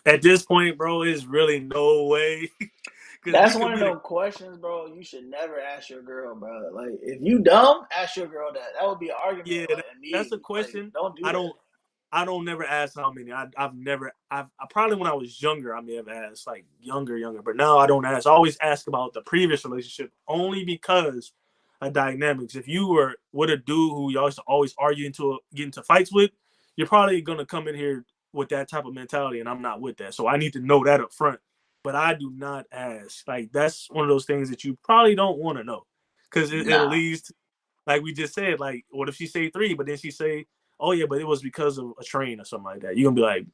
at this point, bro, is really no way because That's you one could of be the them questions, bro. You should never ask your girl, bro. Like, if you dumb, ask your girl that. That would be an argument, yeah. like That's a immediately. Like, question. don't do I that. don't I don't never ask how many. I've never. I probably when I was younger, I may have asked like younger, but now I don't ask. I always ask about the previous relationship only because of dynamics. If you were with a dude who you always argue get into fights with, you're probably gonna come in here with that type of mentality, and I'm not with that. So I need to know that up front. But I do not ask. Like that's one of those things that you probably don't want to know because it Nah, leads to, like we just said. Like what if she say three, but then she say, oh yeah, but it was because of a train or something like that. You're gonna be like,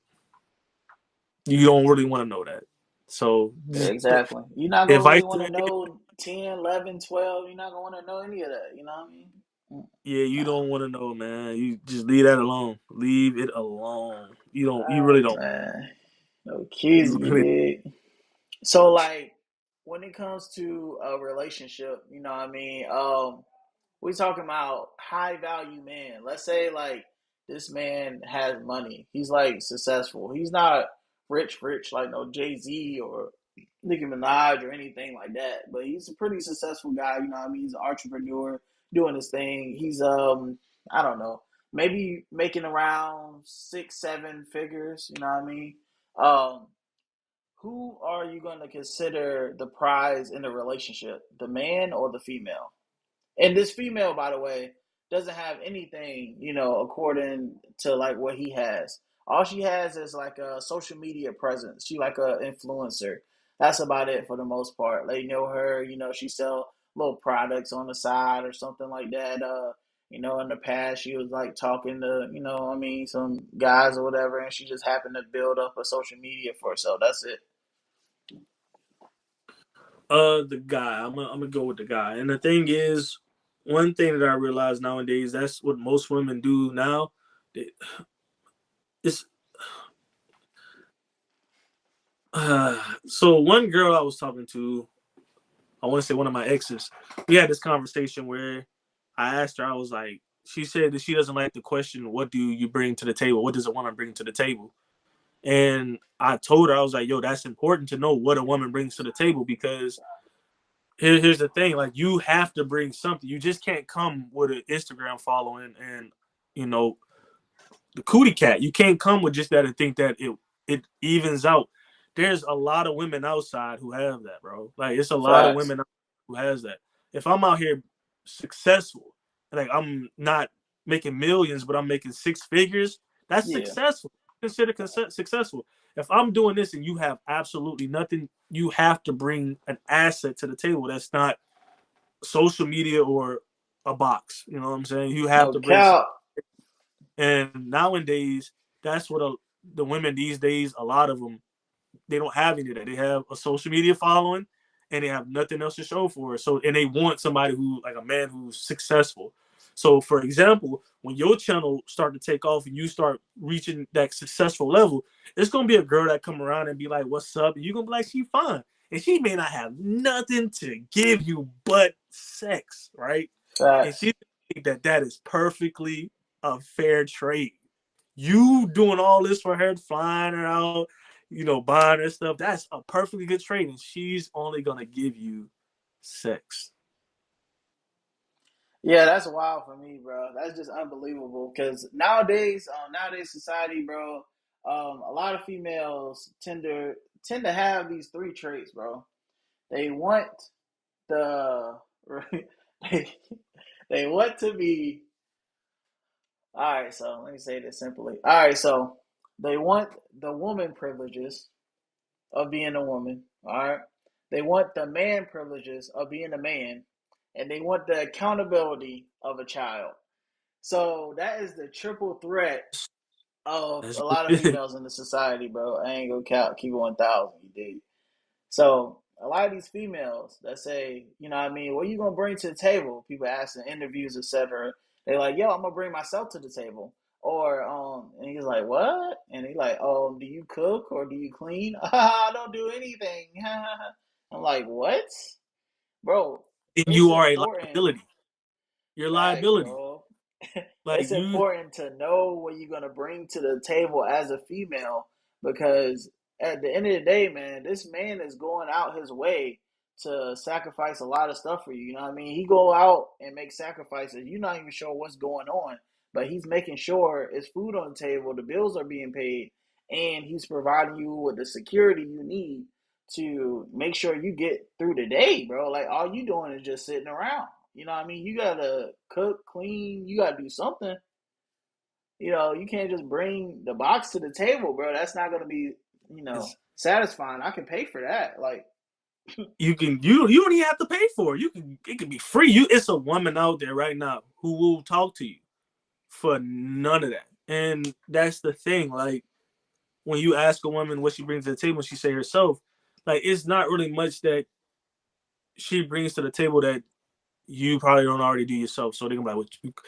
you don't really want to know that. So just exactly. You're not gonna advice really want to to know 10, 11, 12. You're not gonna want to know any of that. You know what I mean? yeah, you Nah. don't want to know, man. You just leave that alone. Leave it alone. You don't. You Ah, really don't. man. No kids, You you really. dig? So, like, when it comes to a relationship, you know what I mean? We talking about high value man. Let's say like this man has money. He's like successful. He's not rich like no Jay-Z or Nicki Minaj or anything like that. But he's a pretty successful guy, you know what I mean? He's an entrepreneur doing his thing. He's I don't know, maybe making around 6, 7 figures, you know what I mean? Um who are you gonna consider the prize in the relationship? The man or the female? And this female, by the way, doesn't have anything, according to like what he has. All she has is like a social media presence. She like a influencer. That's about it for the most part. They know her, she sell little products on the side or something like that. In the past she was like talking to, some guys or whatever, and she just happened to build up a social media for herself. That's it. The guy. I'm gonna go with the guy. And the thing is, one thing that I realize nowadays, that's what most women do now. It's so one girl I was talking to, I want to say one of my exes, we had this conversation where I asked her, I was like, she said that she doesn't like the question, what do you bring to the table? What does a woman bring to the table? And I told her, I was like, yo, that's important to know what a woman brings to the table because here's the thing, like you have to bring something. You just can't come with an Instagram following and, you know, the cootie cat. You can't come with just that and think that it evens out. There's a lot of women outside who have that, bro. Like it's a lot of Facts. women who has that. If I'm out here successful, like I'm not making millions, but I'm making six figures, that's Yeah. successful. Consider successful. If I'm doing this and you have absolutely nothing, you have to bring an asset to the table that's not social media or a box. You know what I'm saying? You have No to bring some. cap. And nowadays, that's what the women these days, a lot of them, they don't have any of that. They have a social media following, and they have nothing else to show for it. So, and they want somebody who, like a man who's successful. So, for example, when your channel start to take off and you start reaching that successful level, it's gonna be a girl that come around and be like, "What's up?" And you're gonna be like, "She fine," and she may not have nothing to give you but sex, right? And Facts. she think that that is perfectly a fair trade. You doing all this for her, flying her out, buying her stuff. That's a perfectly good trade, and she's only gonna give you sex. Yeah, that's wild for me, bro. That's just unbelievable. Because nowadays society, bro, a lot of females tend to have these three traits, bro. They want the they, they want to be all right. So let me say this simply. All right, so they want the woman privileges of being a woman. All right, they want the man privileges of being a man, and they want the accountability of a child. So that is the triple threat of That's a what lot of it is. females in the society, bro. I ain't gonna count, keep it 1,000, you dig? So a lot of these females that say, you know what I mean, what you gonna bring to the table? People ask in interviews, etc. They're like, yo, I'm gonna bring myself to the table. Or and he's like, what? And he's like, do you cook or do you clean? I don't do anything. I'm like, what? Bro, And it's you are a important. liability. You're a Facts, liability. bro. Like It's you, important to know what you're gonna bring to the table as a female because at the end of the day, man, this man is going out his way to sacrifice a lot of stuff for you. You know what I mean? He go out and make sacrifices. You're not even sure what's going on, but he's making sure it's food on the table, the bills are being paid, and he's providing you with the security you need to make sure you get through the day, bro. Like all you doing is just sitting around. You know what I mean? You gotta cook, clean, you gotta do something. You can't just bring the box to the table, bro. That's not gonna be, it's, satisfying. I can pay for that. Like, you don't even have to pay for it. It can be free. It's a woman out there right now who will talk to you for none of that. And that's the thing. Like when you ask a woman what she brings to the table, she say herself, like it's not really much that she brings to the table that you probably don't already do yourself. So they're gonna be like,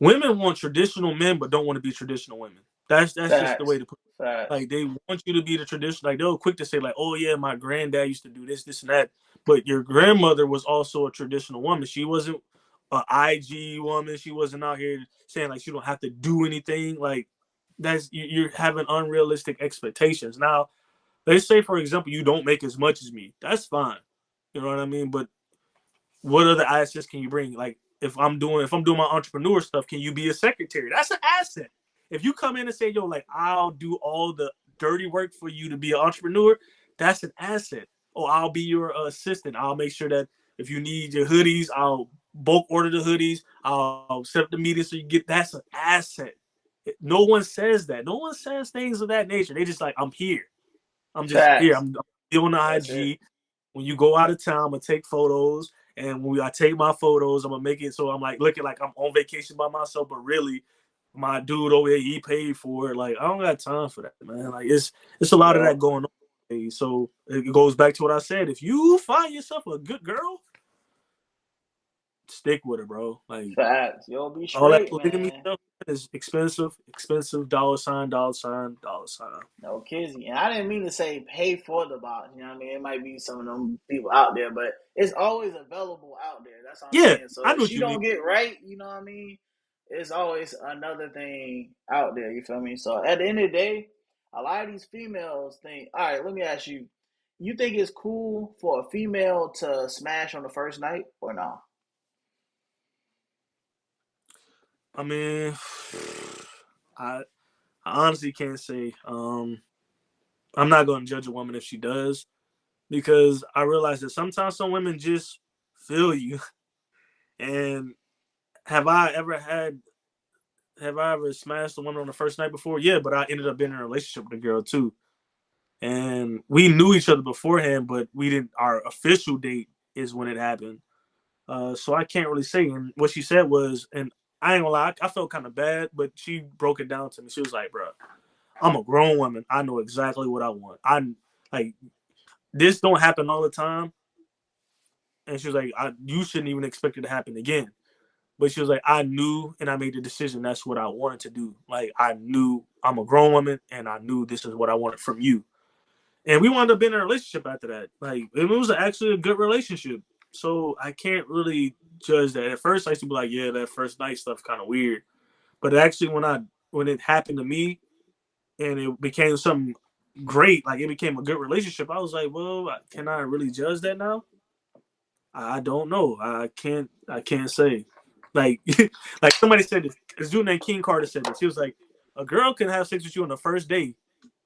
women want traditional men, but don't want to be traditional women. That's just the way facts, to put it. facts, Like they want you to be the traditional. Like they're quick to say like, oh yeah, my granddad used to do this, and that. But your grandmother was also a traditional woman. She wasn't an IG woman. She wasn't out here saying like she don't have to do anything. Like you're having unrealistic expectations. Now, let's say for example you don't make as much as me. That's fine. You know what I mean? But what other assets can you bring? Like if I'm doing my entrepreneur stuff, can you be a secretary? That's an asset. If you come in and say, yo, like I'll do all the dirty work for you to be an entrepreneur, that's an asset. Oh, I'll be your assistant. I'll make sure that if you need your hoodies, I'll bulk order the hoodies. I'll set up the meeting so you get that's an asset. No one says that. No one says things of that nature. They just like, I'm here. I'm just here. facts. I'm doing the That's it. IG. When you go out of town, I'm gonna take photos, and when I take my photos, I'm gonna make it so I'm like looking like I'm on vacation by myself, but really, my dude over there, he paid for it. Like I don't got time for that, man. Like it's a lot of that Yep. going on. So it goes back to what I said. If you find yourself a good girl, stick with her, bro. Like Facts. You'll be all that straight, polygamy man. stuff is expensive, expensive. Dollar sign, dollar sign, dollar sign. No kizzy. And I didn't mean to say pay for the box. You know what I mean? It might be some of them people out there, but it's always available out there. That's what I'm Yeah, saying. So I if know what she you mean. don't get right, you know what I mean? It's always another thing out there. You feel me? So at the end of the day, a lot of these females think, all right, let me ask you, you think it's cool for a female to smash on the first night or no? I mean, I I honestly can't say. I'm not going to judge a woman if she does because I realize that sometimes some women just feel you. And have I ever had? Have I ever smashed a woman on the first night before? Yeah, but I ended up being in a relationship with a girl too, and we knew each other beforehand, but we didn't. Our official date is when it happened. So I can't really say. And what she said was, and I ain't gonna lie, I felt kind of bad, but she broke it down to me. She was like, "Bro, I'm a grown woman. I know exactly what I want. I like this don't happen all the time." And she was like, "You shouldn't even expect it to happen again." But she was like, "I knew, and I made the decision. That's what I wanted to do. Like I knew I'm a grown woman, and I knew this is what I wanted from you." And we wound up being in a relationship after that. Like it was actually a good relationship. So I can't really judge that. At first, I used to be like, "Yeah, that first night stuff kind of weird." But actually, when it happened to me, and it became something great, like it became a good relationship, I was like, well, can I really judge that now? I don't know. I can't say. Like like somebody said this dude named King Carter said this. He was like, a girl can have sex with you on the first day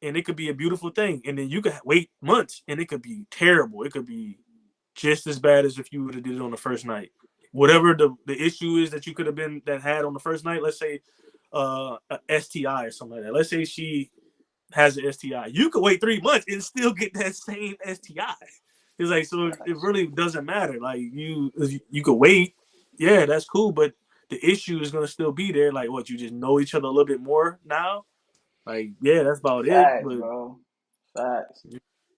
and it could be a beautiful thing. And then you could wait months and it could be terrible. It could be just as bad as if you would have did it on the first night. Whatever the issue is that you could have been that had on the first night, let's say a STI or something like that. Let's say she has an STI. You could wait 3 months and still get that same STI. It's like so it Facts. really doesn't matter. Like you could wait, yeah, that's cool, but the issue is gonna still be there. Like what you just know each other a little bit more now. Like yeah, that's about it. Facts, But bro. Facts.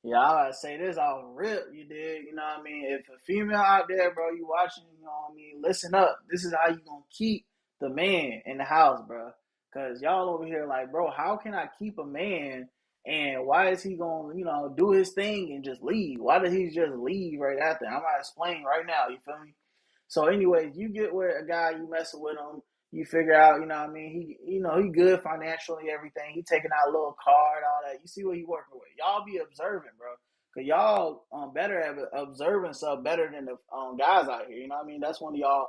Yeah, I gotta say this off rip, you did. You know what I mean? If a female out there, bro, you watching, you know what I mean? Listen up. This is how you gonna keep the man in the house, bro. Cause y'all over here like, bro, how can I keep a man and why is he gonna, do his thing and just leave? Why did he just leave right after? I'm gonna explain right now, you feel me? So anyways, you get with a guy, you messing with him, you figure out, what I mean, he good financially, everything. He taking out a little card, all that. You see what he working with. Y'all be observant, bro. Cause y'all better at observing stuff better than the guys out here. You know what I mean? That's one of y'all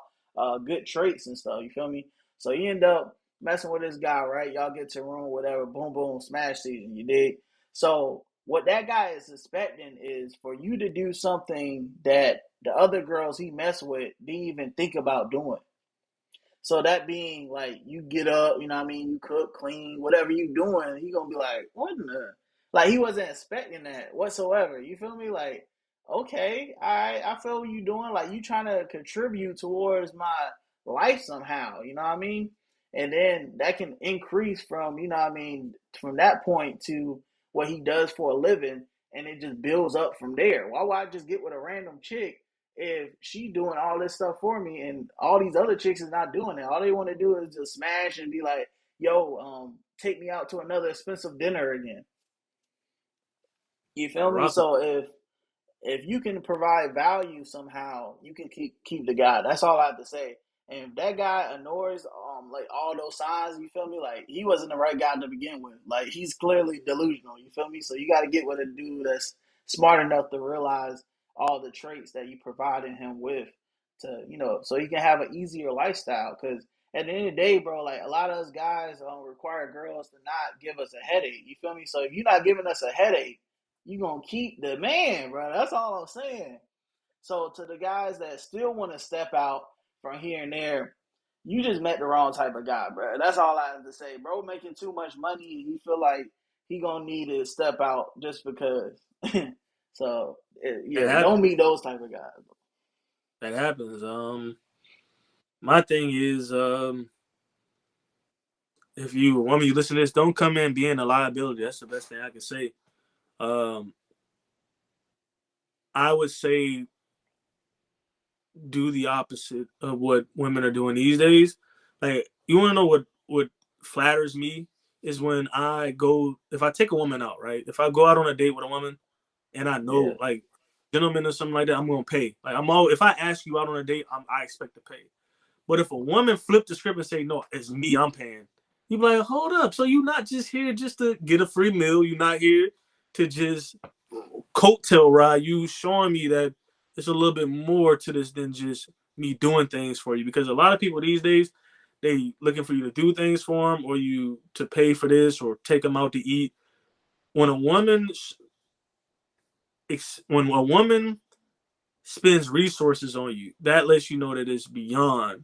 good traits and stuff. You feel me? So you end up messing with this guy, right? Y'all get to a room, whatever, boom, boom, smash season. You dig? So what that guy is expecting is for you to do something that the other girls he messed with didn't even think about doing. So that being like you get up, you know what I mean, you cook, clean, whatever you doing, he gonna be like, what in the like he wasn't expecting that whatsoever. You feel me? Like, okay, I feel what you doing. Like you trying to contribute towards my life somehow, you know what I mean? And then that can increase from, you know what I mean, from that point to what he does for a living and it just builds up from there. Why would I just get with a random chick if she doing all this stuff for me and all these other chicks is not doing it? All they want to do is just smash and be like, yo, take me out to another expensive dinner again. You I feel me? rock with So if you can provide value somehow, you can keep the guy. That's all I have to say. And if that guy ignores like all those signs, you feel me? Like he wasn't the right guy to begin with. Like he's clearly delusional. You feel me? So you got to get with a dude that's smart enough to realize all the traits that you providing him with to so he can have an easier lifestyle. Because at the end of the day, bro, like a lot of us guys require girls to not give us a headache. You feel me? So if you're not giving us a headache, you gonna keep the man, bro. That's all I'm saying. So to the guys that still want to step out from here and there, you just met the wrong type of guy, bro. That's all I have to say. Bro making too much money and he feel like he gonna need to step out just because. So that yeah, happens. don't meet those type of guys. That happens. My thing is, if you want me to listen to this, don't come in being a liability. That's the best thing I can say. Um, I would say do the opposite of what women are doing these days. Like, you want to know what flatters me is when I go, if I take a woman out, right? If I go out on a date with a woman and I Yeah. know, like, gentlemen or something like that, I'm gonna pay. Like, I'm all if I ask you out on a date, I expect to pay. But if a woman flip the script and say, no, it's me, I'm paying, you be like, hold up. So you're not just here just to get a free meal. You're not here to just coattail ride. You showing me that there's a little bit more to this than just me doing things for you. Because a lot of people these days, they looking for you to do things for them or you to pay for this or take them out to eat. When a woman, when a woman spends resources on you, that lets you know that it's beyond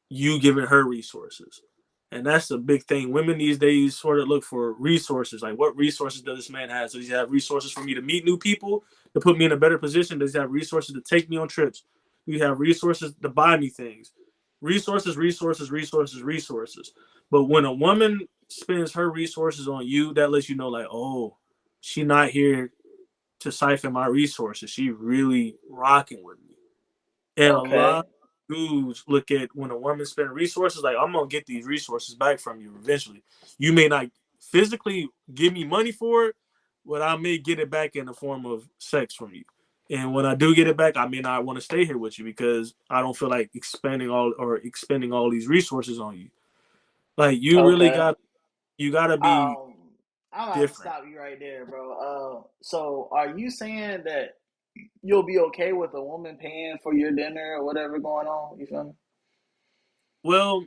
you giving her resources. And that's the big thing. Women these days sort of look for resources. Like, what resources does this man have? Does he have resources for me to meet new people, to put me in a better position? Does he have resources to take me on trips? Do you have resources to buy me things? Resources, resources, resources, resources. But when a woman spends her resources on you, that lets you know, like, oh, she not here to siphon my resources. She really rocking with me. And a lot Okay. of dudes look at when a woman spends resources, like, I'm gonna get these resources back from you eventually. You may not physically give me money for it, but I may get it back in the form of sex from you. And when I do get it back, I may not want to stay here with you because I don't feel like expending all these resources on you. Like, Okay. you gotta be Um, I'm about to different. stop you right there, bro. So are you saying that you'll be okay with a woman paying for your dinner or whatever going on? You feel me? Well,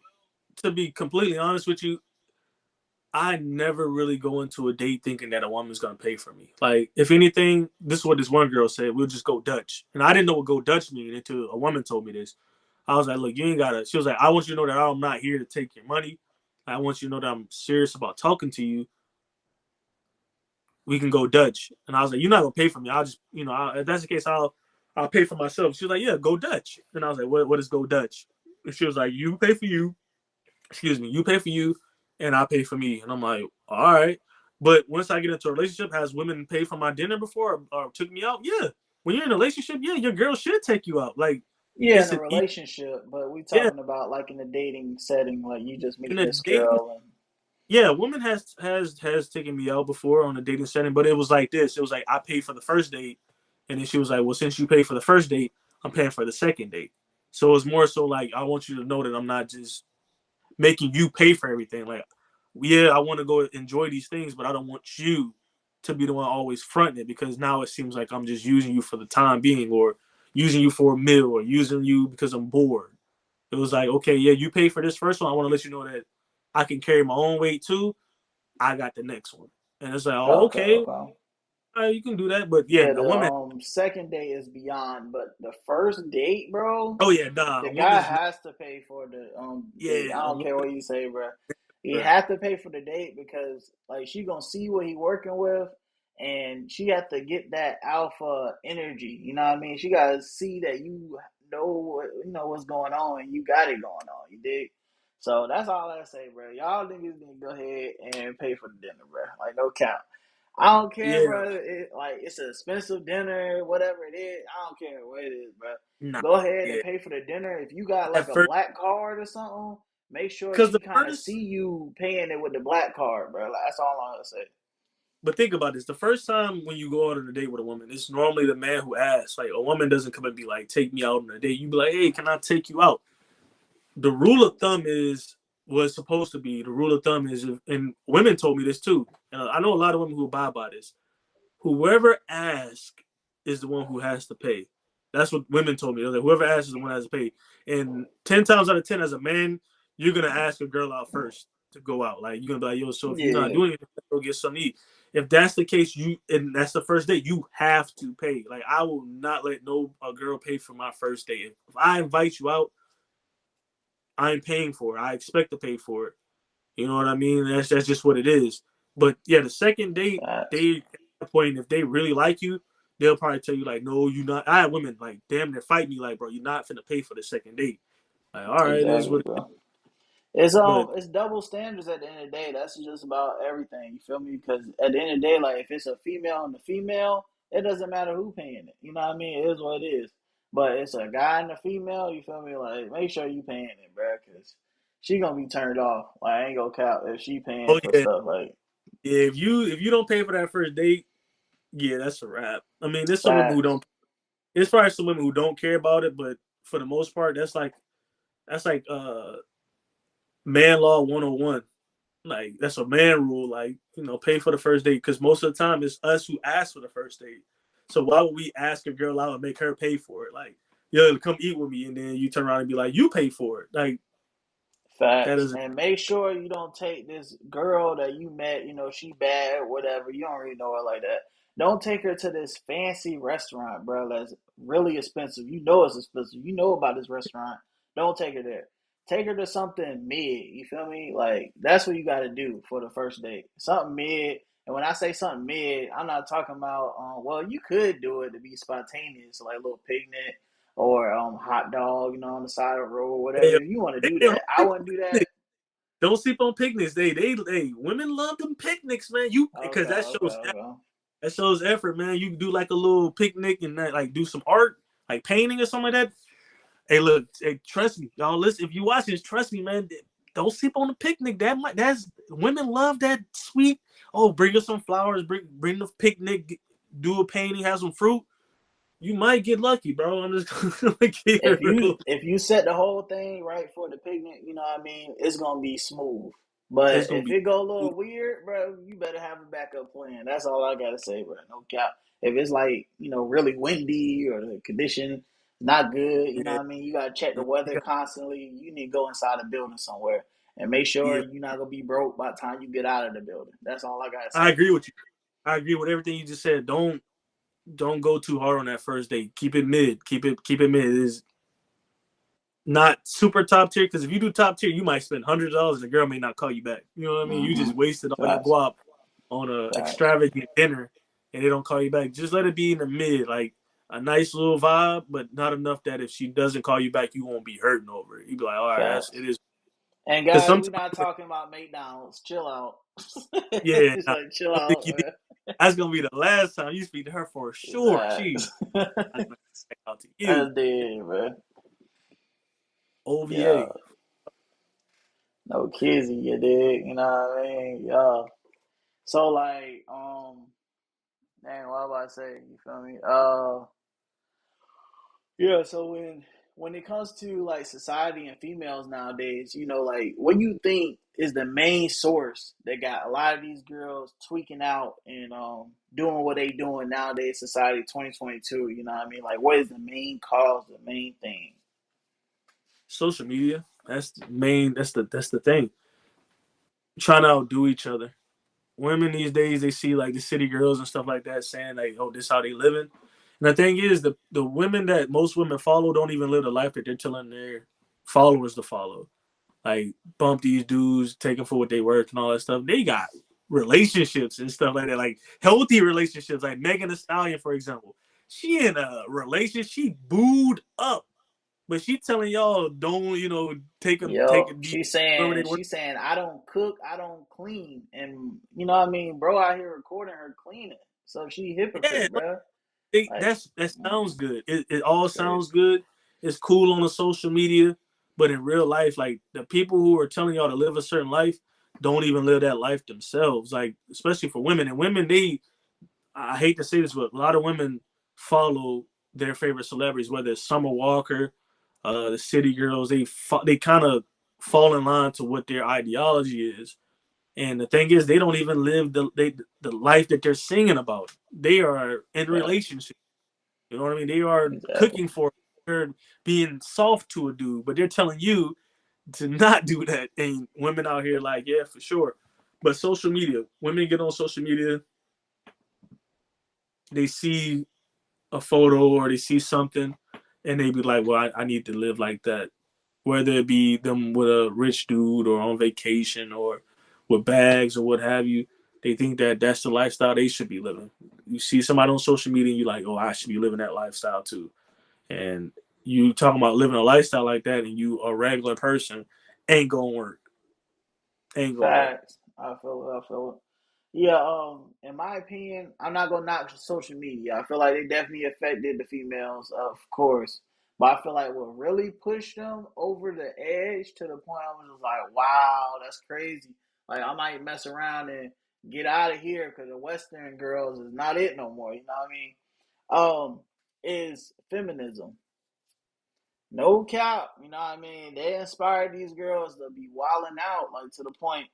to be completely honest with you, I never really go into a date thinking that a woman's gonna pay for me. Like, if anything, this is what this one girl said. We'll just go Dutch, and I didn't know what go Dutch mean until a woman told me this. I was like, "Look, you ain't gotta." She was like, "I want you to know that I'm not here to take your money. I want you to know that I'm serious about talking to you. We can go Dutch." And I was like, "You're not gonna pay for me. I'll just, if that's the case, I'll pay for myself." She was like, "Yeah, go Dutch." And I was like, "What is go Dutch?" And she was like, "You pay for you, excuse me, you pay for you and I pay for me." And I'm like, all right. But once I get into a relationship, has women paid for my dinner before or took me out? Yeah. When you're in a relationship, yeah, your girl should take you out. Like, Yeah, in It's a an relationship, but we yeah talking about like in a dating setting, like you just in meeting a this dating. girl and Yeah, a woman has taken me out before on a dating setting, but it was like this. It was like I paid for the first date, and then she was like, "Well, since you paid for the first date, I'm paying for the second date." So it's more so like I want you to know that I'm not just making you pay for everything. Like, yeah, I want to go enjoy these things, but I don't want you to be the one always fronting it because now it seems like I'm just using you for the time being, or using you for a meal, or using you because I'm bored. It was like, okay, yeah, you pay for this first one. I want to let you know that I can carry my own weight too. I got the next one, and it's like, oh, okay, okay, okay. you can do that. But yeah, Yeah, a the woman. second date is beyond, but the first date, bro, Oh yeah, nah, the a guy woman's not. has to pay for the date. I Yeah, a don't woman. care what you say, bro. He Right. has to pay for the date because like she gonna see what he working with, and she have to get that alpha energy. You know what I mean? She gotta see that you know what's going on, and you got it going on. You dig? So that's all I say, bro. Y'all niggas need to go ahead and pay for the dinner, bro. Like no cap. I don't care, Yeah, bro. Like it's an expensive dinner, whatever it is. I don't care what it is, bro. nah, Go ahead and yeah. pay for the dinner. If you got like At a first, black card or something, make sure because she the kind of first see you paying it with the black card, bro. Like, that's all I'm gonna say. But think about this: the first time when you go out on a date with a woman, it's normally the man who asks. Like a woman doesn't come and be like, "Take me out on a date." You be like, "Hey, can I take you out?" The rule of thumb is was supposed to be the rule of thumb is, and women told me this too, and I know a lot of women who abide by this. Whoever asks is the one who has to pay. That's what women told me. They're like, whoever asks is the one who has to pay. And 10 times out of 10, as a man, you're gonna ask a girl out first to go out. Like you're gonna be like, yo, so if you're not Yeah, doing anything, go get something to eat. If that's the case, you and that's the first date, you have to pay. Like I will not let no a girl pay for my first date. If I invite you out, I'm paying for it. I expect to pay for it. You know what I mean? That's just what it is. But yeah, the second date, facts. they at that point, if they really like you, they'll probably tell you like, no, you're not. I have women like damn near fight me like, bro, you're not finna pay for the second date. Like, all right, it is Exactly, what it is. bro. But It's double standards at the end of the day. That's just about everything. You feel me? Because at the end of the day, like if it's a female and a female, it doesn't matter who paying it. You know what I mean? It is what it is. But it's a guy and a female. You feel me? Like make sure you paying it, bro, because she gonna be turned off. Like I ain't gonna count if she paying oh for yeah, stuff. Like yeah. If you don't pay for that first date, yeah, that's a wrap. I mean, there's some women who facts. don't. There's probably some women who don't care about it, but for the most part, that's like man law 101. Like that's a man rule. Like pay for the first date because most of the time it's us who ask for the first date. So why would we ask a girl out and make her pay for it? Like, yo, come eat with me, and then you turn around and be like, you pay for it. Like that Facts. doesn't. And make sure you don't take this girl that you met, she bad, whatever. You don't really know her like that. Don't take her to this fancy restaurant, bro, that's really expensive. You know it's expensive. You know about this restaurant. Don't take her there. Take her to something mid. You feel me? Like, that's what you got to do for the first date. Something mid. And when I say something mid, I'm not talking about, well, you could do it to be spontaneous, like a little picnic or hot dog, on the side of the road, whatever. Hey, If you want to hey, do don't that, I sleep on wouldn't do that. picnics. Don't sleep on picnics. They women love them picnics, man. You Okay, because okay, okay. that shows effort, man. You can do like a little picnic and like do some art, like painting or something like that. Hey, look, hey, trust me, y'all. Listen, if you watch this, trust me, man. Don't sleep on the picnic. That's women love that sweet. Oh, bring us some flowers. Bring the picnic. Do a painting. Have some fruit. You might get lucky, bro. I'm just gonna keep it real. If you set the whole thing right for the picnic, you know what I mean, it's gonna be smooth. It's But gonna if be. it go a little weird, bro, you better have a backup plan. That's all I gotta say, bro. No cap. If it's like really windy or the condition not good, you know Yeah, what I mean. You gotta check the weather constantly. You need to go inside a building somewhere and make sure yeah. you're not gonna be broke by the time you get out of the building. That's all I gotta I say. agree with you. I agree with everything you just said. Don't go too hard on that first date. Keep it mid. Keep it mid. It is not super top tier because if you do top tier, you might spend $100 and the girl may not call you back. You know what I mean? You Mm-hmm. just wasted all your Facts. guap on a Facts. extravagant dinner and they don't call you back. Just let it be in the mid, like a nice little vibe, but not enough that if she doesn't call you back, you won't be hurting over it. You be like, all right, Facts. it is. And Because guys, we're sometimes, not talking about McDonald's. Chill out. yeah, It's nah, like chill I don't think out, you did. man. That's gonna be the last time you speak to her for sure. She Facts. not gonna say out to you. That's dead, man. OVA. Yeah, no kizzy, you dig? You know what I mean? Yeah. So like, dang, what about I say? You feel me? Yeah. So when it comes to like society and females nowadays, like what you think is the main source that got a lot of these girls tweaking out and doing what they doing nowadays, society 2022. You know what I mean? Like, what is the main cause, the main thing? Social media. That's the main. That's the thing. Trying to outdo each other. Women these days, they see like the city girls and stuff like that saying like, "Oh, this how they living." And the thing is, the women that most women follow don't even live the life that they're telling their followers to follow. Like bump these dudes, take them for what they worth and all that stuff. They got relationships and stuff like that, like healthy relationships. Like Megan Thee Stallion, for example, she in a relationship. She booed up, but she telling y'all don't, take a Yo, deep she's wherever saying they work. she's saying I don't cook, I don't clean, and you know what I mean, bro, out here recording her cleaning. So she Yeah, hypocrite, bro. Like, that mm, sounds good. It all crazy. sounds good. It's cool on the social media, but in real life, like the people who are telling y'all to live a certain life don't even live that life themselves. Like especially for women, and women, I hate to say this, but a lot of women follow their favorite celebrities, whether it's Summer Walker, the City Girls. They kind of fall in line to what their ideology is. And the thing is, they don't even live the life that they're singing about. They are in Facts. relationships. You know what I mean? They are Exactly. cooking for, they're being soft to a dude, but they're telling you to not do that. And women out here like, yeah, for sure. But social media, women get on social media, they see a photo or they see something, and they be like, well, I need to live like that. Whether it be them with a rich dude or on vacation or with bags or what have you, they think that that's the lifestyle they should be living. You see somebody on social media, and you're like, oh, I should be living that lifestyle too. And you talking about living a lifestyle like that, and you a regular person, ain't gonna work. Ain't gonna work. Facts. I feel it. I feel it. Yeah, in my opinion, I'm not gonna knock social media. I feel like they definitely affected the females, of course. But I feel like what really pushed them over the edge to the point I was just like, wow, that's crazy. Like I might mess around and get out of here because the Western girls is not it no more. You know what I mean? Is feminism. No cap, you know what I mean? They inspired these girls to be wilding out, like to the point,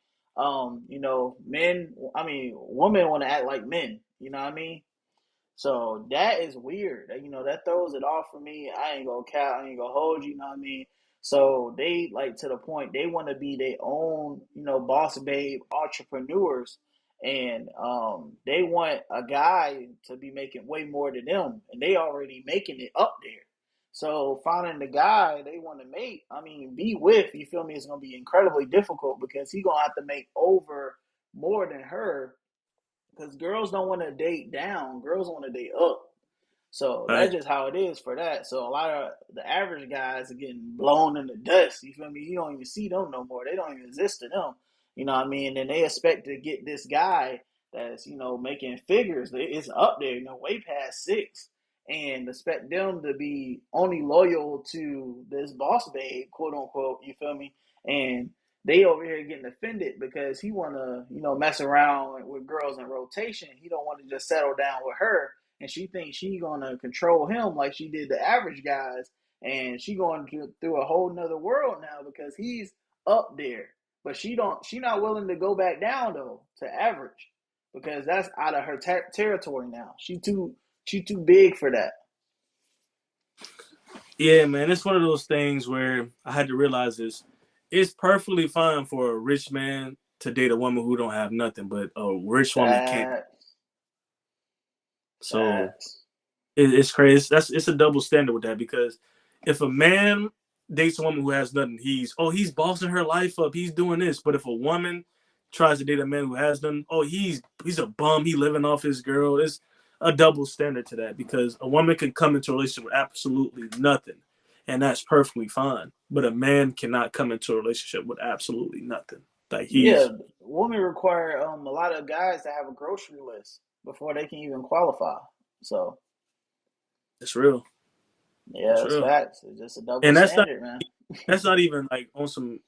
men, I mean, women want to act like men, you know what I mean? So that is weird. That throws it off for me. I ain't gonna cap, I ain't gonna hold you, you know what I mean? So they like to the point they want to be their own, boss babe entrepreneurs. And they want a guy to be making way more than them, and they already making it up there. So finding the guy they want to make, I mean, be with, you feel me, is gonna be incredibly difficult because he gonna have to make over more than her because girls don't want to date down, girls want to date up. So that's Right. just how it is for that. So a lot of the average guys are getting blown in the dust. You feel me? You don't even see them no more. They don't even exist to them. You know what I mean? And they expect to get this guy that's, making figures. It's up there, way past six. And expect them to be only loyal to this boss babe, quote unquote. You feel me? And they over here getting offended because he wanna, mess around with girls in rotation. He don't want to just settle down with her, and she thinks she gonna control him like she did the average guys, and she going through a whole nother world now because he's up there, but she not willing to go back down though to average because that's out of her territory now. She too big for that. Yeah, man, it's one of those things where I had to realize this. It's perfectly fine for a rich man to date a woman who don't have nothing, but a rich woman can't. Facts, So facts, it's crazy. It's a double standard with that because if a man dates a woman who has nothing, he's bossing her life up. He's doing this. But if a woman tries to date a man who has nothing, oh he's a bum. He living off his girl. It's a double standard to that because a woman can come into a relationship with absolutely nothing, and that's perfectly fine. But a man cannot come into a relationship with absolutely nothing. Like yeah. he's Women require a lot of guys to have a grocery list before they can even qualify. So, it's real. yeah, It's it's real. facts. It's just a double And that's not standard, man. that's not even like on some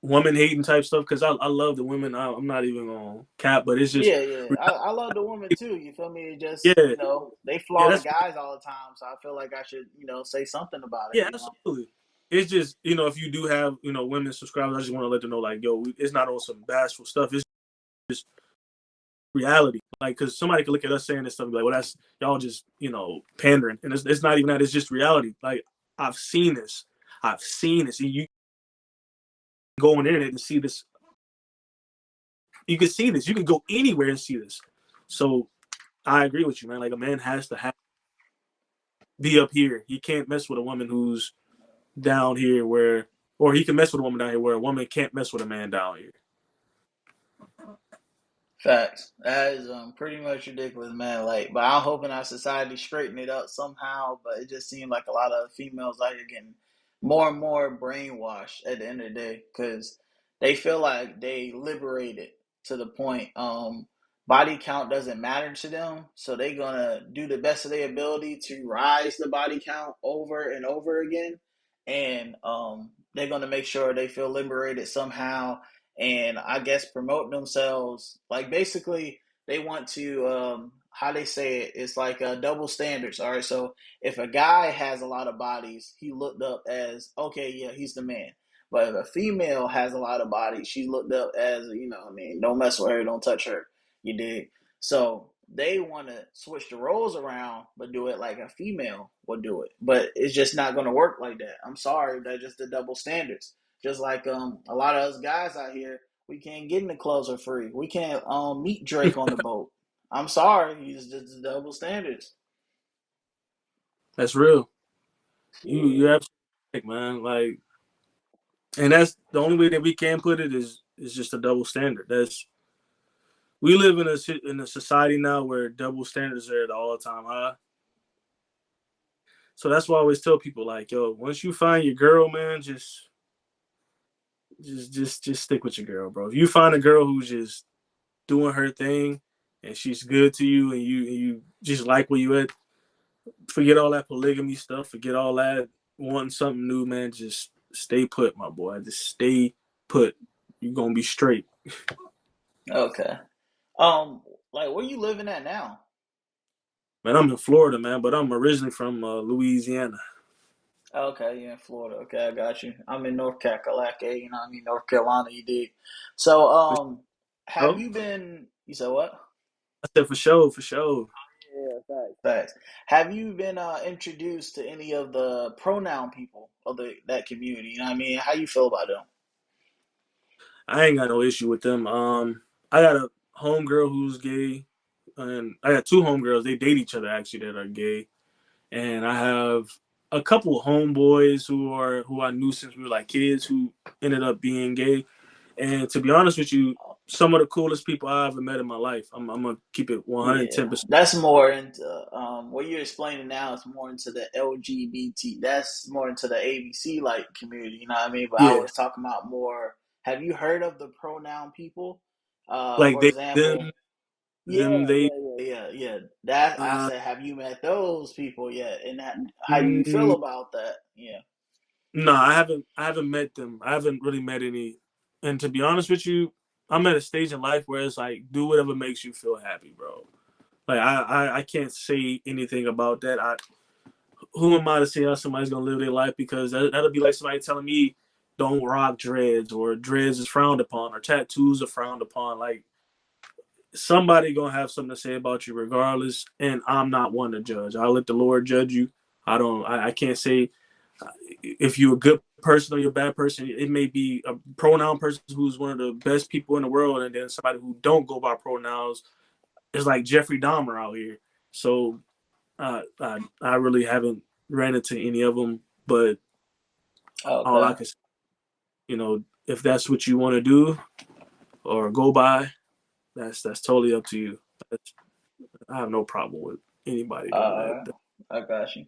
woman hating type stuff because I love the women. I'm not even on cap, but it's just Yeah, yeah. I love the women too. You feel me? It yeah, just, they yeah. flaw the That's guys all the time. So I feel like I should, say something about yeah, it. absolutely. It's just if you do have women subscribers, I just want to let them know like yo, it's not on some bashful stuff. It's just reality. Like because somebody could look at us saying this stuff and be like, well, that's y'all just pandering, and it's not even that. It's just reality. Like I've seen this. I've seen this. And you go on the internet and see this. You can see this. You can go anywhere and see this. So I agree with you, man. Like a man has to be up here. He can't mess with a woman who's down here or he can mess with a woman down here where a woman can't mess with a man down here. Facts. That is pretty much ridiculous, man. Like, but I'm hoping our society straighten it up somehow. But it just seems like a lot of females out here getting more and more brainwashed at the end of the day because they feel like they liberated to the point. Body count doesn't matter to them, so they're gonna do the best of their ability to rise the body count over and over again, and they're gonna make sure they feel liberated somehow and I guess promote themselves. Like basically, they want to how they say it. It's like double standards. All right, so if a guy has a lot of bodies, he looked up as okay, yeah, he's the man. But if a female has a lot of bodies, she's looked up as I mean, don't mess with her, don't touch her. You dig? So they want to switch the roles around, but do it like a female would do it. But it's just not going to work like that. I'm sorry, that's just the double standards. Just like a lot of us guys out here, we can't get in the clubs for free. We can't meet Drake on the boat. I'm sorry, he's just double standards. That's real. You're absolutely right, man. Like, and that's the only way that we can put it is just a double standard. That's we live in a society now where double standards are at all time high. So that's why I always tell people like, yo, once you find your girl, man, just stick with your girl, bro. If you find a girl who's just doing her thing and she's good to you and you just like where you at, forget all that polygamy stuff, forget all that wanting something new, man. Just stay put, my boy. Just stay put. You're gonna be straight. Okay. Like where you living at now? Man, I'm in Florida, man, but I'm originally from Louisiana. Okay, you're in Florida. Okay, I got you. I'm in North Carolina. I mean North Carolina. You did. So, For have sure. you been? You said what? I said for sure, for sure. Yeah, facts. Facts. Have you been introduced to any of the pronoun people of that community? You know what I mean? How you feel about them? I ain't got no issue with them. I got a homegirl who's gay, and I got two homegirls. They date each other actually that are gay, and I have a couple of homeboys who I knew since we were like kids who ended up being gay. And to be honest with you, some of the coolest people I ever met in my life. I'm gonna keep it Yeah, 110%. that's more into what you're explaining now is more into the LGBT. That's more into the ABC like community. You know what I mean? But I Yeah, was talking about more. Have you heard of the pronoun people? like For they example, them yeah, them they. yeah. That I Uh, said, have you met those people yet? And how do you feel mm, about that? Yeah. no, I haven't met them. I haven't really met any. And to be honest with you, I'm at a stage in life where it's like do whatever makes you feel happy, bro. Like I can't say anything about that. Who am I to say how somebody's gonna live their life because that'll be like somebody telling me don't rock dreads or dreads is frowned upon or tattoos are frowned upon. Like somebody gonna have something to say about you regardless, and I'm not one to judge. I'll let the Lord judge you. I can't say if you're a good person or you're a bad person. It may be a pronoun person who's one of the best people in the world, and then somebody who don't go by pronouns is like Jeffrey Dahmer out here. So I really haven't ran into any of them, but all I Okay. can say, if that's what you want to do or go by, that's totally up to you. That's, I have no problem with anybody doing Uh, that. I got you.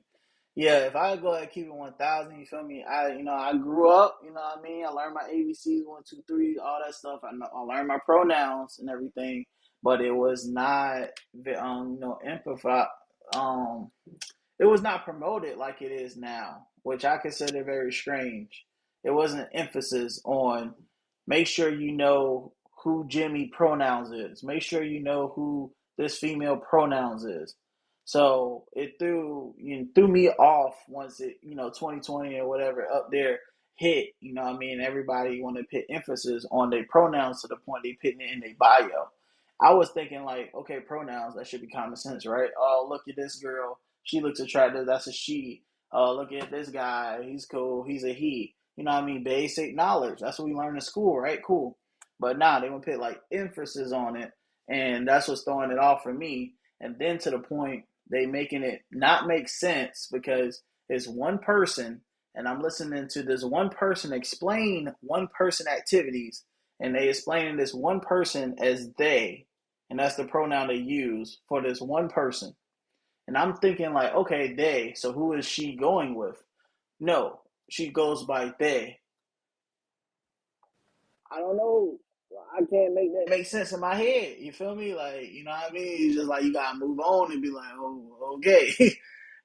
Yeah, if I go ahead and keep it 1,000, you feel me? I grew up. You know what I mean? I learned my ABCs, one, two, three, all that stuff. I learned my pronouns and everything, but it was not, amplified. Um, it was not promoted like it is now, which I consider very strange. It wasn't emphasis on make sure you know who Jimmy pronouns is. Make sure you know who this female pronouns is. So it threw me off once it 2020 or whatever up there hit. You know what I mean? Everybody want to put emphasis on their pronouns to the point they putting it in their bio. I was thinking like, okay, pronouns, that should be common sense, right? Oh, look at this girl, she looks attractive, that's a she. Oh, look at this guy, he's cool, he's a he. You know what I mean? Basic knowledge. That's what we learn in school, right? Cool. But now they want to put like emphasis on it, and that's what's throwing it off for me. And then to the point they making it not make sense because it's one person, and I'm listening to this one person explain one person activities, and they explaining this one person as they, and that's the pronoun they use for this one person. And I'm thinking like, okay, they. So who is she going with? No, she goes by they. I don't know. I can't make that make sense in my head. You feel me? Like, you know what I mean? It's just like you gotta move on and be like, oh, okay.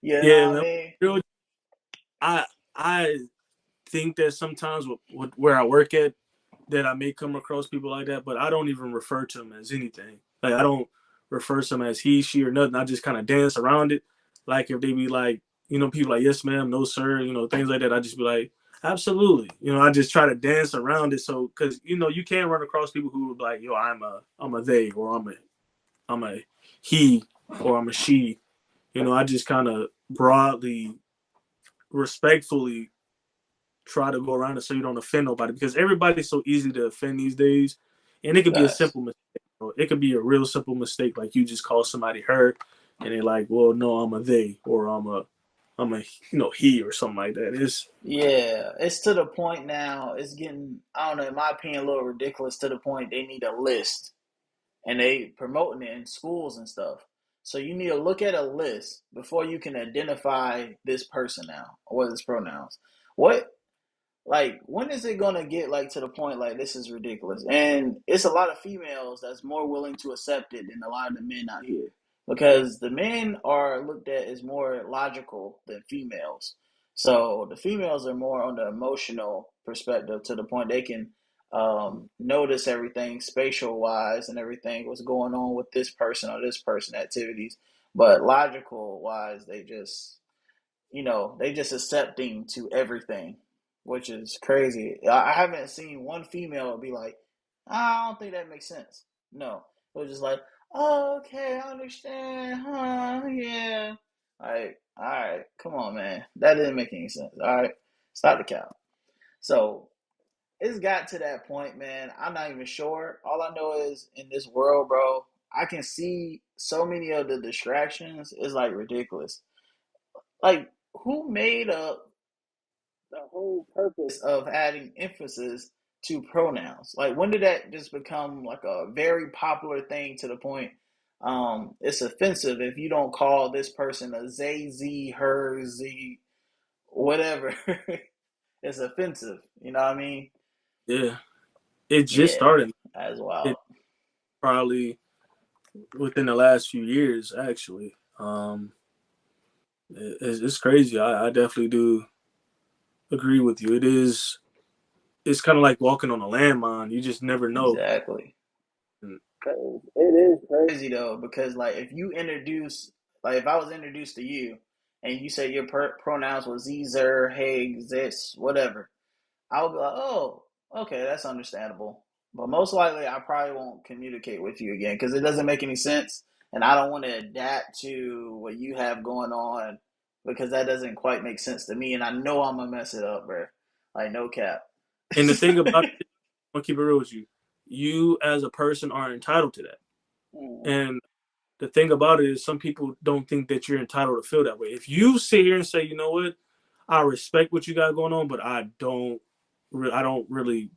You know Yeah, what I man. mean? I I think that sometimes where I work at, that I may come across people like that, but I don't even refer to them as anything. Like I don't refer to them as he, she, or nothing. I just kind of dance around it. Like if they be like, people like yes, ma'am, no, sir, things like that. I just be like, absolutely. I just try to dance around it. So because you can run across people who are like, yo, I'm a they, or I'm a he, or I'm a she. I just kind of broadly, respectfully try to go around it so you don't offend nobody because everybody's so easy to offend these days, and it could be a Facts. simple mistake. It could be a real simple mistake, like you just call somebody her, and they're like, "Well, no, I'm a they," or I'm a he," or something like that. It's Yeah, it's to the point now. It's getting, I don't know, in my opinion, a little ridiculous to the point they need a list and they promoting it in schools and stuff. So you need to look at a list before you can identify this person now or this pronouns. What like when is it gonna get like to the point like this is ridiculous? And it's a lot of females that's more willing to accept it than a lot of the men out here. Because the men are looked at as more logical than females. So the females are more on the emotional perspective to the point they can notice everything spatial wise and everything what's going on with this person or this person activities. But logical wise, they just accepting to everything, which is crazy. I haven't seen one female be like, I don't think that makes sense. No, it was just like, oh, okay, I understand, huh? Yeah. Like, all right, come on, man, that didn't make any sense. All right, stop the count. So it's got to that point, man. I'm not even sure. All I know is in this world, bro, I can see so many of the distractions. It's like ridiculous. Like, who made up the whole purpose of adding emphasis to pronouns? Like, when did that just become like a very popular thing to the point it's offensive if you don't call this person a they, z, her, z, whatever? It's offensive. You know what I mean? yeah. It just Yeah, started. as It wild. probably within the last few years, actually. It's crazy. I definitely do agree with you. It is. It's kind of like walking on a landmine. You just never know. Exactly. It is crazy though, because like if I was introduced to you, and you say your pronouns was zer, hey, this, whatever, I would be like, oh, okay, that's understandable. But most likely, I probably won't communicate with you again because it doesn't make any sense, and I don't want to adapt to what you have going on because that doesn't quite make sense to me, and I know I'm gonna mess it up, bro. Like no cap. And the thing about it, I'll keep it real with you. You as a person are entitled to that. And the thing about it is some people don't think that you're entitled to feel that way. If you sit here and say, you know what, I respect what you got going on, but I don't really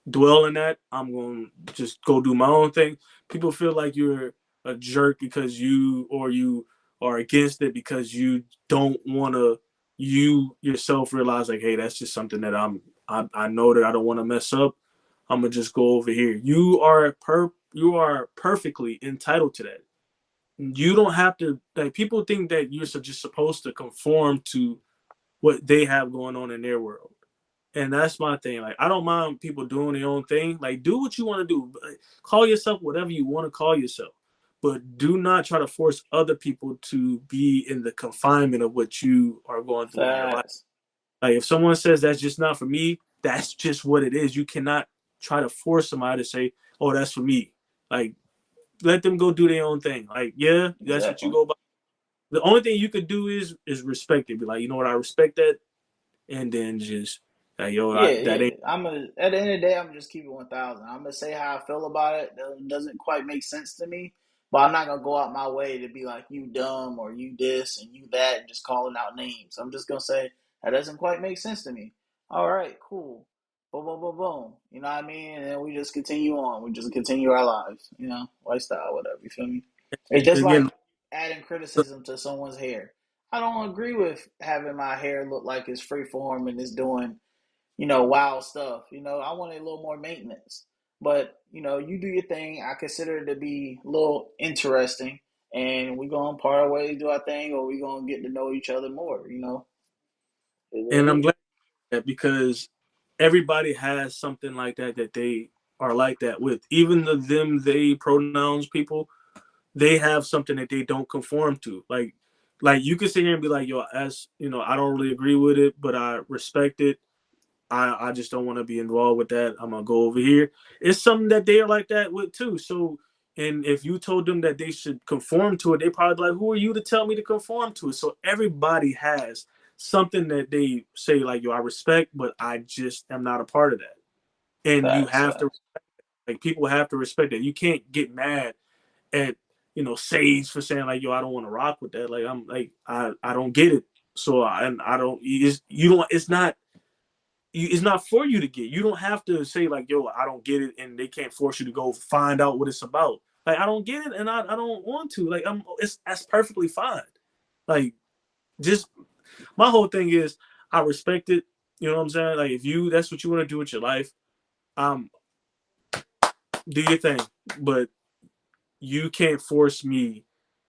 dwell in that. I'm going to just go do my own thing. People feel like you're a jerk because you are against it because you don't want to you yourself realize like, hey, that's just something that I know that I don't want to mess up. I'm gonna just go over here. You are perfectly entitled to that. You don't have to like people think that you're just supposed to conform to what they have going on in their world. And that's my thing. Like, I don't mind people doing their own thing. Like, do what you want to do. Call yourself whatever you want to call yourself. But do not try to force other people to be in the confinement of what you are going through in your life. Facts. Like, if someone says that's just not for me, that's just what it is. You cannot try to force somebody to say, oh, that's for me. Like, let them go do their own thing. Like, yeah, that's what you Exactly. go by. The only thing you could do is respect it. Be like, you know what, I respect that, and then just like, yo, Yeah, that yeah. ain't. I'm a At the end of the day, I'm just keeping 1,000. I'm gonna say how I feel about it. That doesn't quite make sense to me, but I'm not gonna go out my way to be like you dumb or you this and you that and just calling out names. I'm just gonna say that doesn't quite make sense to me. All right, cool. Boom, boom, boom, boom. You know what I mean? And then we just continue on. We just continue our lives. You know, lifestyle, whatever. You feel me? It's just Again, like adding criticism to someone's hair. I don't agree with having my hair look like it's freeform and it's doing wild stuff. I want a little more maintenance. But, you do your thing. I consider it to be a little interesting. And we're going to part our ways, do our thing, or we're going to get to know each other more. Is what and it I'm is. glad that because everybody has something like that that they are like that with. Even the them they pronouns people, they have something that they don't conform to. Like you can sit here and be like, yo, as you know, I don't really agree with it, but I respect it. I just don't want to be involved with that. I'm gonna go over here. It's something that they are like that with too. So, and if you told them that they should conform to it, they probably like, who are you to tell me to conform to it? So everybody has something that they say like, yo, I respect, but I just am not a part of that. And you Facts, have to, facts. like, people have to respect that. You can't get mad at Sage for saying like, yo, I don't want to rock with that. Like, I'm like, I don't get it. So I don't. You don't. It's not for you to get. You don't have to say like, yo, I don't get it, and they can't force you to go find out what it's about. Like, I don't get it, and I don't want to. Like, that's perfectly fine. Like, just my whole thing is I respect it. You know what I'm saying? Like, if you that's what you want to do with your life, do your thing. But you can't force me